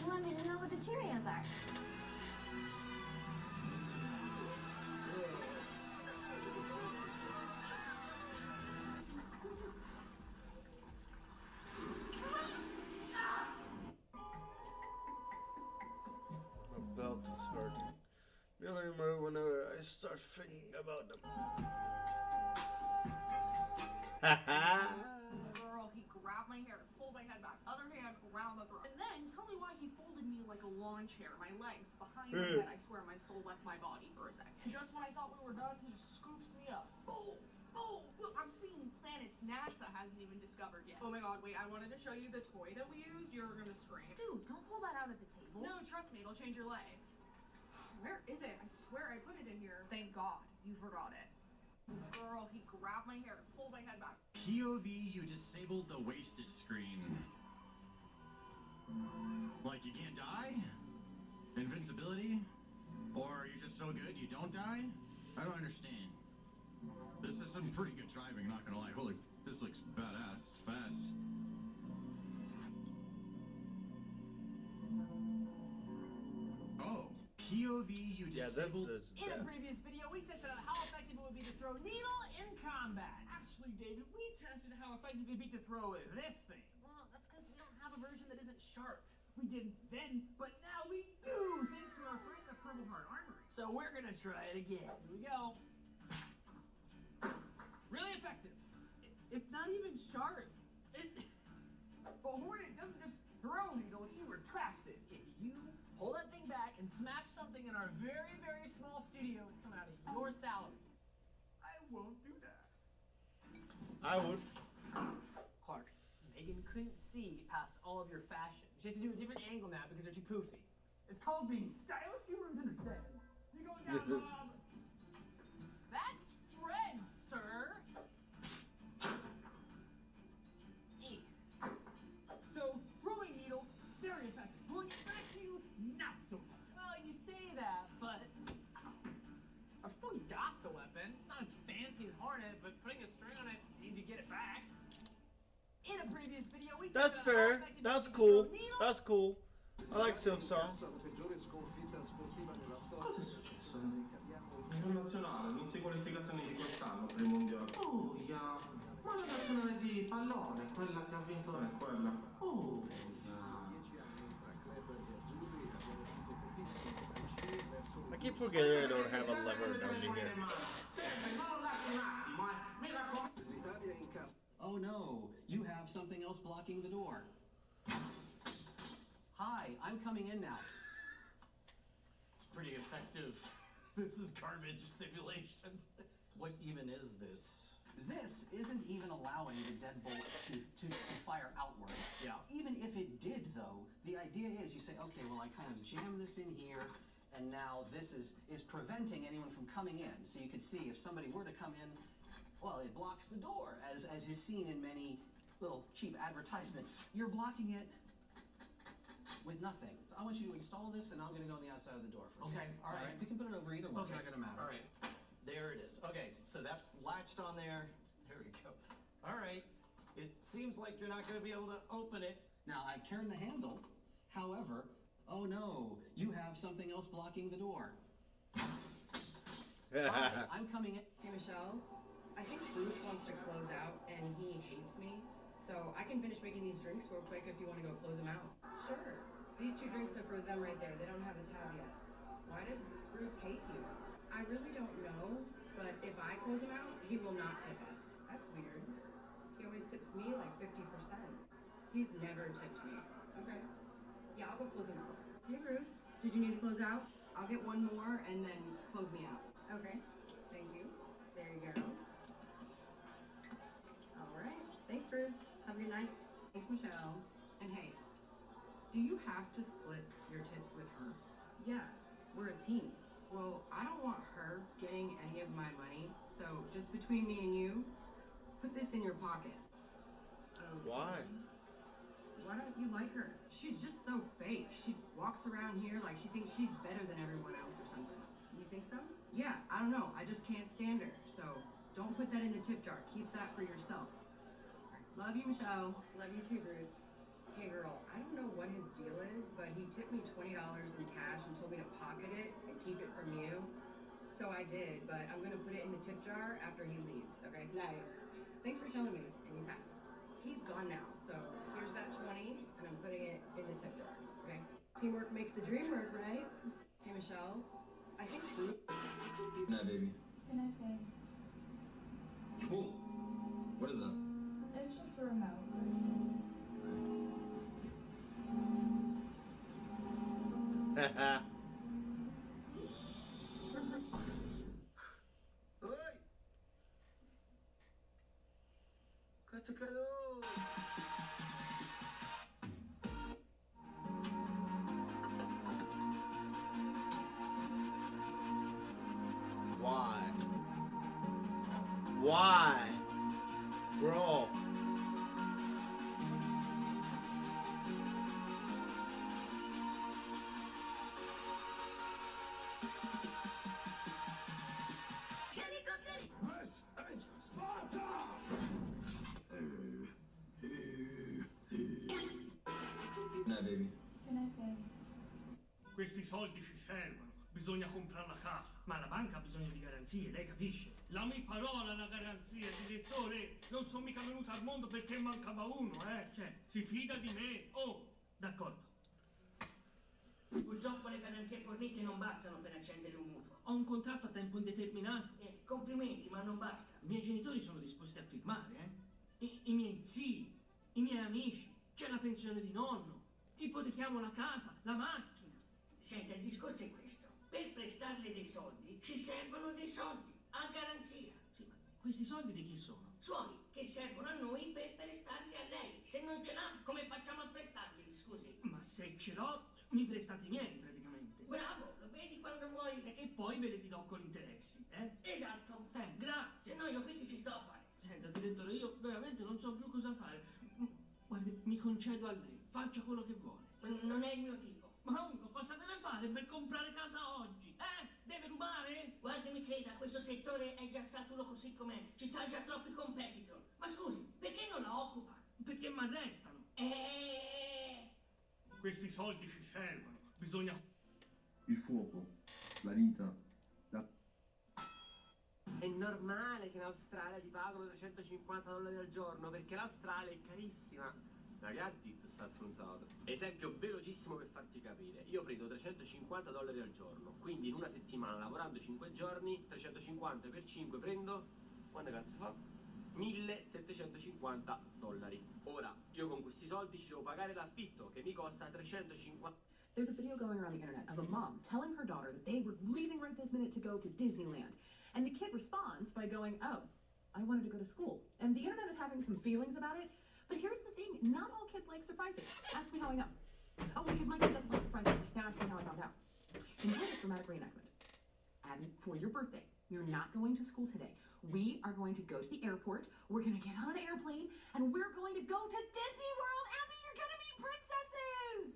S20: You want me to know what the Cheerios are?
S3: My belt is hurting. Really remember whenever I start thinking about them.
S21: Girl, he grabbed my hair, pulled my head back, other hand around the throat, and then tell me why he folded me like a lawn chair, my legs behind my head. I swear my soul left my body for a second. Just when I thought we were done, he scoops me up. Boom! Boom! Look, I'm seeing planets NASA hasn't even discovered yet. Oh my god, wait, I wanted to show you the toy that we used. You're gonna scream. Dude, don't pull that out at the table. No, trust me, it'll change your life. Where is it? I swear I put it in here. Thank God, you forgot it. Girl, he grabbed my hair, pulled my head back.
S23: POV, you disabled the wasted screen. Like, you can't die? Invincibility? Or you're just so good you don't die? I don't understand. This is some pretty good driving, not gonna lie. Holy, this looks badass. It's fast. Oh, POV, you disabled...
S21: In a previous video, we tested out how effective it would be to throw needle in combat. Actually, David, we tested how effective it would be to throw this thing. Well, that's because we don't have a version that isn't sharp. We didn't then, but now we do, thanks to our friends at Purple Heart Armory. So we're gonna try it again. Here we go. Really effective. It's not even sharp. But Hornet doesn't just throw needles, he retracts it. If you pull that thing back and smash something in our very, very small studio, it's coming out of your salary. I won't do that.
S3: I would.
S21: Clark, Megan couldn't see past all of your fashion. She has to do a different angle now because they're too poofy. It's called being stylish, you wouldn't understand. You're going down, Bob. That's Fred, sir. So, throwing needle, very effective. Pulling it back to you, not so much. Well, you say that, but I've still got the weapon. It's not as fancy as Hornet, but putting a string on it means you get it back. In a previous video, we
S3: That's fair. That's cool. That's cool. I like Silk Song.
S25: Cosa è successo, Enrica?
S26: Il nazionale non si qualifica a di quest'anno per il mondiale. Oh, yeah. Ma la nazionale di pallone, quella che ha vinto è quella. Oh,
S3: I keep forgetting I don't have a lever down here.
S31: Oh no, you have something else blocking the door. Hi, I'm coming in now.
S10: It's pretty effective. This is garbage simulation. What even is this?
S31: This isn't even allowing the deadbolt to fire outward.
S10: Yeah.
S31: Even if it did, though, the idea is you say, okay, well, I kind of jam this in here,
S1: And now this is preventing anyone from coming in. So you can see if somebody were to come in, well, it blocks the door, as is seen in many little cheap advertisements. You're blocking it with nothing. I want you to install this, and I'm going to go on the outside of the door for a second.
S18: all right.
S1: We can put it over either one. It's not going to matter.
S18: All right. There it is. Okay, so that's latched on there. There we go. All right. It seems like you're not going to be able to open it.
S1: Now, I've turned the handle. However, oh no, you have something else blocking the door. Fine, I'm coming in.
S4: Hey, Michelle. I think Bruce wants to close out, and he hates me. So I can finish making these drinks real quick if you want to go close them out. Sure. These 2 drinks are for them right there. They don't have a tab yet. Why does Bruce hate you? I really don't know, but if I close him out, he will not tip us. That's weird. He always tips me like 50%. He's never tipped me. Okay. Yeah, I'll go close him out. Hey, Bruce. Did you need to close out? I'll get one more and then close me out. Okay. Thank you. There you go. All right. Thanks, Bruce. Have a good night. Thanks, Michelle. And hey, do you have to split your tips with her? Yeah, we're a team. Well, I don't want her getting any of my money, so just between me and you, put this in your pocket. Okay.
S3: Why?
S4: Why don't you like her? She's just so fake. She walks around here like she thinks she's better than everyone else or something. You think so? Yeah, I don't know. I just can't stand her. So don't put that in the tip jar. Keep that for yourself. Love you, Michelle. Love you too, Bruce. Hey girl, I don't know what his deal is, but he tipped me $20 in cash and told me to pocket it and keep it from you. So I did, but I'm gonna put it in the tip jar after he leaves, okay? Nice. Thanks for telling me. Anytime. He's gone now, so here's that 20, and I'm putting it in the tip jar, okay? Teamwork makes the dream work, right? Hey Michelle, I think Bruce...
S7: Good night, baby.
S20: Good night, babe.
S7: Cool. What is that?
S20: It's just the remote.
S6: Quanto calor!
S3: Why? Why? Bro.
S2: Questi soldi ci servono, bisogna comprare la casa, ma la banca ha bisogno di garanzie, lei capisce? La mia parola è una garanzia, direttore, non sono mica venuta al mondo perché mancava uno, cioè, si fida di me, oh, d'accordo.
S8: Purtroppo le garanzie fornite non bastano per accendere un mutuo.
S2: Ho un contratto a tempo indeterminato.
S8: Complimenti, ma non basta.
S2: I miei genitori sono disposti a firmare, I miei zii, i miei amici, c'è la pensione di nonno, ipotechiamo la casa, la macchina.
S8: Senta, il discorso è questo. Per prestarle dei soldi ci servono dei soldi, a garanzia.
S2: Sì, ma questi soldi di chi sono?
S8: Suoi, che servono a noi per prestarli a lei. Se non ce l'ha, come facciamo a prestarli, scusi?
S2: Ma se ce l'ho, mi prestate i miei, praticamente.
S8: Bravo, lo vedi quando vuoi.
S2: E poi ve li ridò con interessi,
S8: Esatto.
S2: Grazie.
S8: Se no io quindi ci sto a fare.
S2: Senta, direttore, io veramente non so più cosa fare. Guardi, mi concedo a lei, faccia quello che vuole.
S8: Non è il mio tipo.
S2: Ma uno cosa deve fare per comprare casa oggi? Deve rubare?
S8: Guardi, mi creda, questo settore è già saturo così com'è. Ci sta già troppi competitor. Ma scusi, perché non la occupa?
S2: Perché mi arrestano. Questi soldi ci servono, bisogna...
S9: Il fuoco, la vita, la...
S6: È normale che in Australia ti pagano $350 al giorno, perché l'Australia è carissima.
S10: Ragazzi, sta stronzato. Esempio velocissimo per farti capire. Io prendo $350 al giorno, quindi in una settimana lavorando 5 giorni, 350 per 5 prendo, quanto cazzo fa? $1.750. Ora, io con questi soldi ci devo pagare l'affitto, che mi costa 350.
S24: There's a video going around the internet of a mom telling her daughter that they were leaving right this minute to go to Disneyland. And the kid responds by going, oh, I wanted to go to school. And the internet is having some feelings about it. But here's the thing, not all kids like surprises. Ask me how I know. Oh, because my kid doesn't like surprises. Now ask me how I found out. Enjoy this dramatic reenactment. And for your birthday, you're not going to school today. We are going to go to the airport. We're going to get on an airplane, and we're going to go to Disney World. Abby, you're going to be princesses.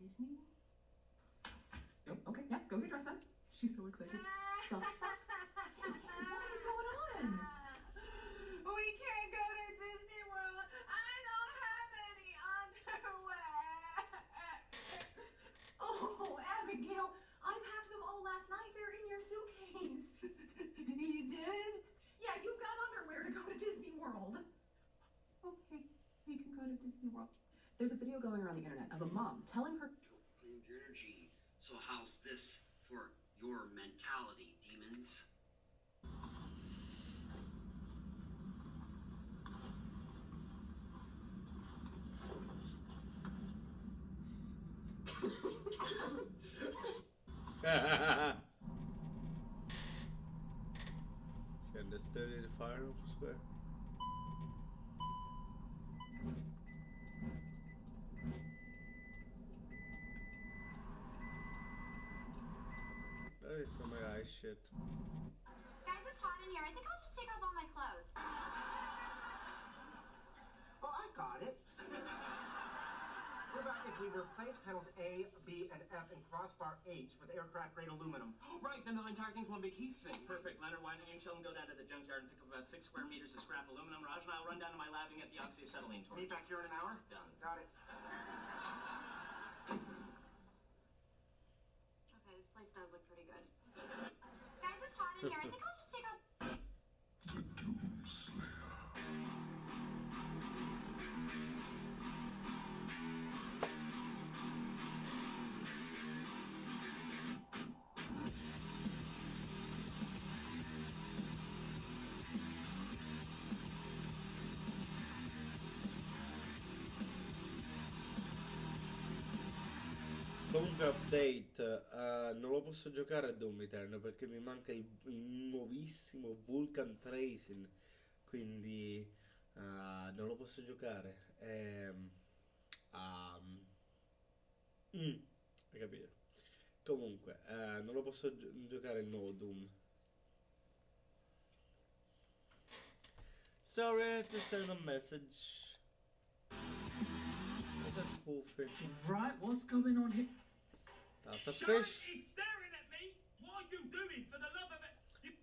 S24: Disney World? Oh, okay, yeah, go get dressed then. She's so excited. What is going on?
S31: We can't go to Disney World. I don't have any underwear.
S24: Oh, Abigail, I packed them all last night. They're in your suitcase. You did? Yeah, you've got underwear to go to Disney World. Okay, we can go to Disney World. There's a video going around the internet of a mom telling her...
S5: Improved energy. So how's this for your mentality, demons?
S3: She understood it, fire square. That is some AI shit.
S12: Guys, it's hot in here. I think I'll just take off all my clothes.
S14: Oh, I got it. What about if we replace panels A, B, and F in crossbar H with aircraft-grade aluminum?
S10: Right, then the entire thing's one big heat sink. Perfect. Leonard, why don't you and Sheldon go down to the junkyard and pick up about 6 square meters of scrap aluminum? Raj and I'll run down to my lab and get the oxyacetylene torch.
S14: Meet back here in an hour?
S10: Done.
S14: Got it.
S12: Okay, this place does look pretty good. Guys, it's hot in here. I think I'll just take off...
S3: Comunque update, non lo posso giocare a Doom Eternal perché mi manca il nuovissimo Vulcan Tracing, quindi non lo posso giocare. Hai capito? Comunque, non lo posso giocare il nuovo Doom. Sorry to send a message. What's a cool fish?
S15: Right, what's going on here?
S3: That's a
S15: Shark
S3: fish.
S15: is staring at me! What are you doing, for the love of it?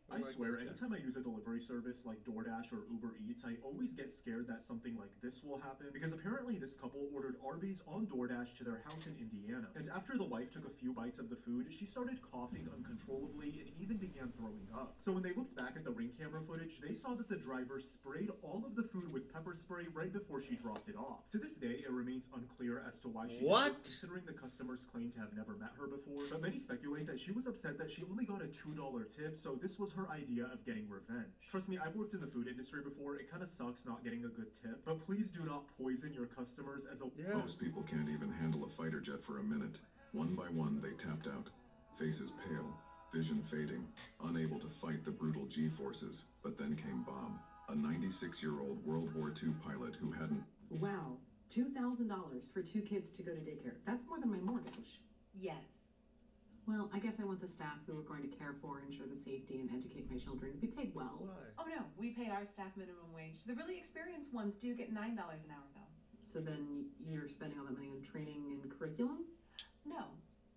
S16: I swear, anytime I use a delivery service like DoorDash or Uber Eats, I always get scared that something like this will happen, because apparently this couple ordered Arby's on DoorDash to their house in Indiana, and after the wife took a few bites of the food, she started coughing uncontrollably and even began throwing up. So when they looked back at the Ring camera footage, they saw that the driver sprayed all of the food with pepper spray right before she dropped it off. To this day, it remains unclear as to why she did this, considering the customers claim to have never met her before, but many speculate that she was upset that she only got a $2 tip, so this was her idea of getting revenge. Trust me, I've worked in the food industry before. It kind of sucks not getting a good tip, but please do not poison your customers as a...
S22: Most people can't even handle a fighter jet for a minute. One by one, they tapped out. Faces pale, vision fading, unable to fight the brutal G-forces. But then came Bob, a 96-year-old World War II pilot who hadn't...
S24: Wow, $2,000 for 2 kids to go to daycare. That's more than my mortgage.
S25: Yes.
S24: Well, I guess I want the staff who are going to care for, ensure the safety, and educate my children to be paid well.
S25: Oh no, we pay our staff minimum wage. The really experienced ones do get $9 an hour though.
S24: So then you're spending all that money on training and curriculum?
S25: No.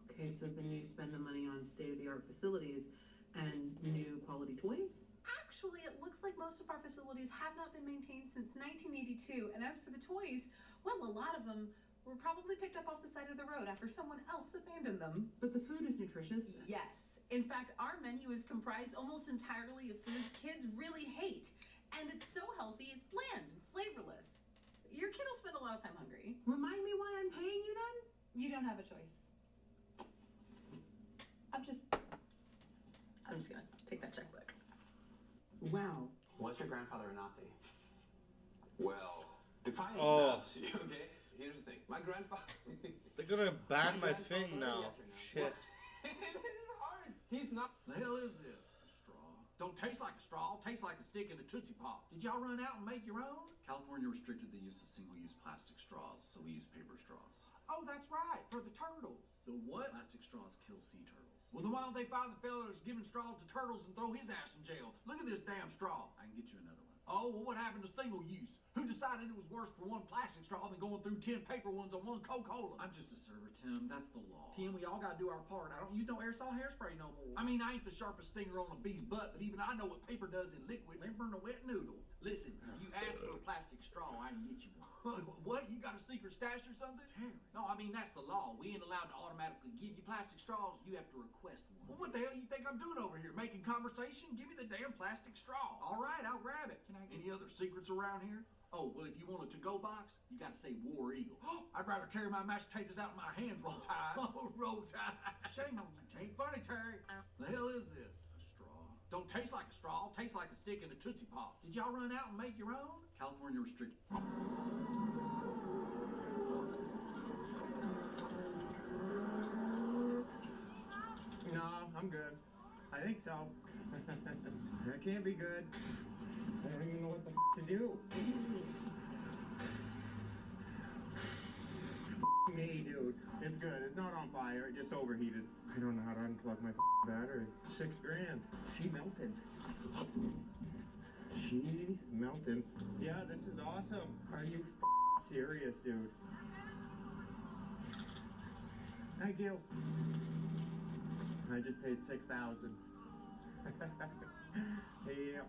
S24: Okay, so then you spend the money on state-of-the-art facilities and new quality toys?
S25: Actually, it looks like most of our facilities have not been maintained since 1982. And as for the toys, well, a lot of them were probably picked up off the side of the road after someone else abandoned them.
S24: But the food is nutritious.
S25: Yes. In fact, our menu is comprised almost entirely of foods kids really hate. And it's so healthy, it's bland and flavorless. Your kid will spend a lot of time hungry.
S24: Remind me why I'm paying you then?
S25: You don't have a choice. I'm just gonna take that checkbook.
S24: Wow.
S27: Was your grandfather a Nazi? Well, define Nazi, okay? Here's the thing. My grandfather...
S3: They're gonna ban my thing now. Shit.
S27: It's hard. He's not...
S19: The hell is this? A straw. Don't taste like a straw. Tastes like a stick in a Tootsie Pop. Did y'all run out and make your own? California restricted the use of single-use plastic straws, so we use paper straws.
S14: Oh, that's right, for the turtles.
S19: The what? Plastic straws kill sea turtles. Well, then why don't they find the fella that's giving straws to turtles and throw his ass in jail? Look at this damn straw. I can get you another one. Oh, well, what happened to single use? Who decided it was worse for one plastic straw than going through 10 paper ones on one Coca-Cola? I'm just a server, Tim. That's the law. Tim, we all gotta do our part. I don't use no aerosol hairspray no more. I mean, I ain't the sharpest stinger on a bee's butt, but even I know what paper does in liquid. Limper than a wet noodle. Listen, you ask for a plastic straw, I can get you one. What? You got a secret stash or something? Terry. No, I mean, that's the law. We ain't allowed to automatically give you plastic straws. You have to request one. Well, what the hell you think I'm doing over here? Making conversation? Give me the damn plastic straw. All right, I'll grab it. Can I get any other secrets around here? Oh, well, if you want a to-go box, you got to say War Eagle. I'd rather carry my mashed potatoes out in my hands roll tide. Oh, roll tide. Shame on you. Ain't funny, Terry. The hell is this? A straw. Don't taste like a straw. Tastes like a stick in a Tootsie Pop. Did y'all run out and make your own? California restricted.
S1: No, I'm good. I think so. That can't be good. I don't even know what the to do. Me, dude. It's good. It's not on fire. It just overheated. I don't know how to unplug my battery. $6 grand. She melted. She melted. Yeah, this is awesome. Are you serious, dude? Thank you. I just paid $6,000. Yeah.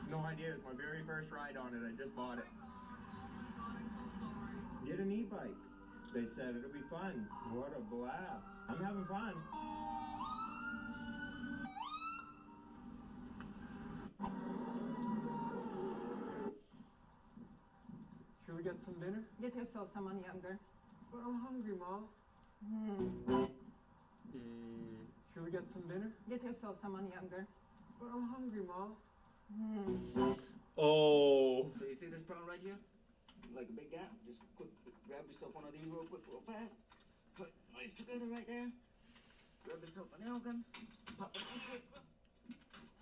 S1: No idea. It's my very first ride on it. I just bought it. Get an e-bike. They said it'll be fun. What a blast. I'm having fun.
S11: Should we get some dinner?
S24: Get yourself someone younger.
S11: But I'm hungry, Mom. Should we get some dinner?
S24: Get yourself someone younger.
S11: But I'm hungry, Mom.
S3: Oh.
S13: So you see this problem right here? Like a big gap. Just quick, grab yourself one of these real quick, real fast. Put it together right there. Grab yourself an organ. Pop it right there.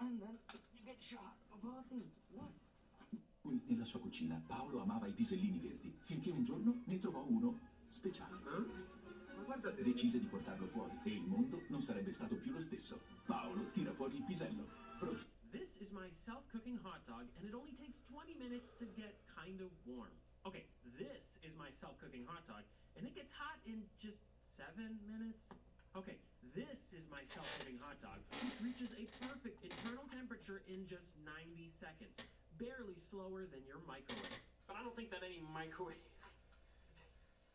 S13: And then you get shot of all things. What?
S17: Qui nella sua cucina Paolo amava i pisellini verdi, finché un giorno ne trovò uno speciale.
S19: Ma guardate.
S17: Decise di portarlo fuori e il mondo non sarebbe stato più lo stesso. Paolo tira fuori il pisello.
S10: This is my self-cooking hot dog, and it only takes 20 minutes to get kind of warm. Okay, this is my self-cooking hot dog, and it gets hot in just 7 minutes. Okay, this is my self-cooking hot dog, which reaches a perfect internal temperature in just 90 seconds. Barely slower than your microwave. But I don't think that any microwave...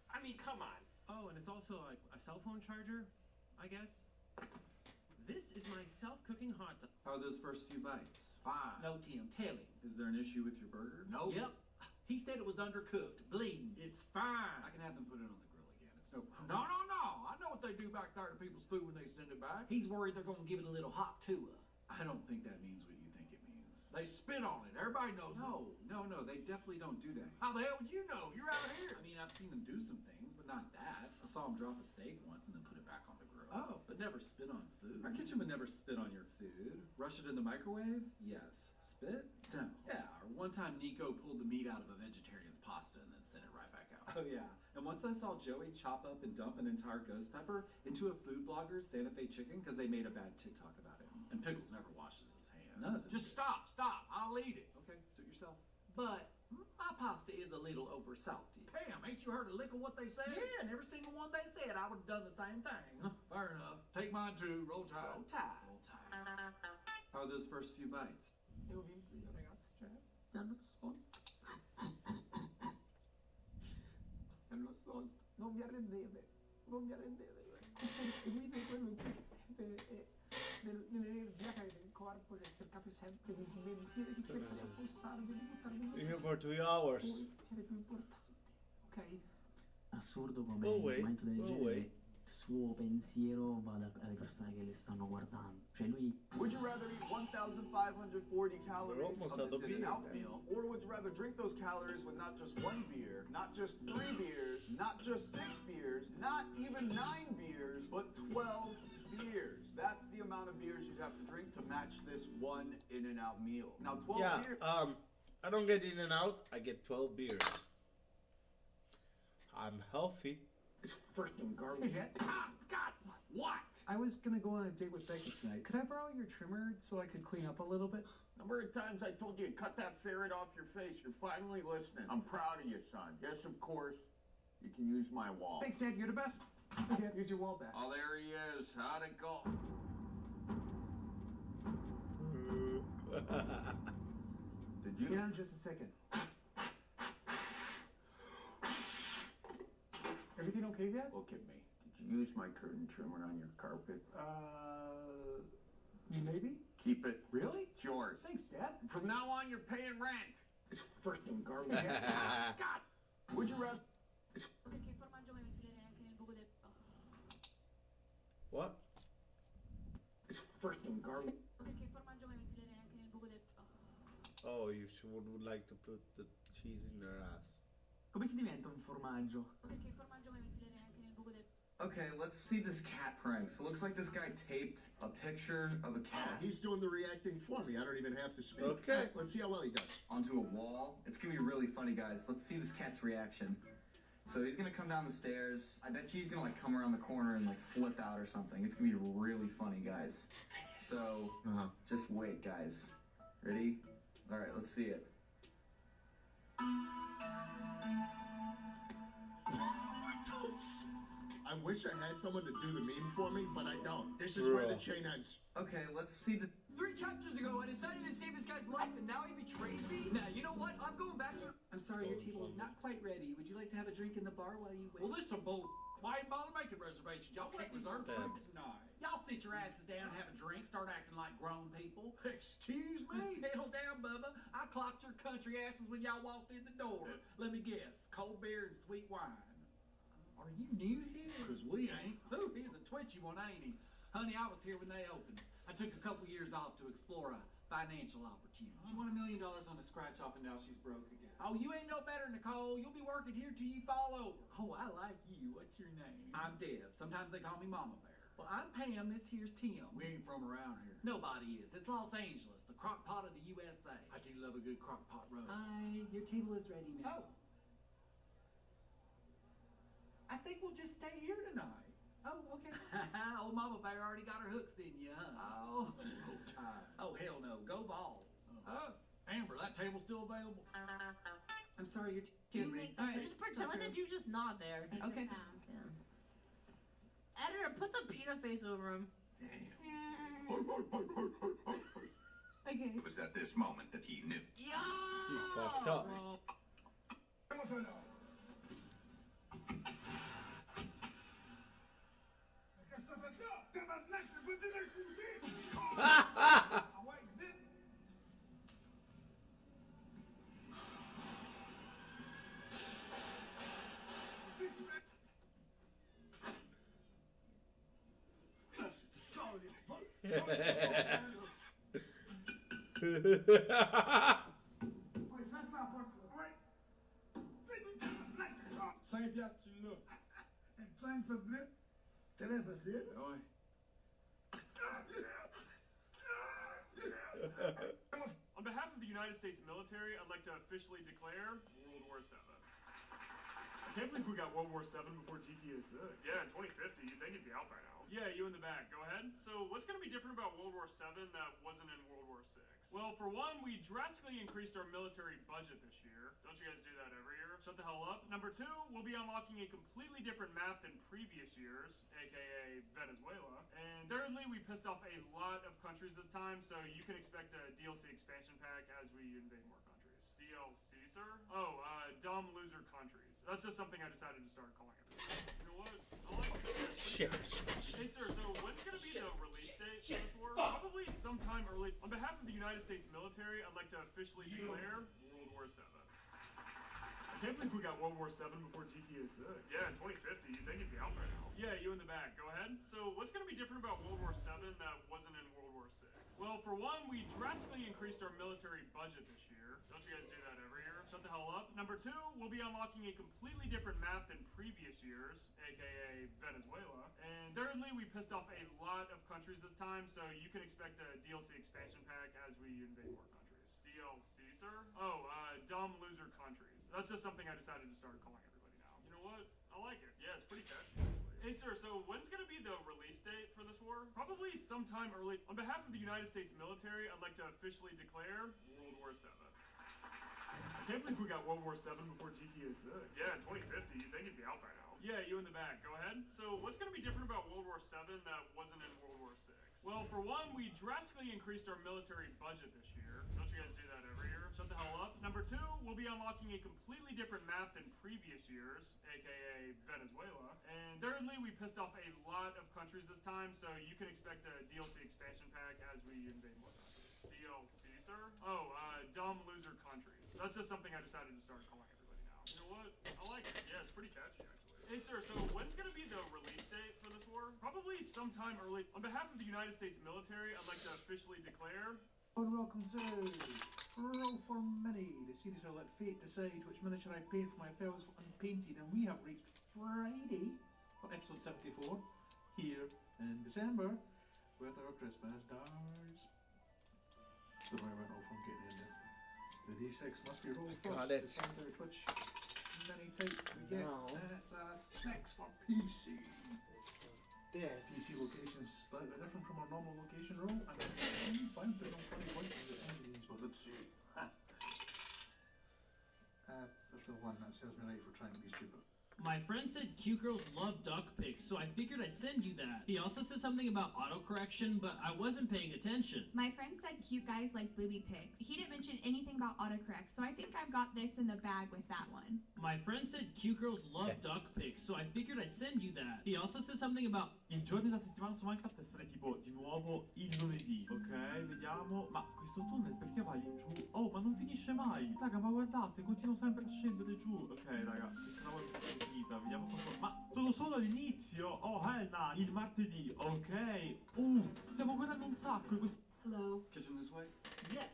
S10: I mean, come on. Oh, and it's also a cell phone charger, I guess. This is my self-cooking hot dog.
S19: How are those first few bites? Fine.
S13: No, Tim, tell him.
S19: Is there an issue with your burger?
S13: No.
S19: Yep.
S13: He said it was undercooked, bleeding.
S19: It's fine. I can have them put it on the grill again. It's no problem. No. I know what they do back there to people's food when they send it back.
S13: He's worried they're going to give it a little hot to her.
S19: I don't think that means what you think it means. They spit on it. Everybody knows. No. They definitely don't do that. How the hell would you know? You're out here. I mean, I've seen them do some things, but not that. I saw them drop a steak once and then put it back on the grill. Oh, but never spit on food. Our kitchen would never spit on your food. Rush it in the microwave? Yes. Spit? No. Yeah, or one time Nico pulled the meat out of a vegetarian's pasta and then sent it right back out. Oh, yeah. And once I saw Joey chop up and dump an entire ghost pepper into a food blogger's Santa Fe chicken because they made a bad TikTok about it. And Pickles never washes his hands. None of it. Just stop. I'll eat it. Okay, suit yourself.
S13: But my pasta is a little over salty.
S19: Damn, ain't you heard a lick of what they said?
S13: Yeah, and every single one they said, I would have done the same thing.
S19: Fair enough. Take mine too. Roll Tide.
S13: Roll Tide.
S19: How are those first few bites?
S13: Io ho vinto io, ragazzi, cioè, mi hanno assolto. Mi hanno assolto. Non vi arrendete. Seguite quello che nell'energia che avete in corpo, cioè cercate sempre di smentire, di cercare di affossarvi, di buttarvi giù.
S3: Here for 2 hours.
S13: Voi siete più importanti, ok?
S18: Assurdo come in un momento del genere il suo pensiero vada alle persone che le stanno guardando. Cioè lui...
S21: Would you rather eat 1,540 calories
S3: almost
S21: of
S3: at the
S21: this
S3: beer,
S21: in-and-out meal, or would you rather drink those calories with not just 1 beer, not just 3 beers, not just 6 beers, not even 9 beers, but 12 beers? That's the amount of beers you'd have to drink to match this one in-and-out meal. Now 12 beers...
S3: I don't get In-N-Out, I get 12 beers. I'm healthy.
S21: It's freaking garbage.
S19: Hey, Dad. Ah, God, what? I was gonna go on a date with Becky tonight. Could I borrow your trimmer so I could clean up a little bit?
S21: Number of times I told you to cut that ferret off your face. You're finally listening. I'm proud of you, son. Yes, of course. You can use my wall.
S19: Thanks, Dad. You're the best. Okay, here's your wall back.
S21: Oh, there he is. How'd it go? Did you?
S19: Get on just a second. Everything okay, Dad?
S21: Look at me. Did you use my curtain trimmer on your carpet?
S19: Maybe?
S21: Keep it.
S19: Really?
S21: It's yours.
S19: Thanks, Dad.
S21: From now on, you're paying rent. It's freaking garbage. God! Would you rather?
S12: Perché il formaggio mi infilerei anche nel buco del...
S3: What?
S21: It's freaking garbage.
S12: Perché il formaggio mi infilerei anche nel buco del...
S3: Oh, you would like to put the cheese in their ass.
S18: Come si diventa un formaggio?
S12: Perché il formaggio mi infilerei anche nel buco del...
S2: Okay, let's see this cat prank. So it looks like this guy taped a picture of a cat.
S4: He's doing the reacting for me. I don't even have to speak.
S3: Okay.
S4: Let's see how well he does.
S2: Onto a wall. It's gonna be really funny, guys. Let's see this cat's reaction. So he's gonna come down the stairs. I bet you he's gonna like come around the corner and like flip out or something. It's gonna be really funny, guys. So just wait, guys. Ready? All right, let's see it.
S4: I wish I had someone to do the meme for me, but I don't. This is where the chain ends.
S2: Okay, let's see the...
S7: 3 chapters ago, I decided to save this guy's life, and now he betrays me? Now, you know what? I'm going back to...
S18: I'm sorry, your table is not quite ready. Would you like to have a drink in the bar while you wait?
S19: Well, this is a bull. Why bother making reservations? Y'all can't reserve food tonight. Y'all sit your asses down and have a drink, start acting like grown people. Excuse me? Settle down, Bubba. I clocked your country asses when y'all walked in the door. Let me guess, cold beer and sweet wine. Are you new here? Because we ain't. Ooh, he's a twitchy one, ain't he? Honey, I was here when they opened. I took a couple years off to explore a financial opportunity. She won $1 million on a scratch-off, and now she's broke again. Oh, you ain't no better, Nicole. You'll be working here till you fall over. Oh, I like you. What's your name? I'm Deb. Sometimes they call me Mama Bear. Well, I'm Pam. This here's Tim. We ain't from around here. Nobody is. It's Los Angeles, the crock pot of the USA. I do love a good crock pot roast.
S18: Hi, your table is ready now.
S19: Oh. I think we'll just stay here tonight. Oh, okay. Old Mama Bear already got her hooks in you, huh? Oh. Oh, hell no. Go ball. Oh. Amber, that table's still available.
S18: I'm sorry, your
S8: All right, just pretend that you just nod there.
S18: Okay.
S8: Yeah. Editor, put the pita face over him. Okay.
S17: It was at this moment that he knew.
S8: Yeah.
S3: You fucked up.
S9: On behalf of the United States military, I'd like to officially declare World War VII. I can't believe we got World War VII before GTA 6. Yeah, in 2050, you'd think it'd be out by now. Yeah, you in the back, go ahead. So what's going to be different about World War VII that wasn't in World War VI? Well, for one, we drastically increased our military budget this year. Don't you guys do that every year? Shut the hell up. Number 2, we'll be unlocking a completely different map than previous years, aka Venezuela. And thirdly, we pissed off a lot of countries this time, so you can expect a DLC expansion pack as we invade more countries. DLC, sir? Oh, dumb loser countries. That's just something I decided to start calling it. You know what?
S3: Shit.
S9: Hey, sir, so when's gonna be the release date for this war? Probably sometime early. On behalf of the United States military, I'd like to officially declare World War VII. I can't believe we got World War VII before GTA 6. Yeah, in 2050, you'd think it'd be out by now. Yeah, you in the back, go ahead. So what's gonna be different about World War VII that wasn't in World War VI? Well, for one, we drastically increased our military budget this year. Don't you guys do that every year? Shut the hell up. Number 2, we'll be unlocking a completely different map than previous years, aka Venezuela. And thirdly, we pissed off a lot of countries this time, so you can expect a DLC expansion pack as we invade more countries. DLC, sir? Oh, dumb loser countries. That's just something I decided to start calling everybody now. You know what? I like it. Yeah, it's pretty catchy, actually. Hey, sir, so when's gonna be the release date for this war? Probably sometime early. On behalf of the United States military, I'd like to officially declare World War VII. I can't believe we got World War VII before GTA 6. Yeah, in 2050, you'd think it'd be out by now. Yeah, you in the back, go ahead. So, what's gonna be different about World War VII that wasn't in World War VI? Well, for one, we drastically increased our military budget this year. Don't you guys do that every year? Shut the hell up. Number two, we'll be unlocking a completely different map than previous years, aka Venezuela. And thirdly, we pissed off a lot of countries this time, so you can expect a DLC expansion pack as we invade more countries. DLC, sir? Oh, dumb loser countries. That's just something I decided to start calling everybody now. You know what? I like it. Yeah, it's pretty catchy, actually. Hey, sir, so when's gonna be the release date for this war? Probably sometime early. On behalf of the United States military, I'd like to officially declare...
S19: Welcome to Roll for Money, the series where let fate decide which miniature I paid for my fellows unpainted, and we have reached Friday for episode 74 here in December with our Christmas stars. So I went off on getting into the D6 must be rolled first.
S3: Got it.
S19: To find out which mini type we get. And it's a 6 for PC. PC location is slightly different from our normal location roll, and I'm fine putting on funny points at the end of these, but let's see. That's a 1, that serves me right for trying to be stupid.
S5: My friend said cute girls love duck pics, so I figured I'd send you that. He also said something about autocorrection, but I wasn't paying attention.
S12: My friend said cute guys like booby pics. He didn't mention anything about autocorrect, so I think I've got this in the bag with that one.
S5: My friend said cute girls love duck pics, so I figured I'd send you that. He also said something about...
S6: I giorni della settimana su Minecraft essere tipo di nuovo il lunedì, ok? Vediamo. Ma questo tunnel perché va lì giù? Oh, ma non finisce mai! Raga, ma guardate, continuo sempre a scendere giù. Ok, raga, questa è una volta finita, vediamo come... Ma sono solo all'inizio! Oh, Helena, il martedì, ok? Stiamo guardando un sacco questo...
S15: Hello.
S6: Kitchen this way?
S15: Yes,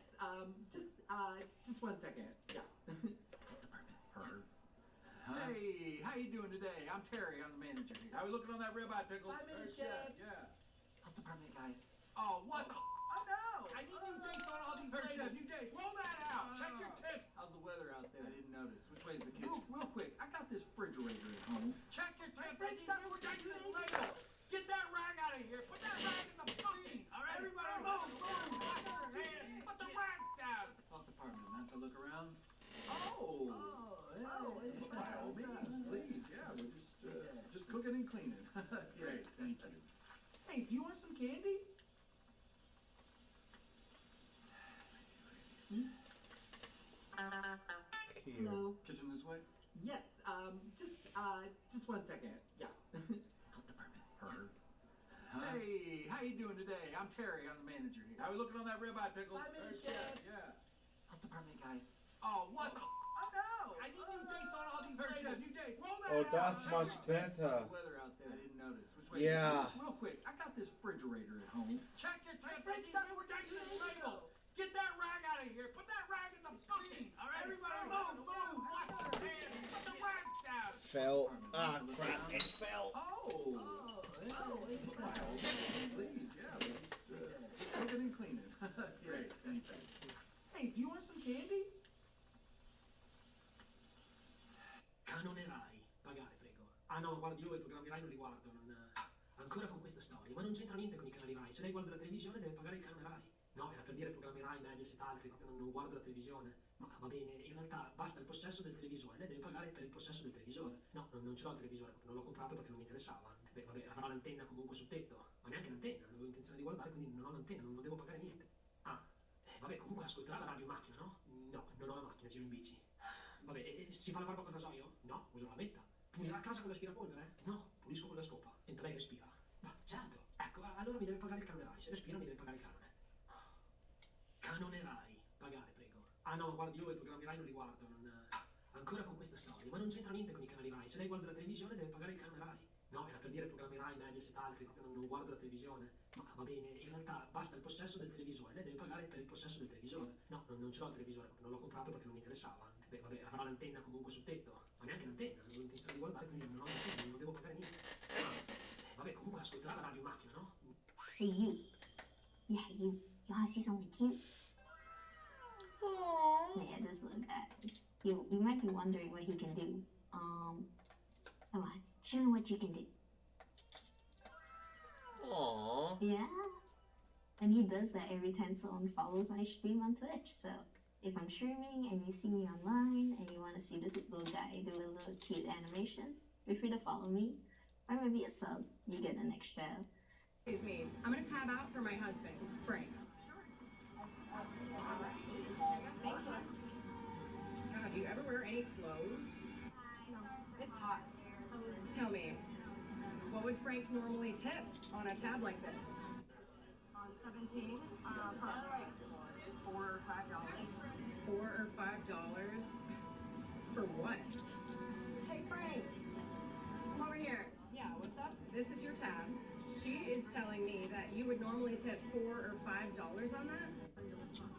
S15: just 1 second. Yeah.
S19: Hey, how you doing today? I'm Terry, I'm the manager here. How we looking on that ribeye, Pickles?
S15: 5 minutes,
S19: Chef.
S15: Chef.
S19: Yeah.
S15: Health department, guys.
S19: Oh, what the?
S15: Oh no!
S19: I need new dates on all these labels. You dates. Roll that out. Check your tips. How's the weather out there? I didn't notice. Which way's the kitchen? Real quick. I got this refrigerator at home. Check your tips. I need new dates and labels. Get that rag out of here. Put that rag in the bucket. All right, everybody, move. Wash your hands. Put the rag down. Health department. Not to look around. By all means, please. Yeah, we're just cooking and cleaning. Great, thank you. Hey, do you want some candy?
S15: Hello.
S6: Kitchen this way?
S15: Yes, just 1 second. Yeah. Health department.
S19: Hey, how you doing today? I'm Terry, I'm the manager here. How we looking on that ribeye, Pickles?
S15: 5 minutes,
S19: Chef.
S15: Chef.
S19: Yeah.
S15: Health department, guys.
S19: Oh, what the?
S15: Oh no!
S19: I need new dates on all these labels. New dates. Roll that
S3: Oh,
S19: out.
S3: that's much better.
S19: How's the weather out there? I didn't notice. Which way?
S3: Yeah.
S19: Real quick, I got this refrigerator at home. Check your tips. I need new dates and labels. Get that rag out of here. Put that rag in the bucket. All right, everybody, move. Wash your hands. Put the rag down.
S3: Fell. Ah, crap. It fell.
S19: By all means, please. Yeah, we're just cooking and cleaning. Great, thank you. Hey, do you want some candy?
S18: Canonerai, pagare prego. Ah no, guardi, io i programmi Rai non li guardo, ancora con questa storia, ma non c'entra niente con i canali Rai, se lei guarda la televisione deve pagare il canone Rai. No, era per dire programmi Rai, Mediaset, altri, non guardo la televisione. Ma va bene, in realtà basta il possesso del televisore, lei deve pagare per il possesso del televisore. No, non ce l'ho il televisore, non l'ho comprato perché non mi interessava. Beh, vabbè, avrà l'antenna comunque sul tetto, ma neanche l'antenna, non avevo intenzione di guardare, quindi non ho l'antenna, non devo pagare niente. Vabbè, comunque ascolterà la radio in macchina, no? No, non ho la macchina, giro in bici. Vabbè, si fa la barba col rasoio? No, uso la lavetta. Pulirà a casa con l'aspirapolvere? No, pulisco con la scopa. Senta, lei respira. Ma certo, ecco, allora mi deve pagare il canone Rai, se respira mi deve pagare il canone. Canone Rai, pagare prego. Ah no, guardi, io i programmi Rai non li guardo, ancora con questa storia, ma non c'entra niente con i canali Rai, se lei guarda la televisione deve pagare il canone Rai. No, era per dire programmi Rai, Mediaset, altri, non guardo la televisione. Ma va bene, in realtà basta il possesso del televisore, lei deve pagare per il possesso del televisore. No, non ce l'ho il televisore, non l'ho comprato perché non mi interessava. Beh, vabbè, avrà l'antenna comunque sul tetto, ma neanche l'antenna, non avevo intenzione di guardare, quindi non ho l'antenna, non devo pagare niente. Vabbè, comunque ascolterà la radio in macchina, no?
S12: Hey, you. Yeah, you. You wanna see something cute?
S8: Aww.
S12: Yeah, this little guy. You might be wondering what he can do.
S16: Come on, show me what you can do.
S3: Aww.
S16: Yeah. And he does that every time someone follows my stream on Twitch. So if I'm streaming and you see me online and you want to see this little guy do a little cute animation, feel free to follow me. Or maybe a sub. You get an extra.
S24: Excuse me. I'm gonna tab out for my husband, Frank. God, do you ever wear any clothes? No. It's hot. Tell me, what would Frank normally tip on a tab like this? On 17, probably like $4 or $5. $4 or $5 for what? Hey Frank, come over here. Yeah, what's up? This is your tab. She is telling me that you would normally tip $4 or $5 on that.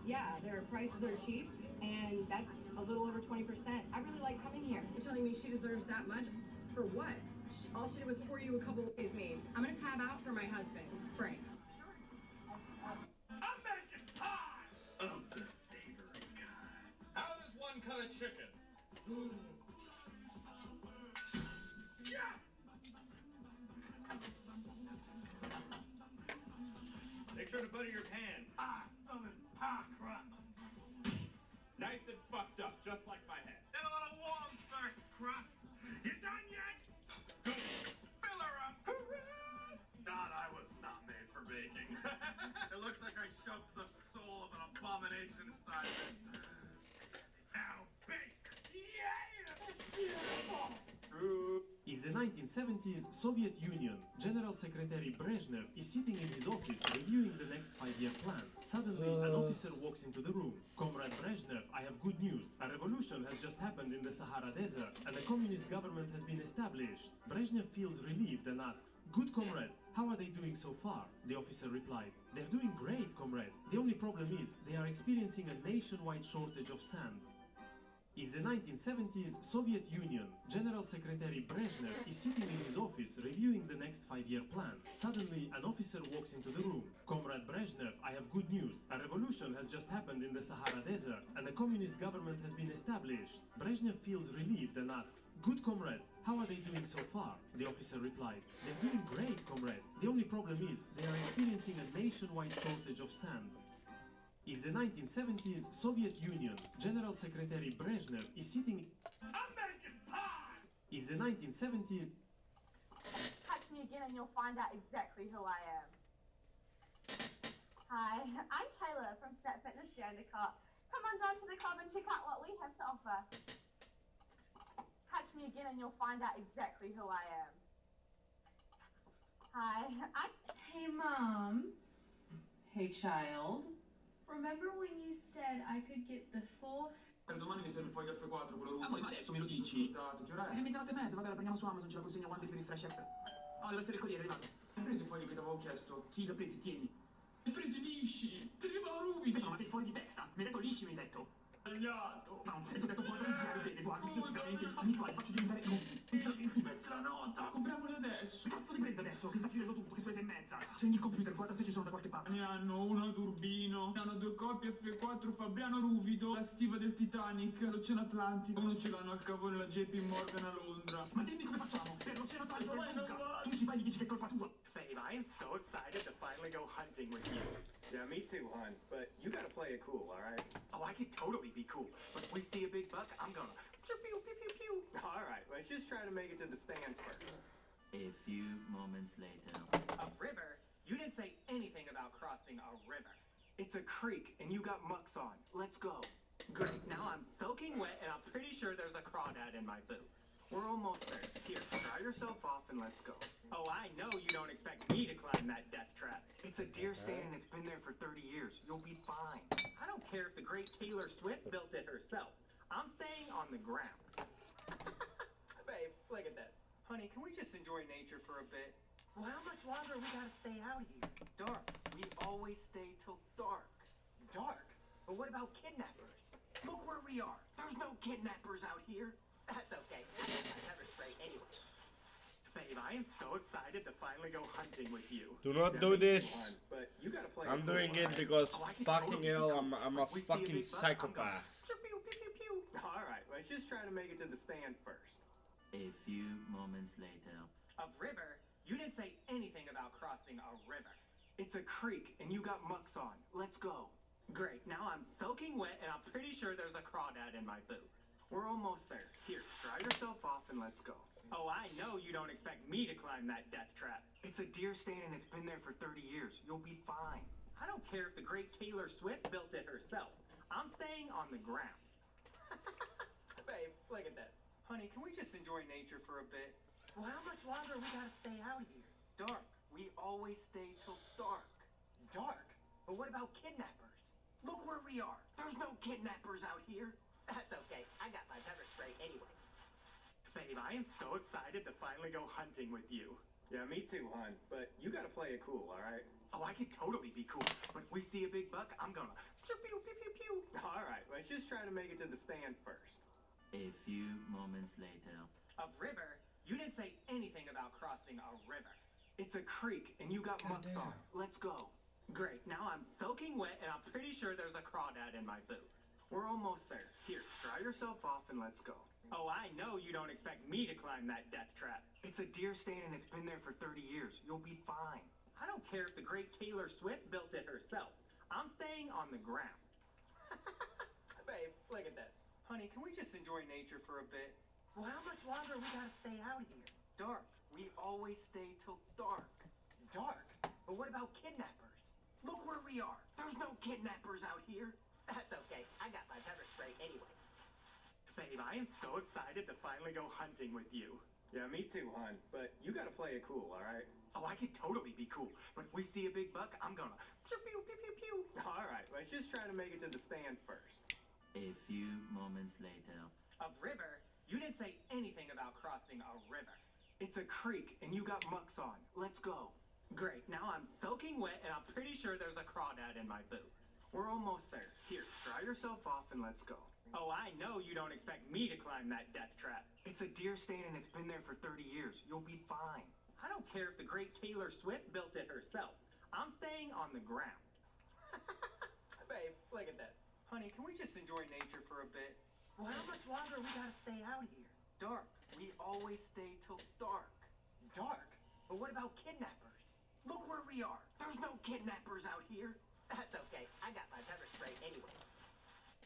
S24: Yeah, their prices are cheap, and that's a little over 20%. I really like coming here. You're telling me she deserves that much? For what? All she did was pour you a couple of days, me. I'm gonna tab out for my husband, Frank.
S9: I'm making pie of the savory kind. How does one cut a chicken? Yes! Make sure to butter your pan. Summon pie crust. Nice and fucked up, just like my head. Get a little warm first, crust. You done yet? Good. Fill her up. Crust. God, I was not made for baking. It looks like I shoved the soul of an abomination inside of it. Now bake. Yeah!
S20: In the 1970s Soviet Union, General Secretary Brezhnev is sitting in his office reviewing the next 5-year plan. Suddenly, an officer walks into the room. Comrade Brezhnev, I have good news. A revolution has just happened in the Sahara Desert, and a communist government has been established. Brezhnev feels relieved and asks, "Good comrade, how are they doing so far?" The officer replies, "They're doing great, comrade. The only problem is they are experiencing a nationwide shortage of sand." In the 1970s Soviet Union, General Secretary Brezhnev is sitting in his office reviewing the next 5-year plan. Suddenly, an officer walks into the room. "Comrade Brezhnev, I have good news. A revolution has just happened in the Sahara Desert, and a communist government has been established." Brezhnev feels relieved and asks, "Good comrade, how are they doing so far?" The officer replies, "They're doing great, comrade. The only problem is they are experiencing a nationwide shortage of sand." In the 1970s Soviet Union, General Secretary Brezhnev is sitting...
S9: I'm making pie!
S20: In the 1970s...
S22: Catch me again and you'll find out exactly who I am. Hi, I'm Taylor from Snap Fitness Jandakot. Come on down to the club and check out what we have to offer. Catch me again and you'll find out exactly who I am. Hi, I'm...
S23: Hey, Mom. Hey, child. Remember when you said I could get the force?
S7: Per domani mi serve il foglio F4, quello lungo. Ma adesso me lo dici? Che ora è? Mezzanotte e mezza, vabbè, la prendiamo su Amazon, ce la consegna quando per il fresh effect. No, deve essere il corriere, è arrivato. Hai preso i fogli che ti avevo chiesto? Sì, li ho presi, tieni. Li hai presi lisci, tenevano ruvidi. No, ma sei fuori di testa. Mi hai detto lisci, mi hai detto. Sbagliato. No, ti ho detto fuori di bene, guarda, io ti faccio diventare ruvidi. Metti la nota, compriamoli adesso. Che cazzo li prendo adesso? Che sta chiudendo tutto, che spese e mezza. Accendi il computer, guarda se ci sono da qualche parte.
S6: Ne hanno uno a Turbino, ne hanno 2 copie F4 Fabriano Ruvido, la stiva del Titanic, l'Oceano Atlantico, uno ce l'hanno al cavolo la JP Morgan a Londra.
S7: Ma dimmi come facciamo? Per l'Oceano Atlantico e Luca. Tu ci vai e dici che è colpa tua.
S25: Babe, I am so excited to finally go hunting with you. Yeah, me too, hon. But you gotta play it cool, alright?
S7: Oh, I could totally be cool. But if we see a big buck, I'm gonna...
S25: Pew, pew, pew, pew, pew. Alright, let's just try to make it to the stand first.
S26: A few moments later.
S25: A river? You didn't say anything about crossing a river. It's a creek, and you got mucks on. Let's go. Great, now I'm soaking wet, and I'm pretty sure there's a crawdad in my boot. We're almost there. Here, dry yourself off and let's go. Oh, I know you don't expect me to climb that death trap. It's a deer stand and it's been there for 30 years. You'll be fine. I don't care if the great Taylor Swift built it herself. I'm staying on the ground. Babe, look at this. Honey, can we just enjoy nature for a bit? Well, how much longer we gotta stay out here? Dark. We always stay till dark. Dark? But what about kidnappers? Look where we are. There's no kidnappers out here. That's okay. I never stray anyway. Babe, I am so excited to finally go hunting with you.
S3: Do not do this.
S25: But you gotta play
S3: I'm doing it because fucking hell, I'm a fucking psychopath.
S25: Alright, let's just try to make it to the stand first.
S26: A few moments later.
S25: A river? You didn't say anything about crossing a river. It's a creek, and you got mucks on. Let's go. Great, now I'm soaking wet, and I'm pretty sure there's a crawdad in my boot. We're almost there. Here, dry yourself off and let's go. Oh, I know you don't expect me to climb that death trap. It's a deer stand and it's been there for 30 years. You'll be fine. I don't care if the great Taylor Swift built it herself. I'm staying on the ground. Babe, look at this. Honey, can we just enjoy nature for a bit? Well, how much longer we gotta stay out here? Dark. We always stay till dark. Dark? But what about kidnappers? Look where we are. There's no kidnappers out here. That's okay. I got my pepper spray anyway. Babe, I am so excited to finally go hunting with you. Yeah, me too, hon. But you gotta play it cool, alright? Oh, I could totally be cool. But if we see a big buck, I'm gonna pew pew pew pew pew. Alright, let's just try to make it to the stand first.
S26: A few moments later.
S25: A river? You didn't say anything about crossing a river. It's a creek, and you got mucks on. Let's go. Great, now I'm soaking wet, and I'm pretty sure there's a crawdad in my boot. We're almost there. Here, dry yourself off and let's go. Oh, I know you don't expect me to climb that death trap. It's a deer stand and it's been there for 30 years. You'll be fine. I don't care if the great Taylor Swift built it herself. I'm staying on the ground. Babe, look at this. Honey, can we just enjoy nature for a bit? Well, how much longer we gotta stay out here? Dark. We always stay till dark. Dark? But what about kidnappers? Look where we are. There's no kidnappers out here. That's okay. I got my pepper spray anyway. Babe, I am so excited to finally go hunting with you. Yeah, me too, hon. But you gotta play it cool, alright? Oh, I could totally be cool. But if we see a big buck, I'm gonna pew pew pew pew pew. Alright, let's just try to make it to the stand first.
S26: A few moments later.
S25: A river? You didn't say anything about crossing a river. It's a creek, and you got mucks on. Let's go. Great, now I'm soaking wet, and I'm pretty sure there's a crawdad in my boot. We're almost there. Here, dry yourself off and let's go. Oh, I know you don't expect me to climb that death trap. It's a deer stand and it's been there for 30 years. You'll be fine. I don't care if the great Taylor Swift built it herself. I'm staying on the ground. Babe, look at this. Honey, can we just enjoy nature for a bit? Well, how much longer we gotta stay out here? Dark. We always stay till dark. Dark? But what about kidnappers? Look where we are. There's no kidnappers out here. That's okay. I got my pepper spray anyway.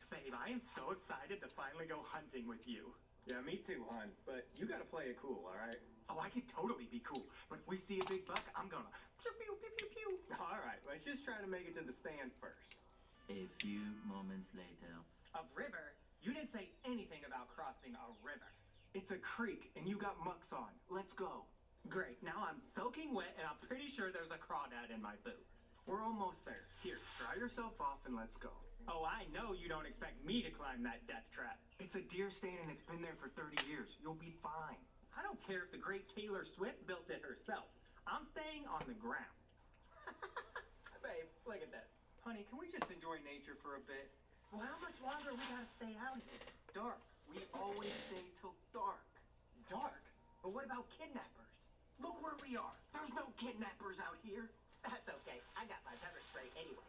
S25: Babe, I am so excited to finally go hunting with you. Yeah, me too, hon. But you gotta play it cool, alright? Oh, I could totally be cool. But if we see a big buck, I'm gonna pew pew pew pew pew. Alright, let's just try to make it to the stand first.
S26: A few moments later.
S25: A river? You didn't say anything about crossing a river. It's a creek, and you got mucks on. Let's go. Great, now I'm soaking wet, and I'm pretty sure there's a crawdad in my boot. We're almost there. Here, dry yourself off and let's go. Oh, I know you don't expect me to climb that death trap. It's a deer stand and it's been there for 30 years. You'll be fine. I don't care if the great Taylor Swift built it herself. I'm staying on the ground. Babe, look at this. Honey, can we just enjoy nature for a bit? Well, how much longer we gotta stay out here? Dark. We always stay till dark. Dark? But what about kidnappers? Look where we are. There's no kidnappers out here. That's okay. I got my pepper spray anyway.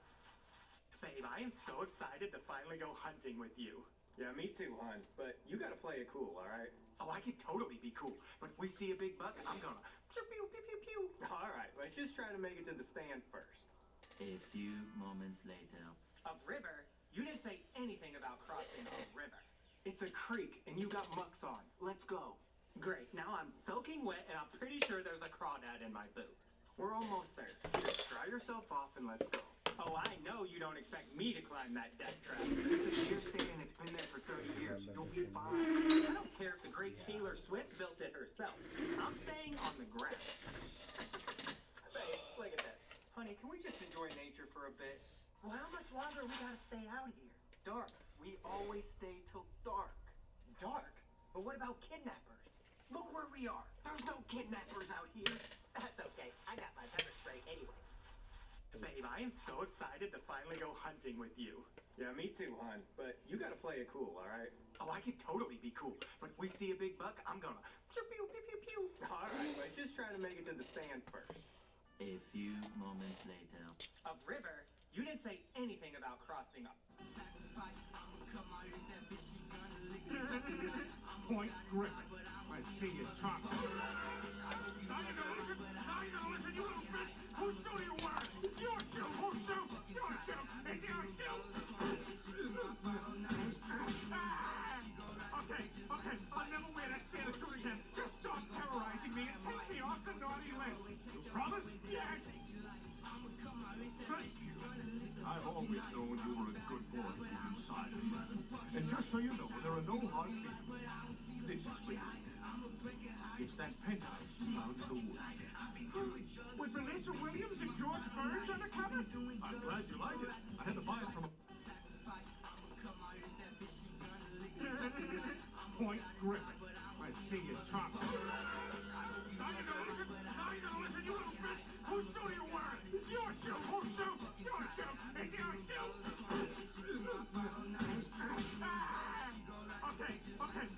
S25: Babe, I am so excited to finally go hunting with you. Yeah, me too, hon. But you gotta play it cool, alright? Oh, I could totally be cool. But if we see a big buck, I'm gonna pew pew pew pew pew. Alright, let's just try to make it to the stand first.
S26: A few moments later.
S25: A river? You didn't say anything about crossing a river. It's a creek, and you got mucks on. Let's go. Great, now I'm soaking wet, and I'm pretty sure there's a crawdad in my boot. We're almost there. Here, dry yourself off and let's go. Oh, I know you don't expect me to climb that death trap. It's a deer stand and it's been there for 30 years. You'll be fine. I don't care if the great Taylor Swift built it herself. I'm staying on the ground. Babe, look at this. Honey, can we just enjoy nature for a bit? Well, how much longer we gotta stay out here? Dark. We always stay till dark. Dark? But what about kidnappers? Look where we are. There's no kidnappers out here. That's okay. I got my pepper spray anyway. Babe, I am so excited to finally go hunting with you. Yeah, me too, hon. But you gotta play it cool, alright? Oh, I could totally be cool. But if we see a big buck, I'm gonna pew pew pew pew pew. Alright, let's just try to make it to the stand first.
S26: A few moments later.
S25: A river? You didn't say anything about crossing a...
S6: Point Griffin. My
S4: see you talk. Now you gotta listen, you little bitch! Whose shoe you wearing? Your shoe! Whose shoe? Your shoe! It's your shoe! Okay, I'll never wear that Santa suit again. Just stop terrorizing me and take me off the naughty list. You promise? Yes! Thank you. I've always known you were a good boy deep inside of me. And just so you know, there are no hard feelings. This is for you. It's that penthouse down in the woods. With Vanessa Williams and George Burns on the cover? I'm glad you like it. I had to buy it from Point Griffin. Let's see you talk. Now you gotta listen, you little bitch! Whose shoe you wearing? Your shoe! Whose shoe? Your shoe! It's your shoe! Okay,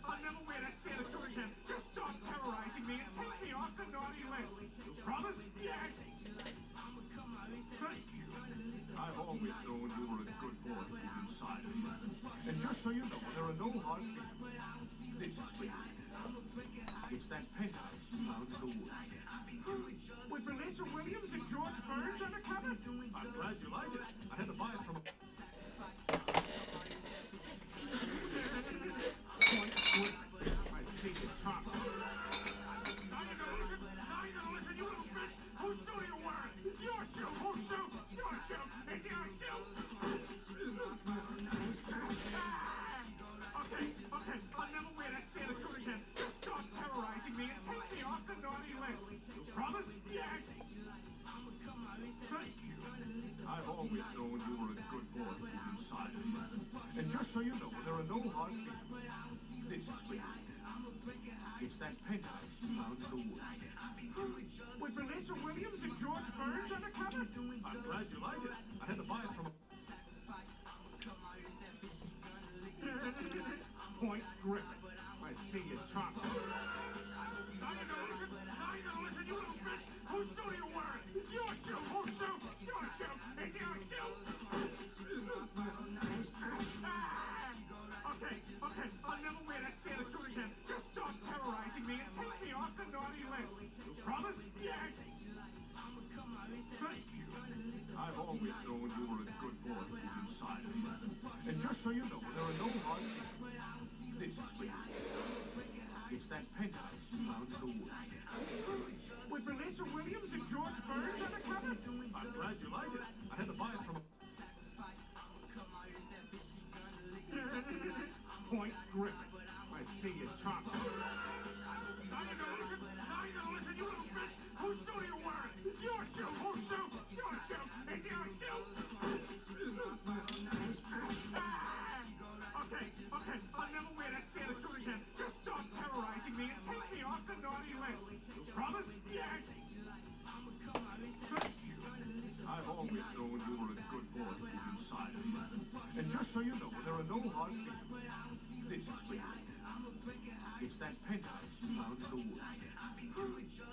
S4: I'll never wear that Santa suit again. Just stop terrorizing me and take me off the naughty list. You promise? Yes! Thank you. I've always known you were a good boy deep inside of me. And just so you know, there are no hard feelings. This is for you. It's that penthouse down in the woods. With Vanessa Williams and George Burns on the cover? I'm glad you like it. I had to buy it from Point Griffin. Let's see you talk. Now you gotta listen, you little bitch! Whose shoe you wearing? Your shoe! Whose shoe? Your shoe! It's your shoe! Okay, I'll never wear that Santa suit again. Just stop terrorizing me and take me off the naughty list. You promise? Yes! Thank you. I've always known you were a good boy deep inside of me. And just so you know, there are no hard feelings. This is for you. It's that penthouse down in the woods. With Vanessa Williams and George Burns on the cover? I'm glad you like it. I had to buy it from Point Griffin. Let's see you talk. Now you gotta listen, you little bitch! Whose shoe you wearing? Your shoe! Whose shoe? Your shoe! It's your shoe! Okay, I'll never wear that Santa suit again. Just stop terrorizing me and take me off the naughty list. You promise? Yes! Thank you. I've always known you were a good boy deep inside of me. And just so you know, there are no hard feelings. This is for you. It's that penthouse down in the woods. With Vanessa Williams and George Burns on the cover? I'm glad you like it. I had to buy it from Point Griffin. Let's see you talk. Now you gotta listen, you little bitch! Whose shoe you wearing? Your shoe! Whose shoe? Your shoe! It's your shoe! Okay, I'll never wear that Santa suit again. Just stop terrorizing me and take me off the naughty list. You promise? Yes! Thank you. I've always known you were a good boy deep inside of me. And just so you know, there are no hard feelings. This is for you. It's that penthouse down in the woods.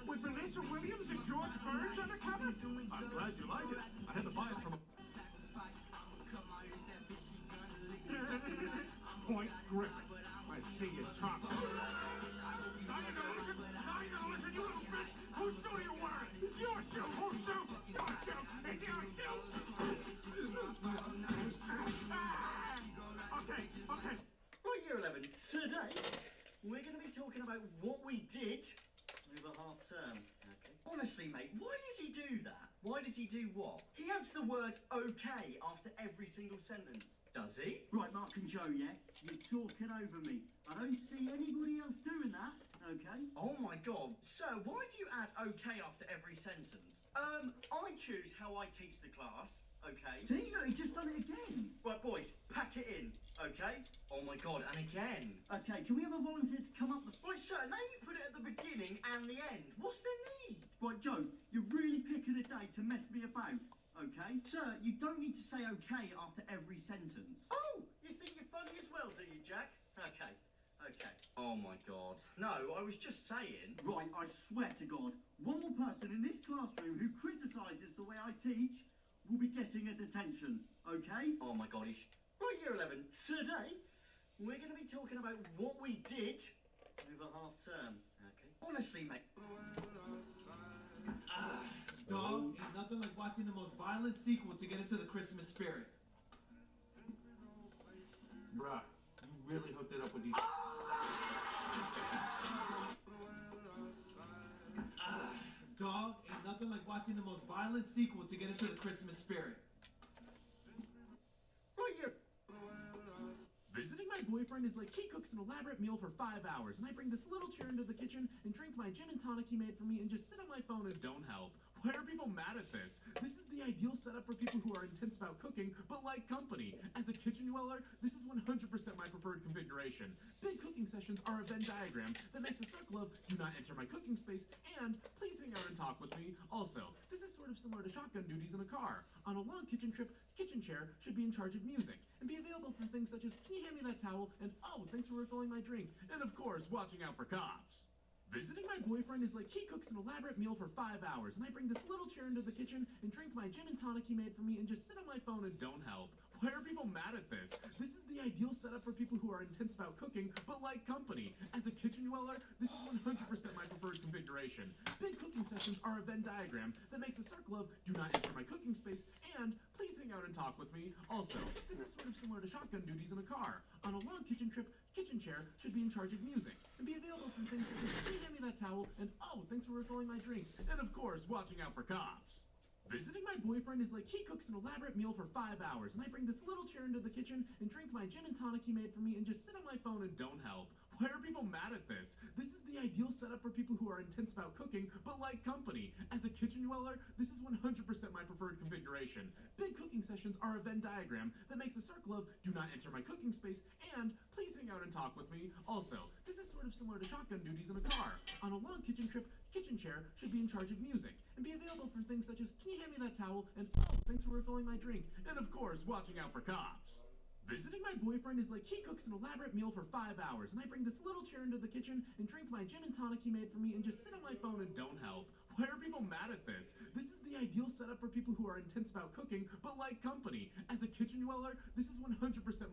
S4: With Vanessa Williams and George Burns on the cover? I'm glad you like it. I had to buy it from Point Griffin. Let's see you talk. Now you gotta listen, you little bitch! Whose shoe you wearing? Your shoe! Whose shoe? Your shoe! It's your shoe! Okay.
S1: Right, Year 11, today we're going to be talking about what we did over half term. Okay. Honestly, mate, why does he do that? Why does he do what? He adds the word okay after every single sentence. Does he?
S10: Right, Mark and Joe, yeah? You're talking over me. I don't see anybody else doing that, okay?
S1: Oh my god. So, why do you add okay after every sentence? I choose how I teach the class, okay?
S10: See, look, he's just done it again.
S1: Right, boys, pack it in, okay? Oh my god, and again.
S10: Okay, can we have a volunteer to come up with...
S1: Right, sir, now you put it at the beginning and the end. What's the need?
S10: Right, Joe, you're really picking a day to mess me about, okay? Sir, you don't need to say okay after every sentence.
S1: Oh, you think you're funny as well, do you, Jack? Okay. Oh my god. No, I was just saying...
S10: Right, I swear to God, one more person in this classroom who criticises the way I teach will be getting a detention, okay?
S1: Oh my god, Right, Year 11, today we're going to be talking about what we did over half term, Honestly, mate.
S6: Dog, ain't nothing like watching the most violent sequel to get into the Christmas spirit. Bruh, you really hooked it up with these. Dog, ain't nothing like watching the most violent sequel to get into the Christmas spirit. Visiting my boyfriend is like he cooks an elaborate meal for 5 hours, and I bring this little chair into the kitchen and drink my gin and tonic he made for me and just sit on my phone and don't help. Why are people mad at this? This is the ideal setup for people who are intense about cooking, but like company. As a kitchen dweller, this is 100% my preferred configuration. Big cooking sessions are a Venn diagram that makes a circle of do not enter my cooking space and please hang out and talk with me. Also, this is sort of similar to shotgun duties in a car. On a long kitchen trip, kitchen chair should be in charge of music and be available for things such as can you hand me that towel and oh, thanks for refilling my drink, and of course, watching out for cops. Visiting my boyfriend is like he cooks an elaborate meal for 5 hours, and I bring this little chair into the kitchen and drink my gin and tonic he made for me and just sit on my phone and don't help. Why are people mad at this? This is the ideal setup for people who are intense about cooking, but like company. As a kitchen dweller, this is 100% my preferred configuration. Big cooking sessions are a Venn diagram that makes a circle of do not enter my cooking space and please hang out and talk with me. Also, this is sort of similar to shotgun duties in a car. On a long kitchen trip, kitchen chair should be in charge of music and be available for things such as can you hand me that towel and oh, thanks for refilling my drink, and of course, watching out for cops. Visiting my boyfriend is like he cooks an elaborate meal for 5 hours, and I bring this little chair into the kitchen and drink my gin and tonic he made for me and just sit on my phone and don't help. Why are people mad at this? This is the ideal setup for people who are intense about cooking, but like company. As a kitchen dweller, this is 100% my preferred configuration. Big cooking sessions are a Venn diagram that makes a circle of do not enter my cooking space and please hang out and talk with me. Also, this is sort of similar to shotgun duties in a car. On a long kitchen trip, kitchen chair should be in charge of music and be available for things such as can you hand me that towel and oh, thanks for refilling my drink, and of course, watching out for cops. Visiting my boyfriend is like he cooks an elaborate meal for 5 hours, and I bring this little chair into the kitchen and drink my gin and tonic he made for me and just sit on my phone and don't help. Why are people mad at this? This is the ideal setup for people who are intense about cooking, but like company. As a kitchen dweller, this is 100%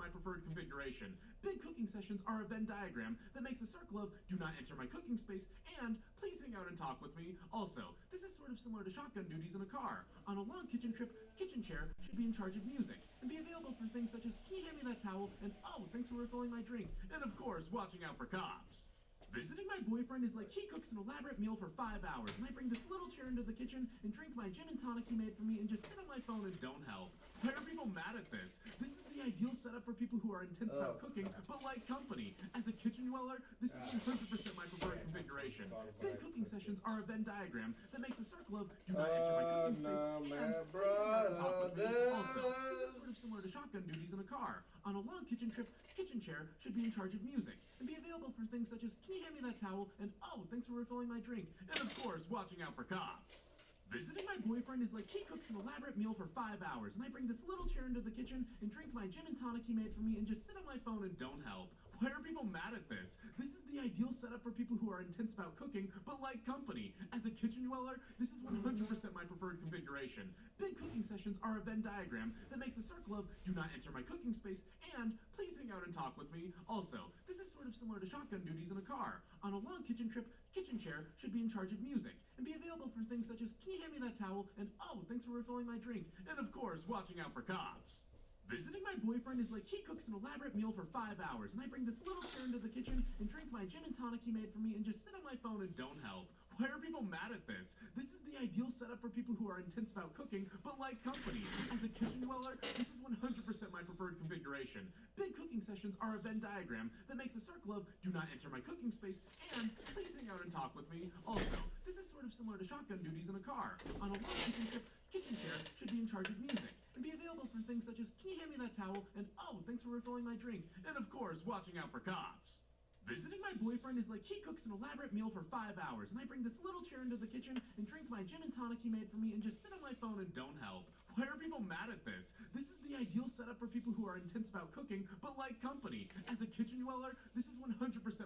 S6: my preferred configuration. Big cooking sessions are a Venn diagram that makes a circle of do not enter my cooking space and please hang out and talk with me. Also, this is sort of similar to shotgun duties in a car. On a long kitchen trip, kitchen chair should be in charge of music and be available for things such as can you hand me that towel and oh, thanks for refilling my drink, and of course, watching out for cops. Visiting my boyfriend is like he cooks an elaborate meal for 5 hours, and I bring this little chair into the kitchen and drink my gin and tonic he made for me and just sit on my phone and don't help. Why are people mad at this? This is the ideal setup for people who are intense about cooking, but like company. As a kitchen dweller, this is 100% my preferred configuration. Big cooking sessions are a Venn diagram that makes a circle of do not enter my cooking space and please hang out and talk with me. Also, this is sort of similar to shotgun duties in a car. On a long kitchen trip, kitchen chair should be in charge of music and be available for things such as can you hand me that towel and oh, thanks for refilling my drink, and of course, watching out for cops. Visiting my boyfriend is like he cooks an elaborate meal for 5 hours, and I bring this little chair into the kitchen and drink my gin and tonic he made for me and just sit on my phone and don't help. Why are people mad at this? This is the ideal setup for people who are intense about cooking, but like company. As a kitchen dweller, this is 100% my preferred configuration. Big cooking sessions are a Venn diagram that makes a circle of do not enter my cooking space and please hang out and talk with me. Also, this is sort of similar to shotgun duties in a car. On a long kitchen trip, kitchen chair should be in charge of music and be available for things such as can you hand me that towel and oh, thanks for refilling my drink, and of course, watching out for cops. Visiting my boyfriend is like he cooks an elaborate meal for 5 hours, and I bring this little chair into the kitchen and drink my gin and tonic he made for me and just sit on my phone and don't help. Why are people mad at this? This is the ideal setup for people who are intense about cooking, but like company. As a kitchen dweller, this is 100% my preferred configuration. Big cooking sessions are a Venn diagram that makes a circle of do not enter my cooking space and please hang out and talk with me. Also, this is sort of similar to shotgun duties in a car. On a long kitchen trip, kitchen chair should be in charge of music and be available for things such as can you hand me that towel and oh, thanks for refilling my drink, and of course, watching out for cops. Visiting my boyfriend is like he cooks an elaborate meal for 5 hours, and I bring this little chair into the kitchen and drink my gin and tonic he made for me and just sit on my phone and don't help. Why are people mad at this? This is the ideal setup for people who are intense about cooking, but like company. As a kitchen dweller, this is 100%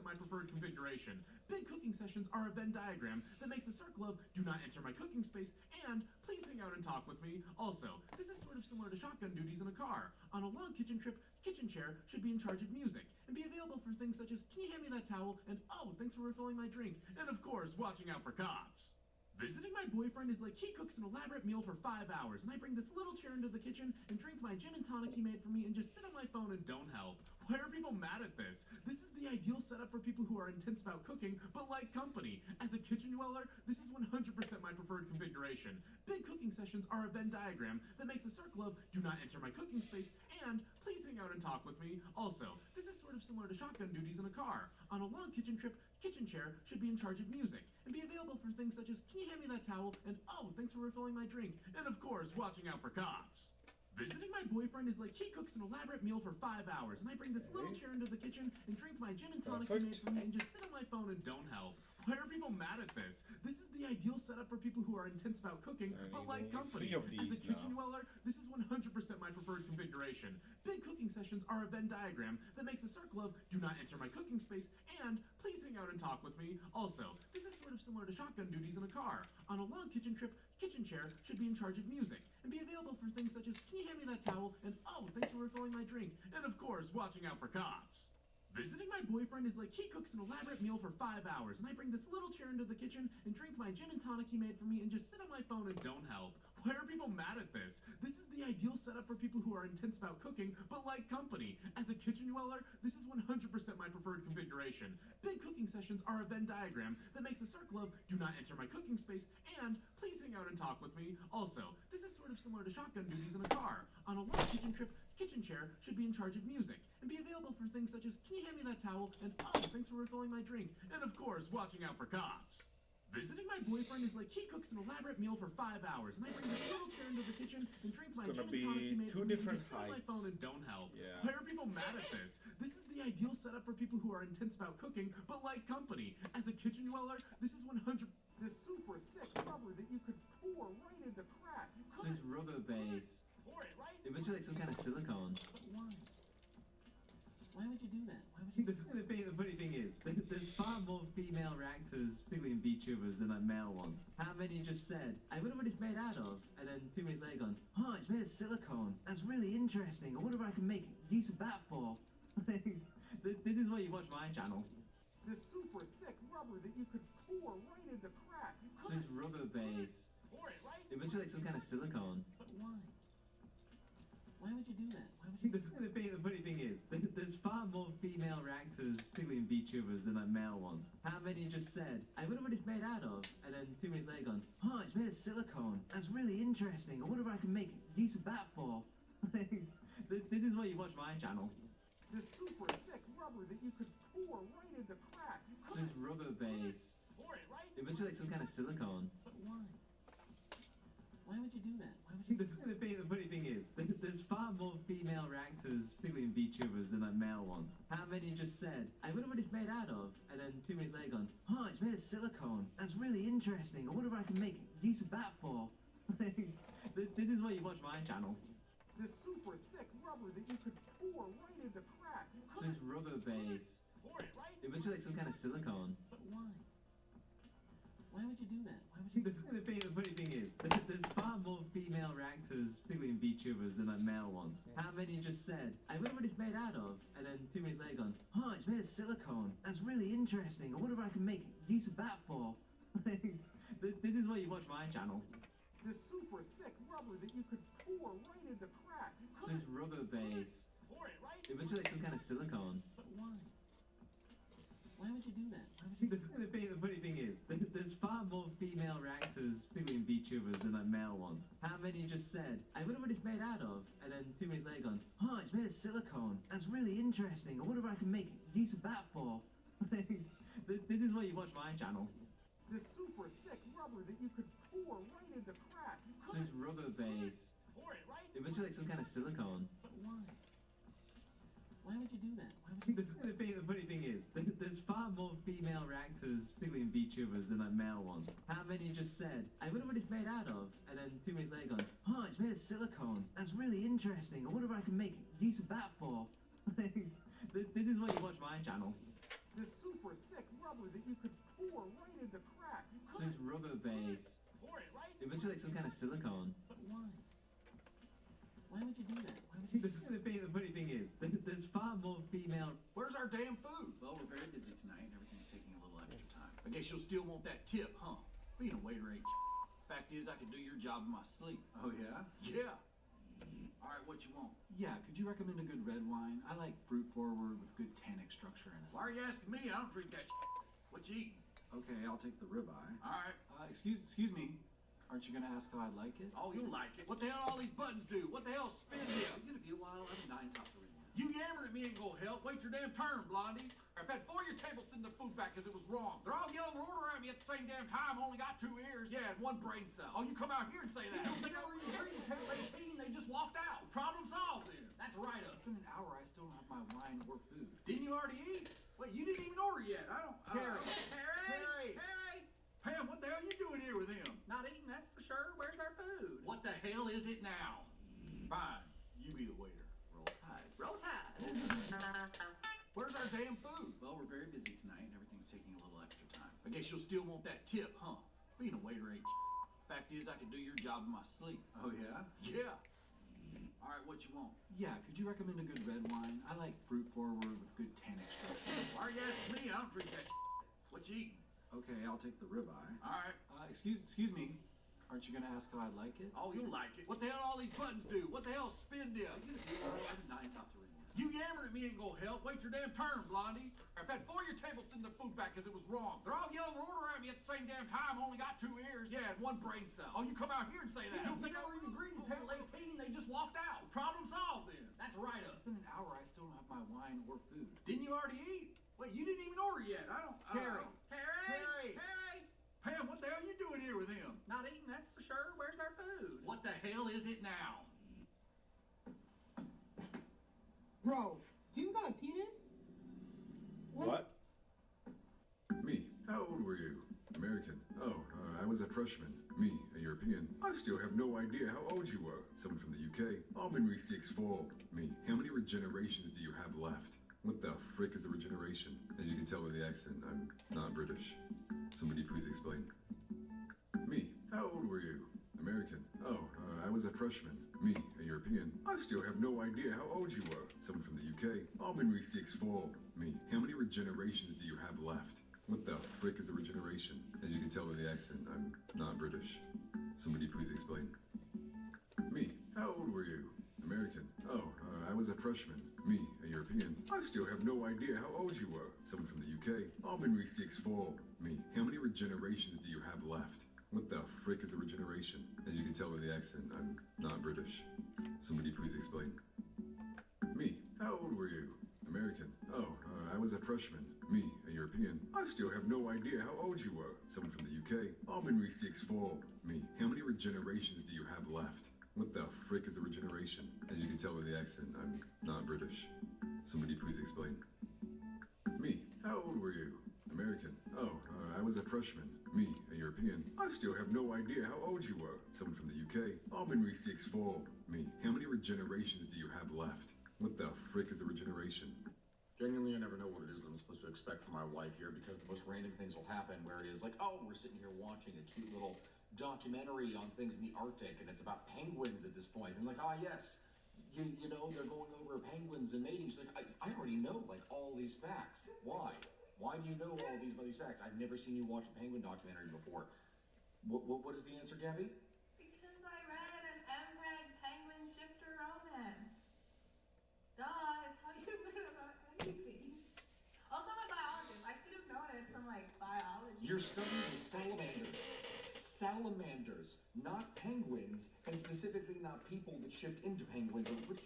S6: my preferred configuration. Big cooking sessions are a Venn diagram that makes a circle of do not enter my cooking space and please hang out and talk with me. Also, this is sort of similar to shotgun duties in a car. On a long kitchen trip, kitchen chair should be in charge of music and be available for things such as can you hand me that towel and oh, thanks for refilling my drink, and of course, watching out for cops. Visiting my boyfriend is like he cooks an elaborate meal for 5 hours, and I bring this little chair into the kitchen and drink my gin and tonic he made for me and just sit on my phone and don't help. Why are people mad at this? This is the ideal setup for people who are intense about cooking, but like company. As a kitchen dweller, this is 100% my preferred configuration. Big cooking sessions are a Venn diagram that makes a circle of do not enter my cooking space and please hang out and talk with me. Also, this is sort of similar to shotgun duties in a car. On a long kitchen trip, kitchen chair should be in charge of music and be available for things such as can you hand me that towel and oh, thanks for refilling my drink, and of course, watching out for cops. Visiting my boyfriend is like he cooks an elaborate meal for 5 hours, and I bring this little chair into the kitchen and drink my gin and tonic he made for me and just sit on my phone and don't help. Why are people mad at this? This is the ideal setup for people who are intense about cooking, but like company. As a kitchen dweller, this is 100% my preferred configuration. Big cooking sessions are a Venn diagram that makes a circle of do not enter my cooking space and please hang out and talk with me. Also, this is sort of similar to shotgun duties in a car. On a long kitchen trip, kitchen chair should be in charge of music and be available for things such as can you hand me that towel and oh, thanks for refilling my drink, and of course, watching out for cops. Visiting my boyfriend is like he cooks an elaborate meal for 5 hours, and I bring this little chair into the kitchen and drink my gin and tonic he made for me and just sit on my phone and don't help. Why are people mad at this? This is the ideal setup for people who are intense about cooking, but like company. As a kitchen dweller, this is 100% my preferred configuration. Big cooking sessions are a Venn diagram that makes a circle of do not enter my cooking space and please hang out and talk with me. Also, this is sort of similar to shotgun duties in a car. On a long kitchen trip, kitchen chair should be in charge of music and be available for things such as can you hand me that towel and oh, thanks for refilling my drink, and of course, watching out for cops. Visiting my boyfriend is like he cooks an elaborate meal for 5 hours, and I bring this little chair into the kitchen and drink my gin and tonic he made for me and just sit on my phone and don't help.
S3: Yeah.
S6: Why are people mad at this? This is the ideal setup for people who are intense about cooking, but like company. As a kitchen dweller, this is 100.
S4: This super thick rubber that you could pour right into crack.
S2: So it's rubber based.
S4: Pour it right.
S2: It must be like some kind of silicone.
S4: Why?
S2: Why would you do that? Why would you? The funny thing is, there's far more female reactors, particularly in VTubers, than like male ones. How many just said, I wonder what it's made out of, and then 2 minutes later gone, oh, it's made of silicone. That's really interesting. I wonder what I can make use of that for. This is why you watch my channel.
S4: This super thick rubber that you could pour right into crack.
S2: So it's rubber based.
S4: Pour it right.
S2: It must be like some kind of silicone.
S4: But why?
S2: Why would you do that? Why would you? The funny thing is, there's far more female reactors, particularly in VTubers, than like male ones. How many just said, I wonder what it's made out of, and then 2 minutes later gone, oh, it's made of silicone. That's really interesting. I wonder what I can make use of that for. This is why you watch my channel.
S4: This super thick rubber that you could pour right into crack.
S2: So it's rubber based.
S4: Pour it right.
S2: It must be like some kind of silicone.
S4: But why?
S2: Why would you do that? Why would you? The funny thing is, there's far more female reactors, particularly in VTubers, than like male ones. How many just said, I wonder what it's made out of, and then 2 minutes later gone, oh, it's made of silicone. That's really interesting. I wonder what I can make use of that for. This is why you watch my channel.
S4: This super thick rubber that you could pour right into crack.
S2: So it's rubber based.
S4: Pour it right.
S2: It must be like some kind of silicone.
S4: But why?
S2: Why would you do that? Why would you? The funny thing is, there's far more female reactors, particularly in VTubers, than like male ones. How many just said, I wonder what it's made out of, and then 2 minutes later gone, oh, it's made of silicone. That's really interesting. I wonder what I can make use of that for. This is why you watch my channel.
S4: This super thick rubber that you could pour right into crack.
S2: So it's rubber based.
S4: Pour it right.
S2: It must be like some kind of silicone.
S4: But why?
S2: Why would you do that? Why would you? The funny thing is, there's far more female reactors, particularly in VTubers, than like male ones. How many just said, I wonder what it's made out of, and then 2 minutes later gone, oh, it's made of silicone. That's really interesting. I wonder what I can make use of that for. This is why you watch my channel.
S4: This super thick rubber that you could pour right into crack.
S2: So it's rubber based.
S4: Pour it right.
S2: It must be like some kind of silicone.
S4: But why?
S2: Why would you do that? Why would you? The funny thing is, there's far more female female reactors, particularly in VTubers, than like male ones? How many just said, I wonder what it's made out of, and then 2 minutes later gone, oh, it's made of silicone. That's really interesting. I wonder what I can make use of that for. This is why you watch my channel.
S19: This super thick rubber that you could pour right into cracks.
S2: So it's rubber based.
S19: Pour it right.
S2: It must be like some kind of silicone.
S19: But why?
S2: Why would you do that? Why would you? The funny thing is, there's far more female.
S19: Where's our damn food? Well, we're very busy tonight. Everything's taking a little extra time. I guess you'll still want that tip, huh? Being a waiter ain't Fact is, I can do your job in my sleep. Oh, yeah? Yeah. All right, what you want? Yeah, could you recommend a good red wine? I like fruit forward with good tannic structure and a... Why are you asking me? I don't drink that What you eating? Okay, I'll take the ribeye. All right. Excuse me. Aren't you gonna ask how I like it? Oh, you'll like it. What the hell all these buttons do? What the hell spin here? It's gonna be a while. I'm 9 tops already. You yammering at me ain't gonna help. Wait your damn turn, Blondie. I've had 4 of your tables send the food back because it was wrong. They're all yelling their order at me at the same damn time. Only got 2 ears. Yeah, and 1 brain cell. Oh, you come out here and say that. You don't think I were even reading table 18? They just walked out. Problem solved then. That's right up. It's been an hour. I still don't have my wine or food. Didn't you already eat? Wait, you didn't even order yet. I don't... Terry! Pam, what the hell are you doing here with him? Not eating, that's for sure. Where's our food? What the hell is it now? Fine. You be the waiter. Roll Tide. Roll Tide! Where's our damn food? Well, we're very busy tonight. Everything's taking a little extra time. I guess you'll still want that tip, huh? Being a waiter ain't Fact is, I can do your job in my sleep. Oh, yeah? Yeah. All right, what you want? Yeah, could you recommend a good red wine? I like fruit forward with good tannic structure. Why are you asking me? I don't drink that What you eating? Okay, I'll take the ribeye. All right. Excuse me. Aren't you gonna ask how I like it? Oh, you'll like it. What the hell all these buttons do? What the hell spin this? I'm 9 tops already. You yammering at me ain't gonna help. Wait your damn turn, Blondie. I've had 4 of your tables send the food back because it was wrong. They're all yelling their order at me at the same damn time. Only got 2 ears. Yeah, and 1 brain cell. Oh, you come out here and say that. You don't think I were even greeting table 18? They just walked out. Problem solved then. That's right up. It's been an hour. I still don't have my wine or food. Didn't you already eat? Wait, you didn't even order yet. I don't... Terry! Pam, what the hell are you doing here with him? Not eating, that's for sure. Where's our food? What the hell is it now?
S8: Bro, do you got a penis?
S3: What?
S5: Me. How old were you? American. Oh, I was a freshman. Me, a European. I still have no idea how old you were. Someone from the UK. I'm in Re-6 Fall. Me. How many regenerations do you have left? What the frick is a regeneration? As you can tell by the accent, I'm not British. Somebody please explain. Me. How old were you? American. Oh, I was a freshman. Me, a European. I still have no idea how old you were. Someone from the UK. I'm in Re-6 Fall. Me. How many regenerations do you have left? What the frick is a regeneration? As you can tell by the accent, I'm not British. Somebody please explain. Me. How old were you? American. Oh, I was a freshman. Me, a European. I still have no idea how old you were. Someone from the UK. I'm in Re-6 Fall. Me. How many regenerations do you have left? What the frick is a regeneration? As you can tell by the accent, I'm not British. Somebody please explain. Me. How old were you? American. Oh, I was a freshman. Me, a European. I still have no idea how old you were. Someone from the UK. I'm in Re-6 Fall. Me. How many regenerations do you have left? What the frick is a regeneration? As you can tell by the accent, I'm not British. Somebody please explain. Me. How old were you? American. Oh, I was a freshman. Me, a European. I still have no idea how old you were. Someone from the UK. I'm in Re-6 Fall. Me. How many regenerations do you have left? What the frick is a regeneration?
S11: Genuinely, I never know what it is that I'm supposed to expect from my wife here because the most random things will happen where it is like, oh, we're sitting here watching a cute little documentary on things in the Arctic and it's about penguins at this point. And like, ah, yes, you know, they're going over penguins and mating. She's like, I already know like all these facts. Why? Why do you know all these facts? I've never seen you watch a penguin documentary before. What is the answer, Gabby?
S23: Because I read an MPEG penguin shifter romance. Duh, it's how you learn about anything. Also, I'm a biologist. I could have known it from like biology.
S11: You're studying the salamanders. Salamanders, not penguins, and specifically not people that shift into penguins. What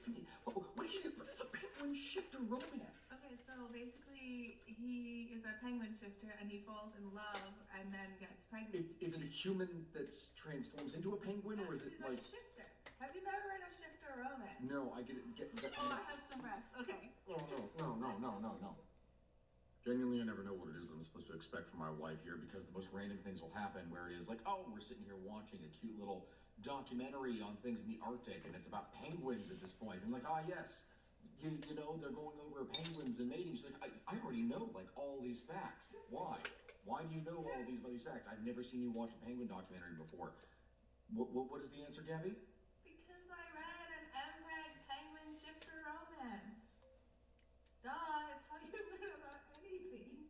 S11: is a penguin shifter romance?
S23: Okay, so basically he is a penguin shifter and he falls in love and then gets pregnant.
S11: Is it a human that transforms into a penguin, or is it
S23: He's
S11: like...
S23: a shifter. Have you never read a shifter romance?
S11: No, I get it.
S23: Oh, I have some reps. Okay.
S11: No. Genuinely, I never know what it is that I'm supposed to expect from my wife here because the most random things will happen where it is like, oh, we're sitting here watching a cute little documentary on things in the Arctic and it's about penguins at this point. I'm like, ah, yes, you know, they're going over penguins and mating. She's like, I already know like all these facts. Why? Why do you know all these facts? I've never seen you watch a penguin documentary before. What is the answer, Gabby?
S23: Because I read an MPEG penguin shifter romance. Duh, it's how you learn about anything.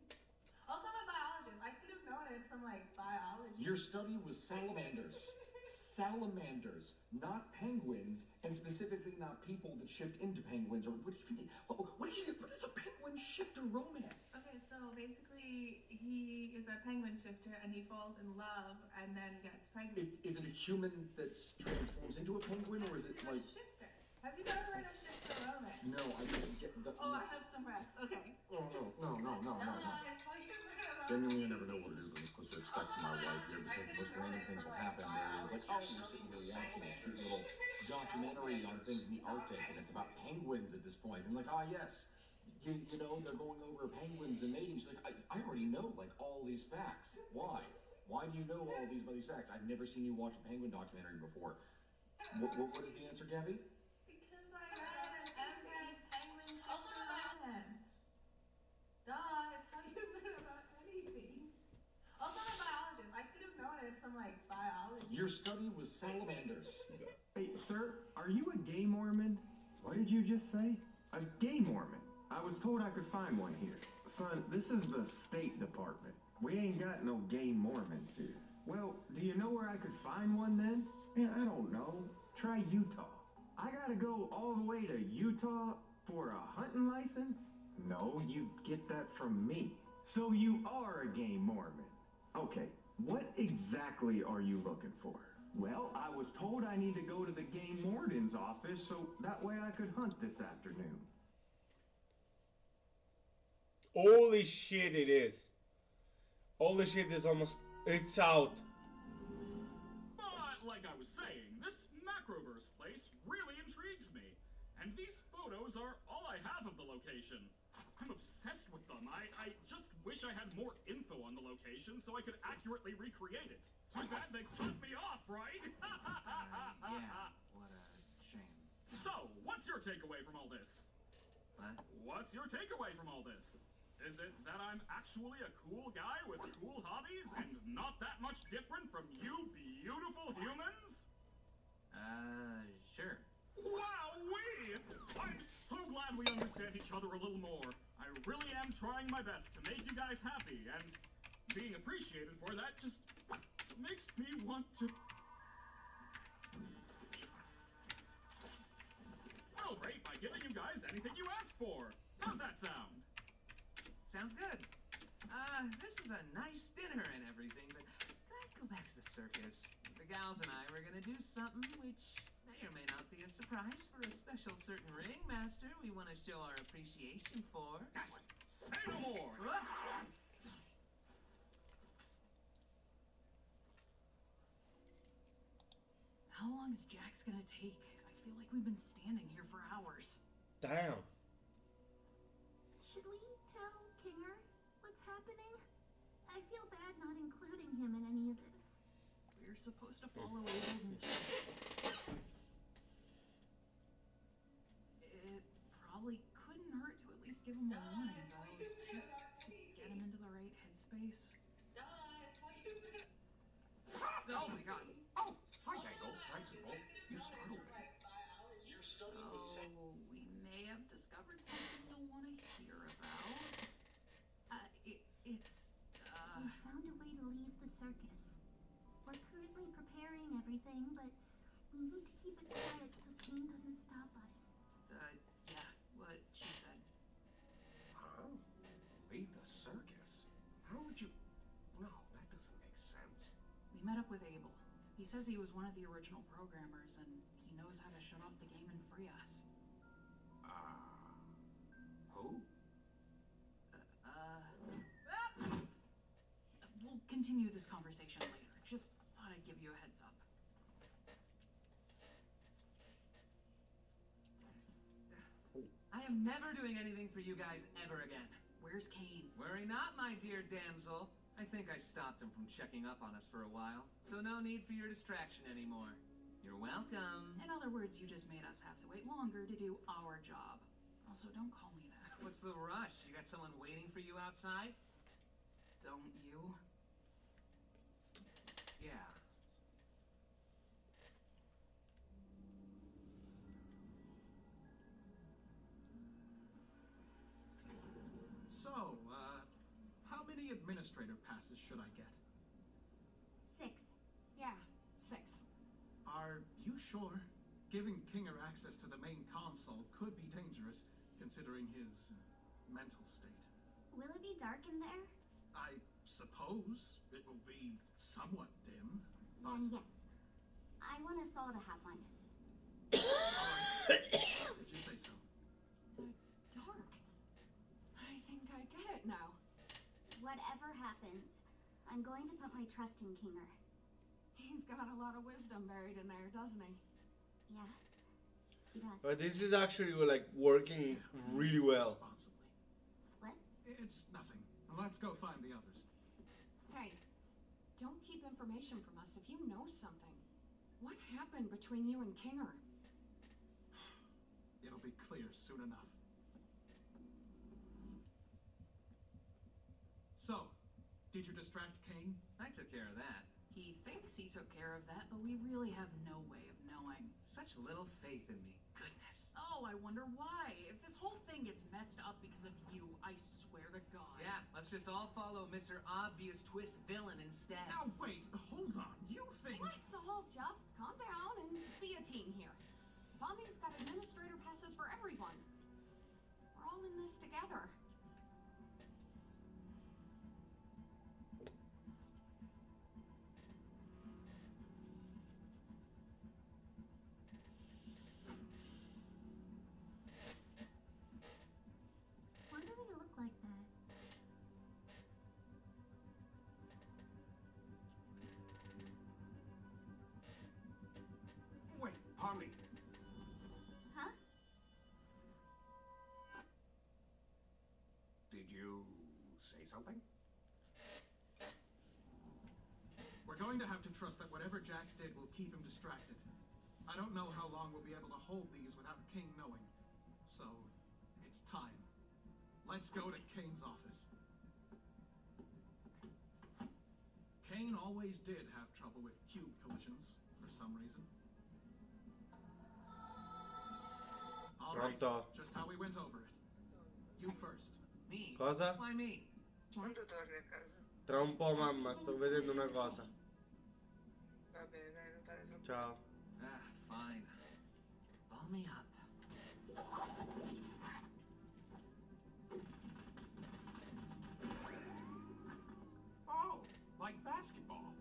S23: Also, I'm a biologist. I could have known it from like biology.
S11: Your study was salamanders. Salamanders, not penguins, and specifically not people that shift into penguins. Or what is a penguin shifter romance?
S23: Okay, so basically he is a penguin shifter and he falls in love and then gets pregnant.
S11: Is it a human that transforms into a penguin, or is it like...
S23: Shifter. Have you ever read a shifter romance?
S11: No, I didn't get the...
S23: Oh, I have some recs. Okay.
S11: Oh, no.
S23: It's how you learn about
S11: Genuinely, I never know what it is that I'm supposed to expect from my wife here because the most random things will happen where it is like, oh, we're sitting here watching a cute little documentary on things in the Arctic and it's about penguins at this point. I'm like, ah, yes, you know, they're going over penguins and mating. She's like, I already know like all these facts. Why? Why do you know all these facts? I've never seen you watch a penguin documentary before. What is the answer, Gabby?
S23: Because I read an MPEG penguin shifter romance. Duh, it's how you learn about anything. Also, I'm a biologist. I could have known it from like biology.
S11: Your study was salamanders.
S13: Hey, sir, are you a gay Mormon? What did you just say? A gay Mormon? I was told I could find one here. Son, this is the State Department. We ain't got no gay Mormons here. Well, do you know where I could find one then? Man, I don't know. Try Utah. I gotta go all the way to Utah for a hunting license? No, you get that from me. So you are a gay Mormon. Okay, what exactly are you looking for? Well, I was told I need to go to the game warden's office so that way I could hunt this afternoon.
S3: Holy shit, it is. Holy shit, it's out.
S9: But like I was saying, this Macroverse place really intrigues me. And these photos are all I have of the location. I'm obsessed with them. I just wish I had more info on the location so I could accurately recreate it. Too bad they cut me off, right?
S14: Yeah, what a shame.
S9: So, what's your takeaway from all this?
S14: What?
S9: What's your takeaway from all this? Is it that I'm actually a cool guy with cool hobbies and not that much different from you beautiful humans?
S14: Sure.
S9: Wowee! I'm so glad we understand each other a little more. I really am trying my best to make you guys happy, and being appreciated for that just makes me want to... celebrate by giving you guys anything you ask for. How's that sound?
S14: Sounds good. This was a nice dinner and everything, but I'd go back to the circus. The gals and I were gonna do something which may or may not be a surprise for a special certain ringmaster we want to show our appreciation for.
S9: Yes, say no more!
S14: What? How long is Jack's gonna take? I feel like we've been standing here for hours.
S3: Damn.
S15: Should we tell Kinger what's happening? I feel bad not including him in any of this.
S14: We're supposed to follow Abel's instructions. It probably couldn't hurt to at least give him a warning, though, just to get him into the right headspace. Oh my god.
S19: Oh, hi, Dangle. Nice Abel. You startled me.
S14: So, we may have discovered something you'll want to hear about.
S15: We found a way to leave the circus. We're currently preparing everything, but we need to keep it quiet so Kane doesn't stop us.
S14: Yeah, what she said.
S19: Huh? Leave the circus? How would you... No, that doesn't make sense.
S14: We met up with Abel. He says he was one of the original programmers, and he knows how to shut off the game and free us.
S19: Who?
S14: We'll continue this conversation later. Just thought I'd give you a heads up. I am never doing anything for you guys ever again. Where's Kane? Worry not, my dear damsel. I think I stopped him from checking up on us for a while, so no need for your distraction anymore. You're welcome.
S12: In other words, you just made us have to wait longer to do our job. Also, don't call me that.
S14: What's the rush? You got someone waiting for you outside?
S12: Don't you?
S14: Yeah.
S19: So, how many administrator passes should I get?
S15: 6.
S12: Yeah, 6.
S19: Are you sure? Giving Kinger access to the main console could be dangerous, considering his mental state.
S15: Will it be dark in there?
S19: I suppose it will be somewhat dim.
S15: Then yes. I want us all to have one.
S19: If you say so.
S12: Dark. I think I get it now.
S15: Whatever happens, I'm going to put my trust in Kinger.
S12: He's got a lot of wisdom buried in there, doesn't he?
S15: Yeah, he does.
S3: But this is actually like working really well.
S15: What?
S19: It's nothing. Let's go find the others.
S12: Hey, don't keep information from us if you know something. What happened between you and Kinger?
S19: It'll be clear soon enough. So, did you distract Kane?
S14: I took care of that.
S12: He thinks he took care of that, but we really have no way of knowing.
S14: Such little faith in me. Goodness.
S12: Oh, I wonder why. If this whole thing gets messed up because of you, I swear to God.
S14: Yeah, let's just all follow Mr. Obvious Twist Villain instead.
S19: Now wait, hold on. You think...
S12: Let's all just calm down and be a team here. Tommy's got administrator passes for everyone. We're all in this together.
S15: Why do they look like that?
S4: Wait, Polly.
S15: Huh?
S4: Did you say something?
S19: We're going to have to trust that whatever Jax did will keep him distracted. I don't know how long we'll be able to hold these without Kane knowing. So, it's time. Let's go to Kane's office. Kane always did have trouble with cube collisions, for some reason. All right,
S3: Pronto?
S19: just how we went over it. You first.
S14: Me?
S3: Cosa?
S14: Why me?
S16: Quando torni a casa?
S3: Tra un po', mamma, sto vedendo una cosa.
S16: Va bene, dai, non fare troppo.
S3: Ciao.
S14: Ah, fine. Ball me up.
S4: Oh, like basketball.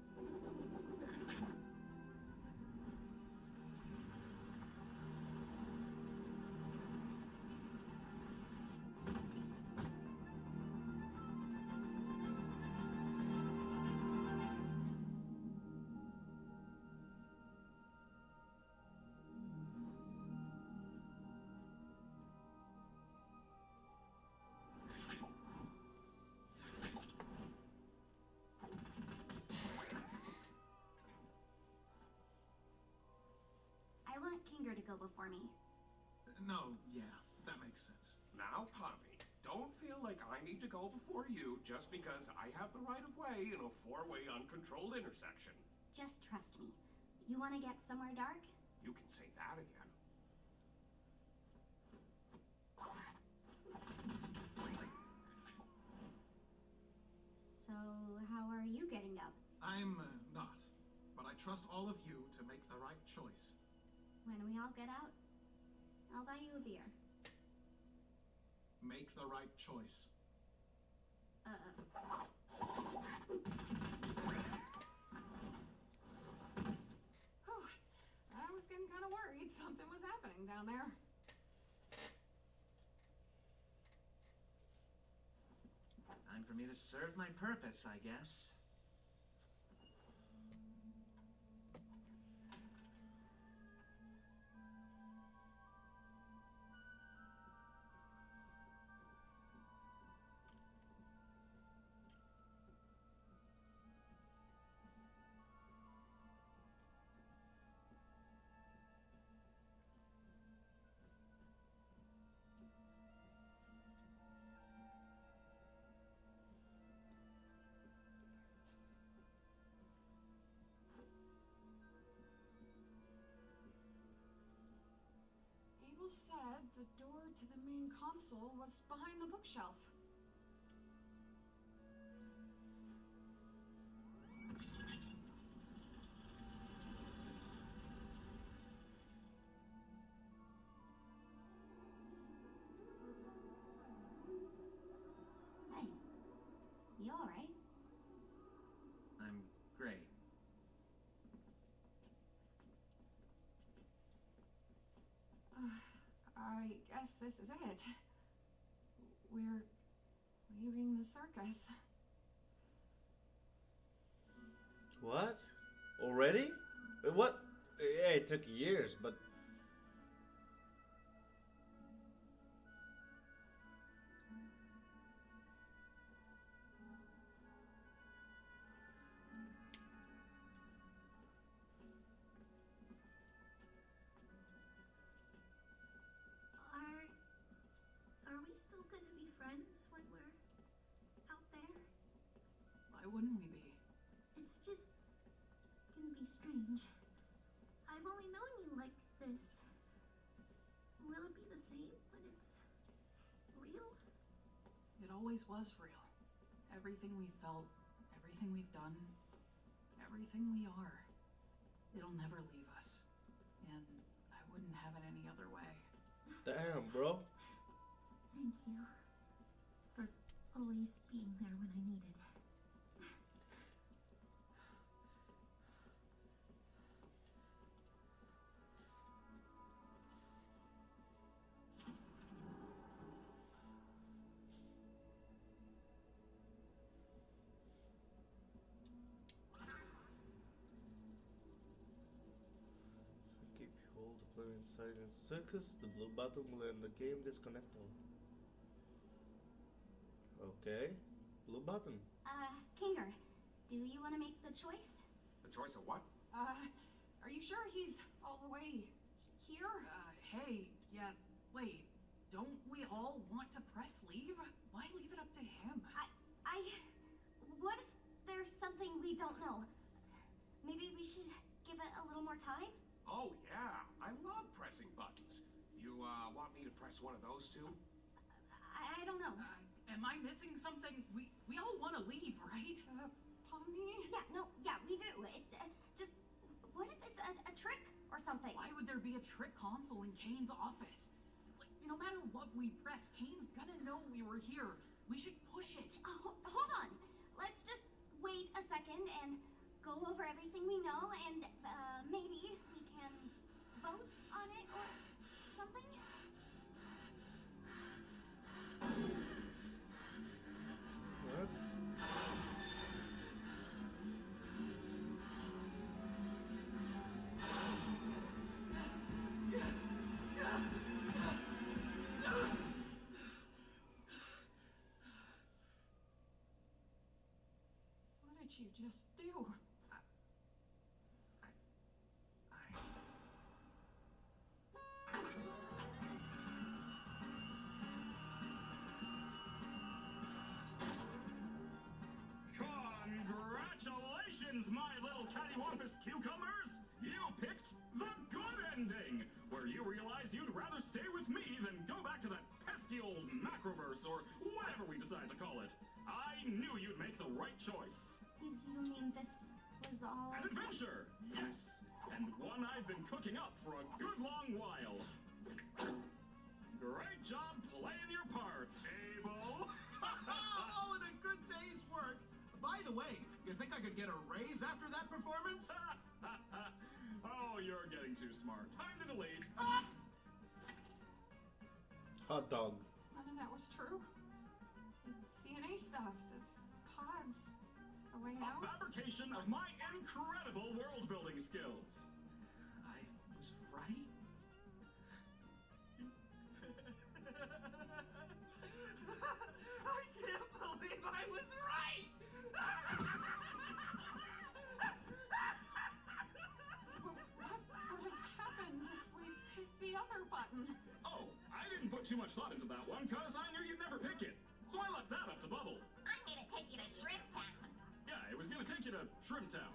S15: I want Kinger to go before me.
S19: No, yeah, that makes sense.
S4: Now, Poppy, don't feel like I need to go before you just because I have the right of way in a four-way uncontrolled intersection.
S15: Just trust me. You want to get somewhere dark?
S4: You can say that again.
S15: So, how are you getting up?
S19: I'm not, but I trust all of you to make the right choice.
S15: When we all get out, I'll buy you a beer.
S19: Make the right choice.
S12: Whew. I was getting kind of worried something was happening down there.
S14: Time for me to serve my purpose, I guess.
S12: the door to the main console was behind the bookshelf.
S15: Hey, you alright?
S19: I'm great.
S12: I guess this is it. We're leaving the circus.
S3: What? Already? What? Yeah, it took years, but...
S15: Are we still gonna be friends when we're out there?
S14: Why wouldn't we be?
S15: It's just gonna be strange. I've only known you like this. Will it be the same when it's real?
S12: It always was real. Everything we felt, everything we've done, everything we are. It'll never leave us. And I wouldn't have it any other way.
S3: Damn, bro.
S15: Thank you for always being there when I needed.
S3: Keep hold the player inside the circus. The blue button will end the game. Disconnect all. Okay. Blue button.
S15: Kinger, do you want to make the choice?
S4: The choice of what?
S12: Are you sure he's all the way here?
S14: Hey, yeah, wait. Don't we all want to press leave? Why leave it up to him?
S15: What if there's something we don't know? Maybe we should give it a little more time?
S4: Oh, yeah. I love pressing buttons. You, want me to press one of those too?
S15: I don't know.
S14: Am I missing something? We all want to leave, right?
S15: Pomni? Yeah, we do. It's just, what if it's a trick or something?
S14: Why would there be a trick console in Kane's office? Like, no matter what we press, Kane's gonna know we were here. We should push it.
S15: Hold on. Let's just wait a second and go over everything we know, and maybe we can vote on it or something?
S3: What?
S12: What did you just do?
S9: Congratulations, my little cattywampus cucumbers! You picked the good ending, where you realize you'd rather stay with me than go back to that pesky old macroverse or whatever we decide to call it. I knew you'd make the right choice.
S15: You mean this was all...
S9: An adventure, yes, and one I've been cooking up for a good long while. Great job playing your part, Abel.
S17: Oh, and a good day's work. By the way, you think I could get a raise after that performance?
S9: Oh, you're getting too smart. Time to delete.
S3: Hot dog.
S12: None of that was true. The CNA stuff, the pods, the way
S9: A
S12: out.
S9: fabrication of my incredible world-building skills.
S14: I was right?
S17: I can't believe I was right!
S12: What would have happened if we picked the other button?
S9: Oh, I didn't put too much thought into that one, cause I knew you'd never pick it. So I left that up to Bubble.
S15: I'm gonna take you to Shrimp Town.
S9: Yeah, it was gonna take you to Shrimp Town.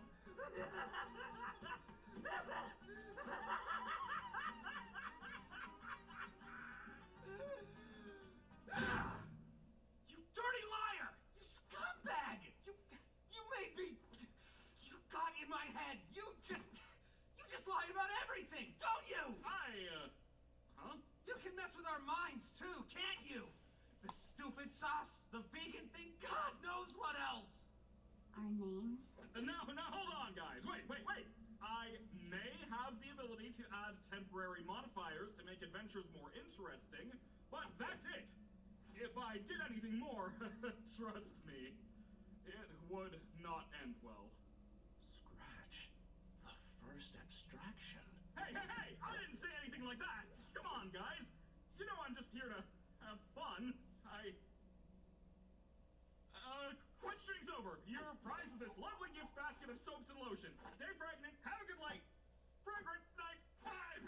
S14: minds too, can't you? The stupid sauce, the vegan thing, God knows what else.
S15: Our names?
S9: Now, hold on, guys. Wait. I may have the ability to add temporary modifiers to make adventures more interesting, but that's it. If I did anything more, trust me, it would not end well.
S17: Scratch. The first abstraction.
S9: Hey! I didn't say anything like that! Come on, guys! You know I'm just here to have fun. Questioning's over. Your prize is this lovely gift basket of soaps and lotions. Stay pregnant, have a good night. Fragrant night. Bye!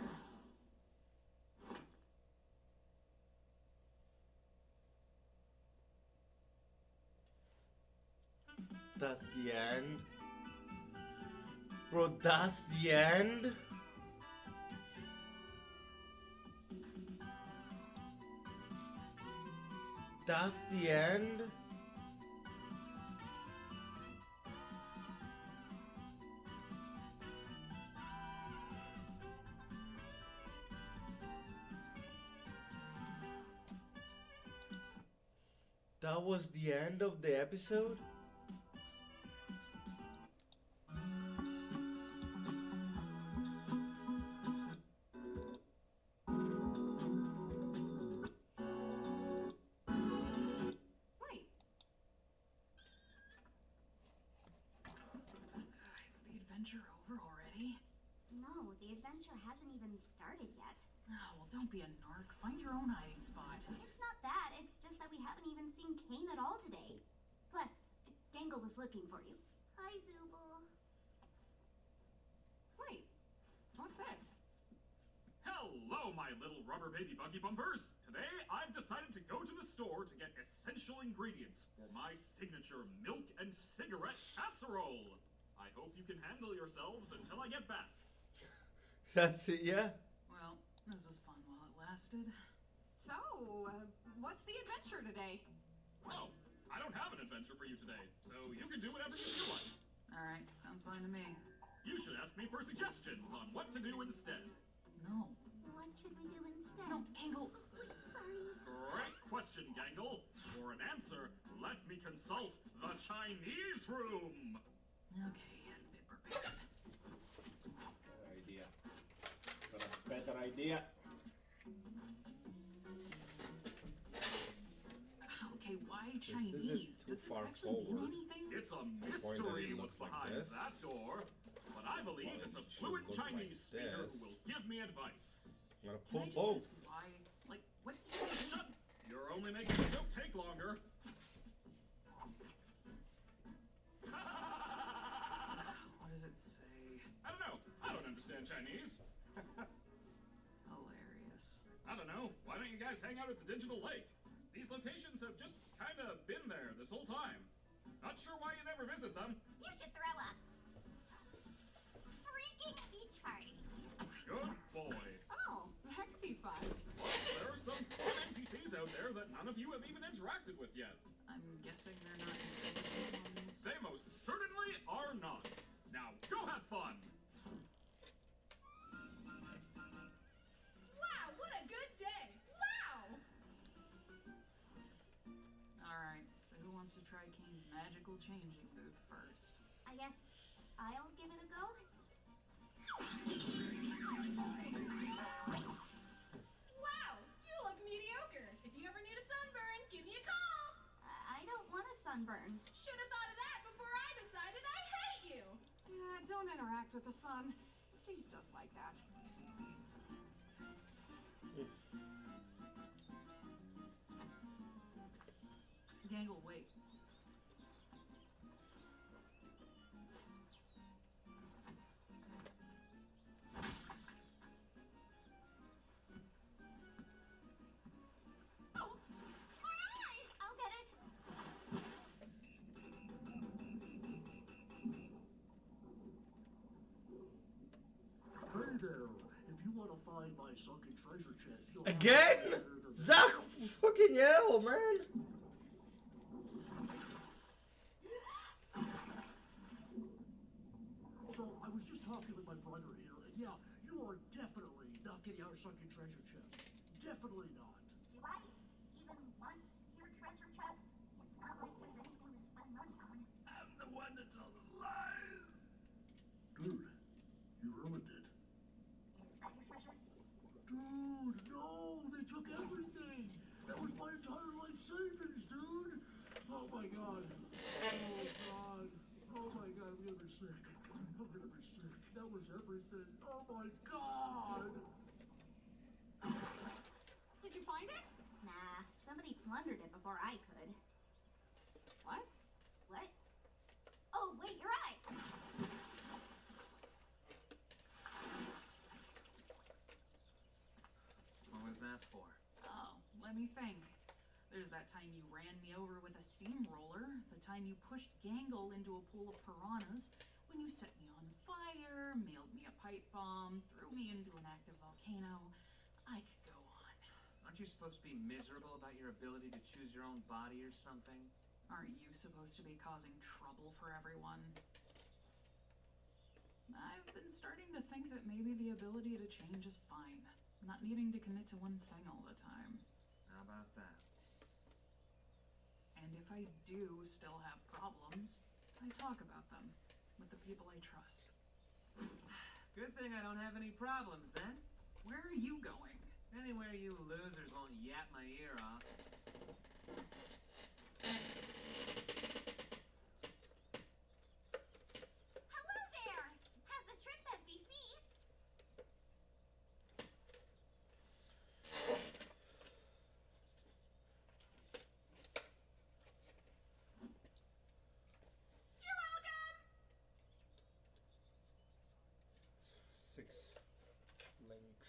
S3: That's the end? Bro, that's the end? That's the end? That was the end of the episode?
S12: Wait. Is the adventure over already?
S15: No, the adventure hasn't even started yet.
S12: Oh, well, don't be a narc. Find your own hiding spot.
S15: It's not that, it's just that we haven't even seen Kane at all today. Plus, Gangle was looking for you. Hi, Zooble.
S12: Wait, what's this?
S9: Hello, my little rubber baby buggy bumpers! Today, I've decided to go to the store to get essential ingredients for my signature milk and cigarette casserole. I hope you can handle yourselves until I get back.
S3: That's it, yeah?
S12: Well, this was fun while it lasted.
S7: So, what's the adventure today?
S9: Oh, I don't have an adventure for you today, so you can do whatever you feel like.
S12: Alright, sounds fine to me.
S9: You should ask me for suggestions on what to do instead.
S12: No.
S15: What should we do instead?
S12: No, Gangle.
S15: Sorry.
S9: Great question, Gangle. For an answer, let me consult the Chinese room.
S12: Okay, had a bit prepared.
S3: Got a better idea.
S12: Okay, why
S3: This
S12: Chinese?
S3: is too
S12: Does this
S3: far
S12: actually
S3: forward.
S12: mean anything?
S9: It's a
S3: point that
S9: mystery
S3: it
S9: what's
S3: looks like
S9: behind
S3: this.
S9: that door, but I believe
S3: Well,
S9: it's a
S3: it should
S9: fluent
S3: look
S9: Chinese
S3: like
S9: speaker
S3: this.
S9: who will give me advice.
S3: I'm gonna
S12: Can I
S3: pull
S12: just
S3: both.
S12: ask why? Like, what?
S9: Shut! You're only making the joke take longer.
S12: What does it say?
S9: I don't know. I don't understand Chinese.
S12: Hilarious.
S9: I don't know. Why don't you guys hang out at the Digital Lake? These locations have just kind of been there this whole time. Not sure why you never visit them.
S15: You should throw a freaking beach party.
S9: Good boy.
S7: Oh, that could be fun.
S9: Plus, there are some fun NPCs out there that none of you have even interacted with yet.
S12: I'm guessing they're not intelligent ones.
S9: They most certainly are not. Now, go have fun.
S7: Wow, what a good day! Wow!
S12: Alright, so who wants to try Kane's magical changing booth first?
S15: I guess I'll give it a go.
S7: Wow, you look mediocre. If you ever need a sunburn, give me a call.
S15: I don't want a sunburn.
S7: Should have thought of that before I decided I hate you. Yeah, don't interact with the sun. She's just like that.
S12: Gangle, wait.
S15: I'll get it.
S17: Hey there. If you want to find my sunken treasure chest, you'll
S3: Again? Zach, fucking hell, man.
S17: So, I was just talking with my brother here, and yeah, you are definitely not getting our sunken treasure chest. Definitely not.
S19: God. Oh, God. Oh, my God, I'm gonna be sick. I'm gonna be sick. That was everything. Oh, my God.
S7: Did you find it?
S15: Nah, somebody plundered it before I could.
S7: What?
S15: What? Oh, wait, you're right.
S14: What was that for?
S12: Oh, let me think. There's that time you ran me over with a steamroller, the time you pushed Gangle into a pool of piranhas, when you set me on fire, mailed me a pipe bomb, threw me into an active volcano. I could go on.
S14: Aren't you supposed to be miserable about your ability to choose your own body or something?
S12: Aren't you supposed to be causing trouble for everyone? I've been starting to think that maybe the ability to change is fine. Not needing to commit to one thing all the time.
S14: How about that?
S12: And if I do still have problems, I talk about them with the people I trust.
S14: Good thing I don't have any problems then.
S12: Where are you going?
S14: Anywhere you losers won't yap my ear off.
S15: Hello there! Has the shrimp NPC? You're welcome!
S3: 6 links.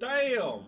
S3: Damn!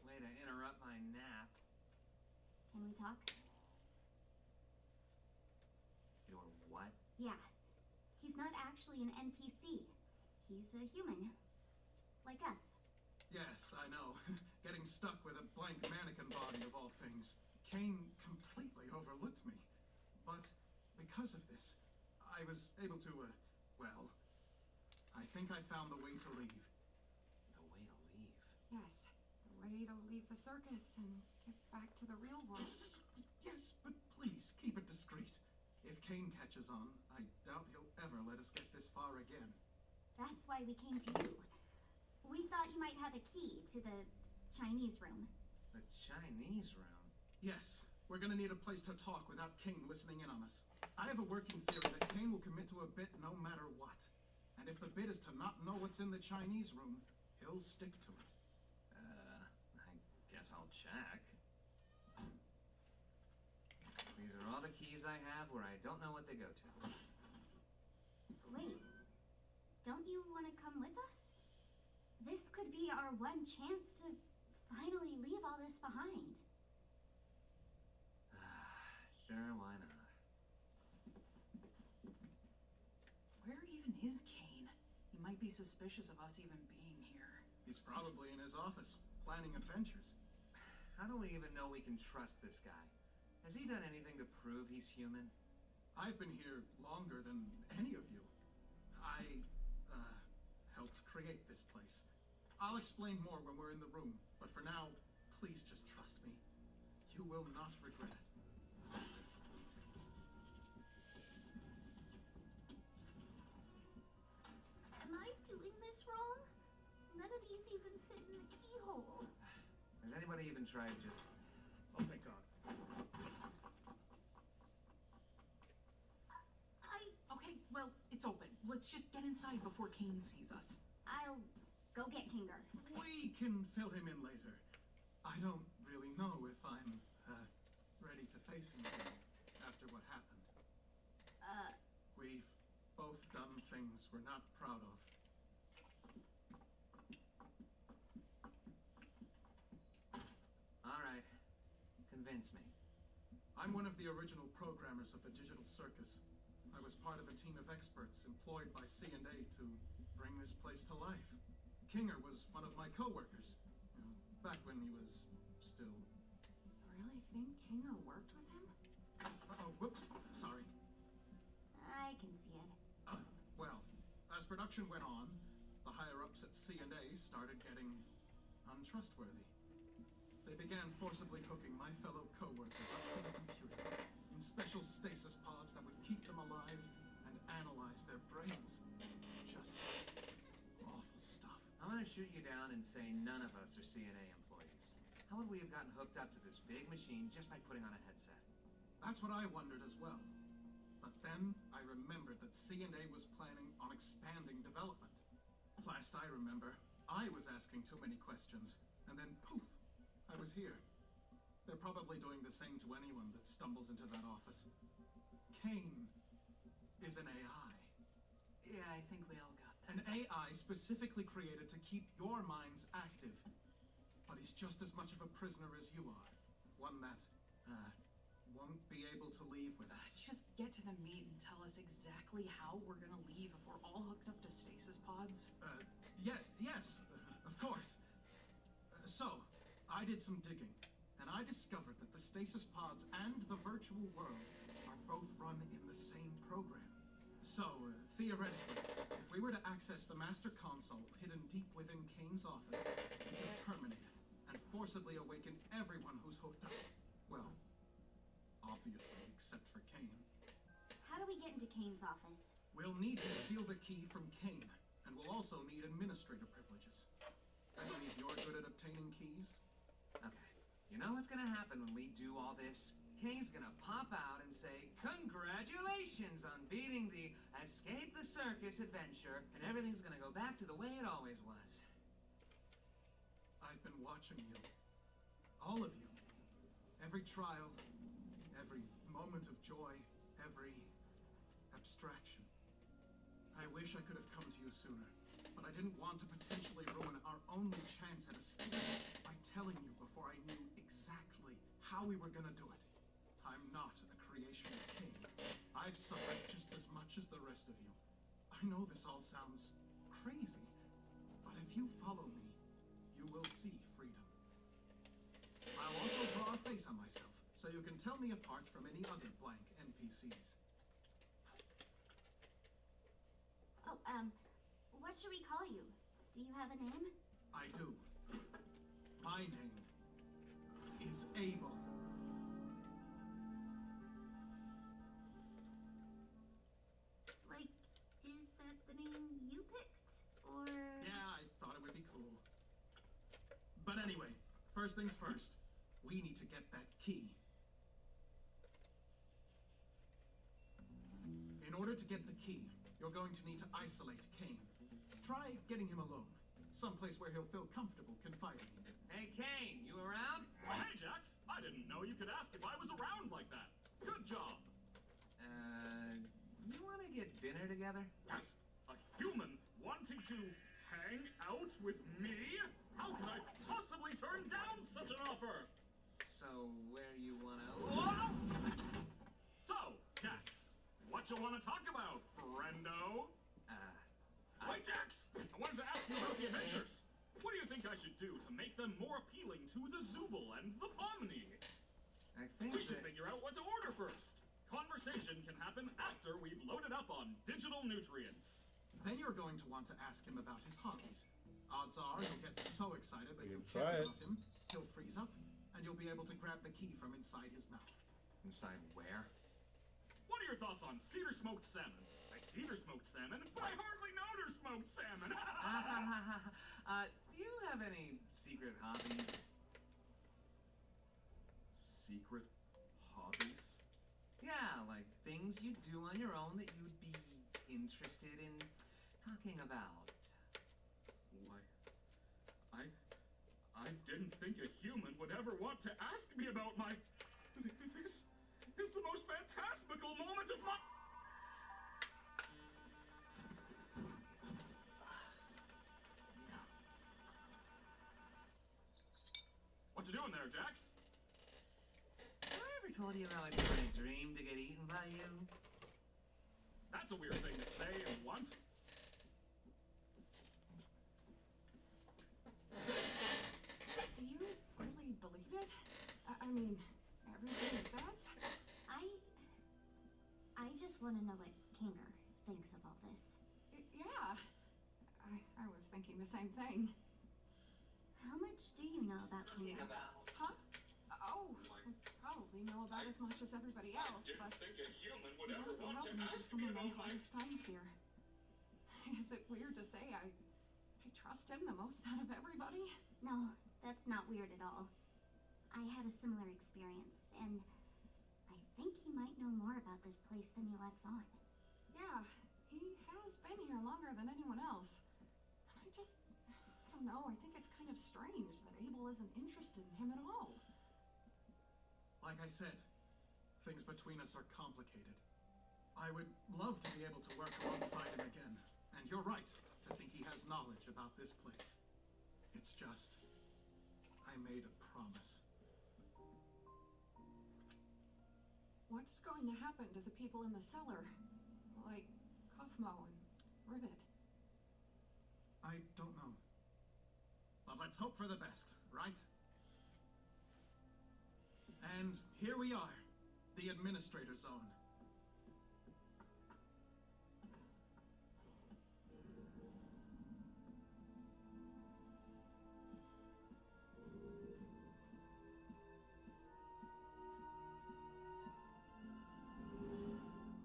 S14: Way to interrupt my nap.
S15: Can we talk?
S14: Your what?
S15: Yeah. He's not actually an NPC. He's a human. Like us.
S17: Yes, I know. Getting stuck with a blank mannequin body of all things. Kane completely overlooked me. But because of this, I was able to, well, I think I found the way to leave.
S12: The way to leave? Yes, the way to leave the circus and get back to the real world.
S17: Yes, but please, keep it discreet. If Kane catches on, I doubt he'll ever let us get this far again.
S15: That's why we came to you. We thought you might have a key to the Chinese room.
S14: The Chinese room?
S17: Yes, we're gonna need a place to talk without Kane listening in on us. I have a working theory that Kane will commit to a bit no matter what. And if the bit is to not know what's in the Chinese room, he'll stick to it.
S14: I guess I'll check. These are all the keys I have where I don't know what they go to.
S15: Wait, don't you want to come with us? This could be our one chance to finally leave all this behind.
S14: Sure, why not?
S12: Where even is Kane? He might be suspicious of us even being here.
S17: He's probably in his office, planning adventures.
S14: How do we even know we can trust this guy? Has he done anything to prove he's human?
S17: I've been here longer than any of you. I, helped create this place. I'll explain more when we're in the room, but for now, please just trust me. You will not regret it.
S15: Am I doing this wrong? None of these even fit in the keyhole.
S14: Has anybody even tried just...
S9: Oh, thank God.
S12: Okay, well, it's open. Let's just get inside before Kane sees us.
S15: I'll go get Kinger.
S17: We can fill him in later. I don't really know if I'm, ready to face him again after what happened. We've both done things we're not proud of.
S14: All right. Convince me.
S17: I'm one of the original programmers of the Digital Circus. I was part of a team of experts employed by C&A to bring this place to life. Kinger was one of my co-workers, back when he was still...
S12: Really think Kinger worked with him?
S17: Oh, whoops, sorry.
S15: I can see it.
S17: Well, as production went on, the higher-ups at C&A started getting untrustworthy. They began forcibly hooking my fellow co-workers up to the computer in special stasis pods that would keep them alive and analyze their brains. Just awful stuff.
S14: I'm gonna shoot you down and say none of us are CNA employees. How would we have gotten hooked up to this big machine just by putting on a headset?
S17: That's what I wondered as well. But then I remembered that C&A was planning on expanding development. Last I remember, I was asking too many questions, and then poof, I was here. They're probably doing the same to anyone that stumbles into that office. Kane is an AI.
S12: Yeah, I think we all got that.
S17: An AI specifically created to keep your minds active. But he's just as much of a prisoner as you are. One that, won't be able to leave with us.
S12: Just get to the meat and tell us exactly how we're gonna leave if we're all hooked up to stasis pods.
S17: Yes, of course. So, I did some digging, and I discovered that the stasis pods and the virtual world are both run in the same program. So, theoretically, if we were to access the master console hidden deep within Kane's office, we could terminate it and forcibly awaken everyone who's hooked up. Well, obviously, except for Kane.
S15: How do we get into Kane's office?
S17: We'll need to steal the key from Kane, and we'll also need administrator privileges. I believe you're good at obtaining keys.
S14: Okay. You know what's gonna happen when we do all this? Kane's gonna pop out and say, "Congratulations on beating the Escape the Circus adventure," and everything's gonna go back to the way it always was.
S17: I've been watching you. All of you. Every trial, every moment of joy, every abstraction. I wish I could have come to you sooner, but I didn't want to potentially ruin our only chance at escape by telling you before I knew exactly how we were gonna do it. I'm not a creation of Kane. I've suffered just as much as the rest of you. I know this all sounds crazy, but if you follow me, you will see freedom. I'll also draw a face on myself, so you can tell me apart from any other blank NPCs.
S15: Oh, what should we call you? Do you have a name?
S17: I do. My name is Abel.
S15: Like, is that the name you picked? Or...
S17: Yeah, I thought it would be cool. But anyway, first things first. We need to get that key. In order to get the key, you're going to need to isolate Kane. Try getting him alone. Someplace where he'll feel comfortable confiding in you.
S9: Hey, Kane, you around? Hey, Jax. I didn't know you could ask if I was around like that. Good job.
S14: You want to get dinner together?
S9: Yes, a human wanting to hang out with me? How can I possibly turn down such an offer?
S14: So, where you wanna...
S9: So, Jax, what you want to talk about, friendo? Wait, Jax! I wanted to ask you about the adventures. What do you think I should do to make them more appealing to the Zooble and the Pomni?
S14: I think
S9: we should figure out what to order first. Conversation can happen after we've loaded up on digital nutrients.
S17: Then you're going to want to ask him about his hobbies. Odds are he'll get so excited that you'll
S3: try
S17: check
S3: it.
S17: about him, he'll freeze up, and you'll be able to grab the key from inside his mouth.
S14: Inside where?
S9: What are your thoughts on cedar smoked salmon? I cedar smoked salmon, but I hardly know there's smoked salmon.
S14: Do you have any secret hobbies?
S6: Secret hobbies?
S14: Yeah, like things you do on your own that you'd be interested in talking about.
S9: Why, I didn't think a human would ever want to ask me about my... This is the most fantastical moment of my... What you doing there, Jax?
S14: Have I ever told you how it's my dream to get eaten by you?
S9: That's a weird thing to say and want.
S12: Do you really believe it? I mean, everything he says?
S15: I just want to know what Kinger thinks of all this.
S12: Yeah. I was thinking the same thing.
S15: How much do you know about Kinger?
S12: Huh? Oh, I probably know about as much as everybody else, but
S9: think a human
S12: he also helped me through some of my hardest times here. Is it weird to say I trust him the most out of everybody?
S15: No, that's not weird at all. I had a similar experience, and I think he might know more about this place than he lets on.
S12: Yeah, he has been here longer than anyone else. I don't know, I think it's kind of strange that Abel isn't interested in him at all.
S17: Like I said, things between us are complicated. I would love to be able to work alongside him again. And you're right to think he has knowledge about this place. It's just, I made a promise.
S12: What's going to happen to the people in the cellar? Like Kaufmo and Ribbit?
S17: I don't know. But let's hope for the best, right? And here we are, the Administrator Zone.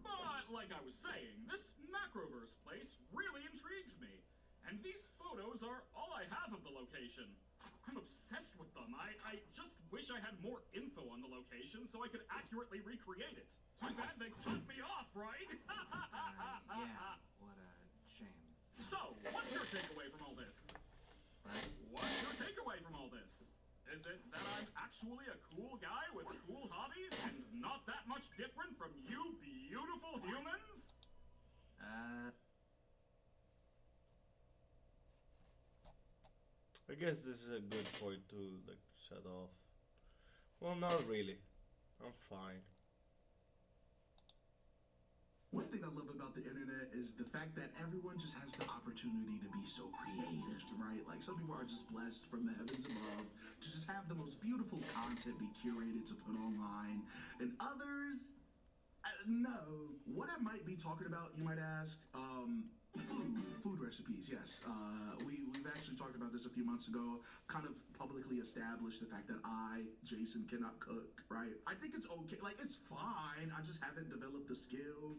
S9: But like I was saying, this Macroverse place really intrigues me. And these photos are all I have of the location. I'm obsessed with them. I just wish I had more info on the location so I could accurately recreate it. Too bad they cut me off, right?
S14: Yeah, what a shame.
S9: So, what's your takeaway from all this? What's your takeaway from all this? Is it that I'm actually a cool guy with cool hobbies and not that much different from you beautiful humans?
S3: I guess this is a good point to like shut off. Well, not really. I'm fine.
S18: One thing I love about the internet is the fact that everyone just has the opportunity to be so creative, right? Like some people are just blessed from the heavens above to just have the most beautiful content be curated to put online, and others, no. What I might be talking about, you might ask, food recipes, yes. We've actually talked about this a few months ago, kind of publicly established the fact that I, Jason, cannot cook, right? I think it's okay, like it's fine, I just haven't developed the skill.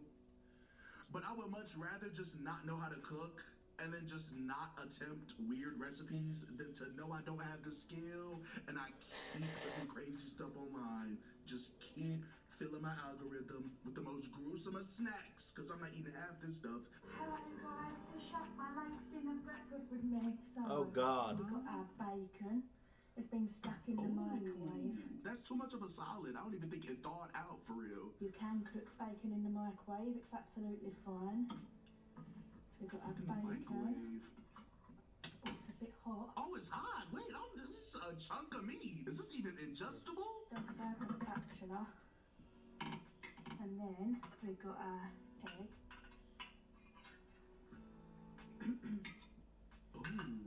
S18: But I would much rather just not know how to cook and then just not attempt weird recipes than to know I don't have the skill and I keep putting crazy stuff online. Just keep filling my algorithm with the most gruesome of snacks because I'm not eating half this stuff.
S15: Hello guys, dish up my late dinner breakfast with me. So
S3: Oh, God.
S15: We've got our bacon. It's been stuck in the microwave.
S18: That's too much of a salad. I don't even think it thawed out for real.
S15: You can cook bacon in the microwave. It's absolutely fine. So we've got our bacon. Oh, it's a bit hot.
S18: Oh, it's hot. Wait, this is a chunk of meat. Is this even ingestible?
S15: Don't grab the spatula. And then we've got our egg.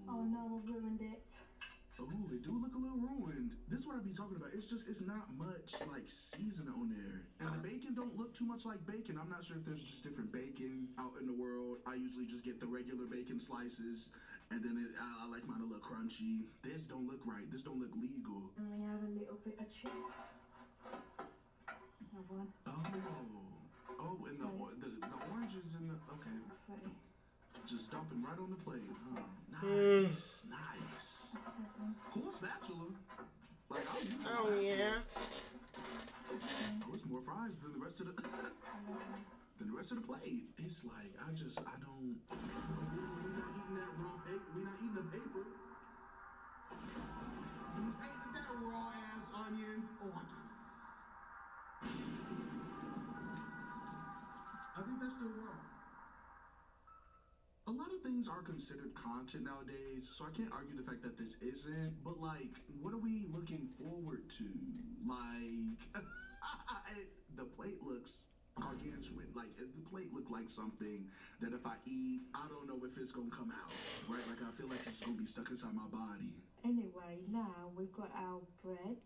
S15: Oh no, I ruined it.
S18: Oh, it do look a little ruined. This is what I be talking about. It's not much like seasoning on there. And the bacon don't look too much like bacon. I'm not sure if there's just different bacon out in the world. I usually just get the regular bacon slices. And then I like mine a little crunchy. This don't look right. This don't look legal.
S15: And we have a little bit of chips. Have one.
S18: Oh, and the oranges in the, okay. Just dumping right on the plate, huh? Nice. Cool spatula. Like, I'll use a spatula.
S3: Yeah.
S18: Oh, it's more fries than the rest of the plate. It's like, I don't. We're not eating that raw paper. We're not eating the paper. Ain't that raw ass onion? Oh, I think that's still raw. A lot of things are considered content nowadays, so I can't argue the fact that this isn't, but like, what are we looking forward to? Like, the plate looks gargantuan. Like, the plate looked like something that if I eat, I don't know if it's gonna come out, right? Like, I feel like it's gonna be stuck inside my body.
S15: Anyway, now we've got our bread.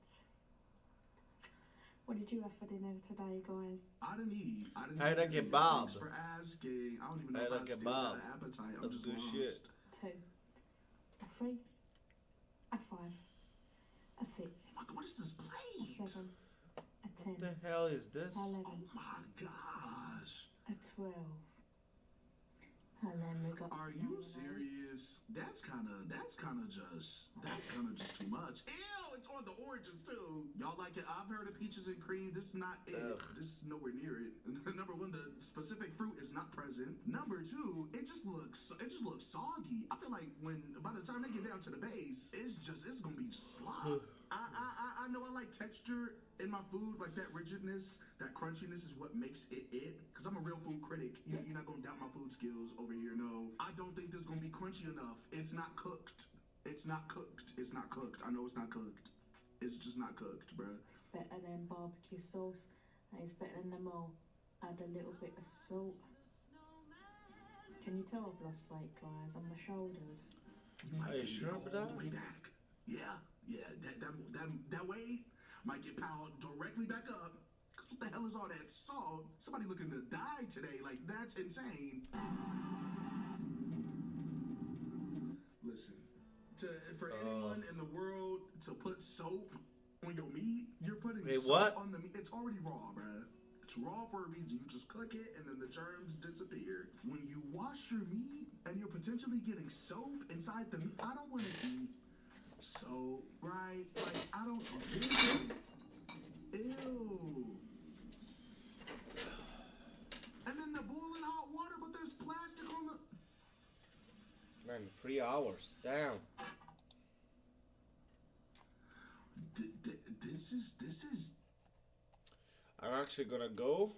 S15: What did you have for dinner today, guys?
S18: I didn't eat.
S3: I had a kebab.
S18: Thanks for asking. I don't even know
S3: I had
S18: if
S3: a
S18: I still got
S3: kebab.
S18: an appetite. I'm
S3: That's
S18: just
S3: good
S18: lost.
S3: shit.
S15: 2, a 3, a 5, a 6.
S18: What is this plate?
S15: A 7, a 10.
S3: What the hell is this?
S15: 11.
S18: Oh my gosh.
S15: A 12. And then we got.
S18: Are you serious? That's kind of just too much. Ew, it's on the oranges too. Y'all like it? I've heard of peaches and cream. This is not it.
S3: Ugh.
S18: This is nowhere near it. Number one, the specific fruit is not present. Number two, it just looks soggy. I feel like by the time they get down to the base, it's gonna be just slop. I know I like texture in my food, like that rigidness, that crunchiness is what makes it. Because I'm a real food critic. You're not gonna doubt my food skills over here, no. I don't think this is gonna be crunchy enough. It's not cooked. It's not cooked. It's not cooked. I know it's not cooked. It's just not cooked, bruh.
S15: It's better than barbecue sauce, and it's better than them all. Add a little bit of salt. Can you tell I've lost weight, guys, on my shoulders?
S18: You might
S3: Are you
S18: get
S3: sure
S18: it
S3: about
S18: all
S3: that?
S18: the way back. Yeah. That weight might get piled directly back up. Cause what the hell is all that salt? Somebody looking to die today. Like, that's insane. Listen, for anyone in the world to put soap on your meat, you're putting
S3: Wait,
S18: soap
S3: what?
S18: on the meat. It's already raw, bruh. It's raw for a reason. You just cook it and then the germs disappear. When you wash your meat and you're potentially getting soap inside the meat, I don't want to eat soap, right? Like, I don't. Ew. And then the boiling hot water, but there's plastic on the.
S3: Man, 3 hours. Damn.
S18: This is.
S3: I'm actually gonna go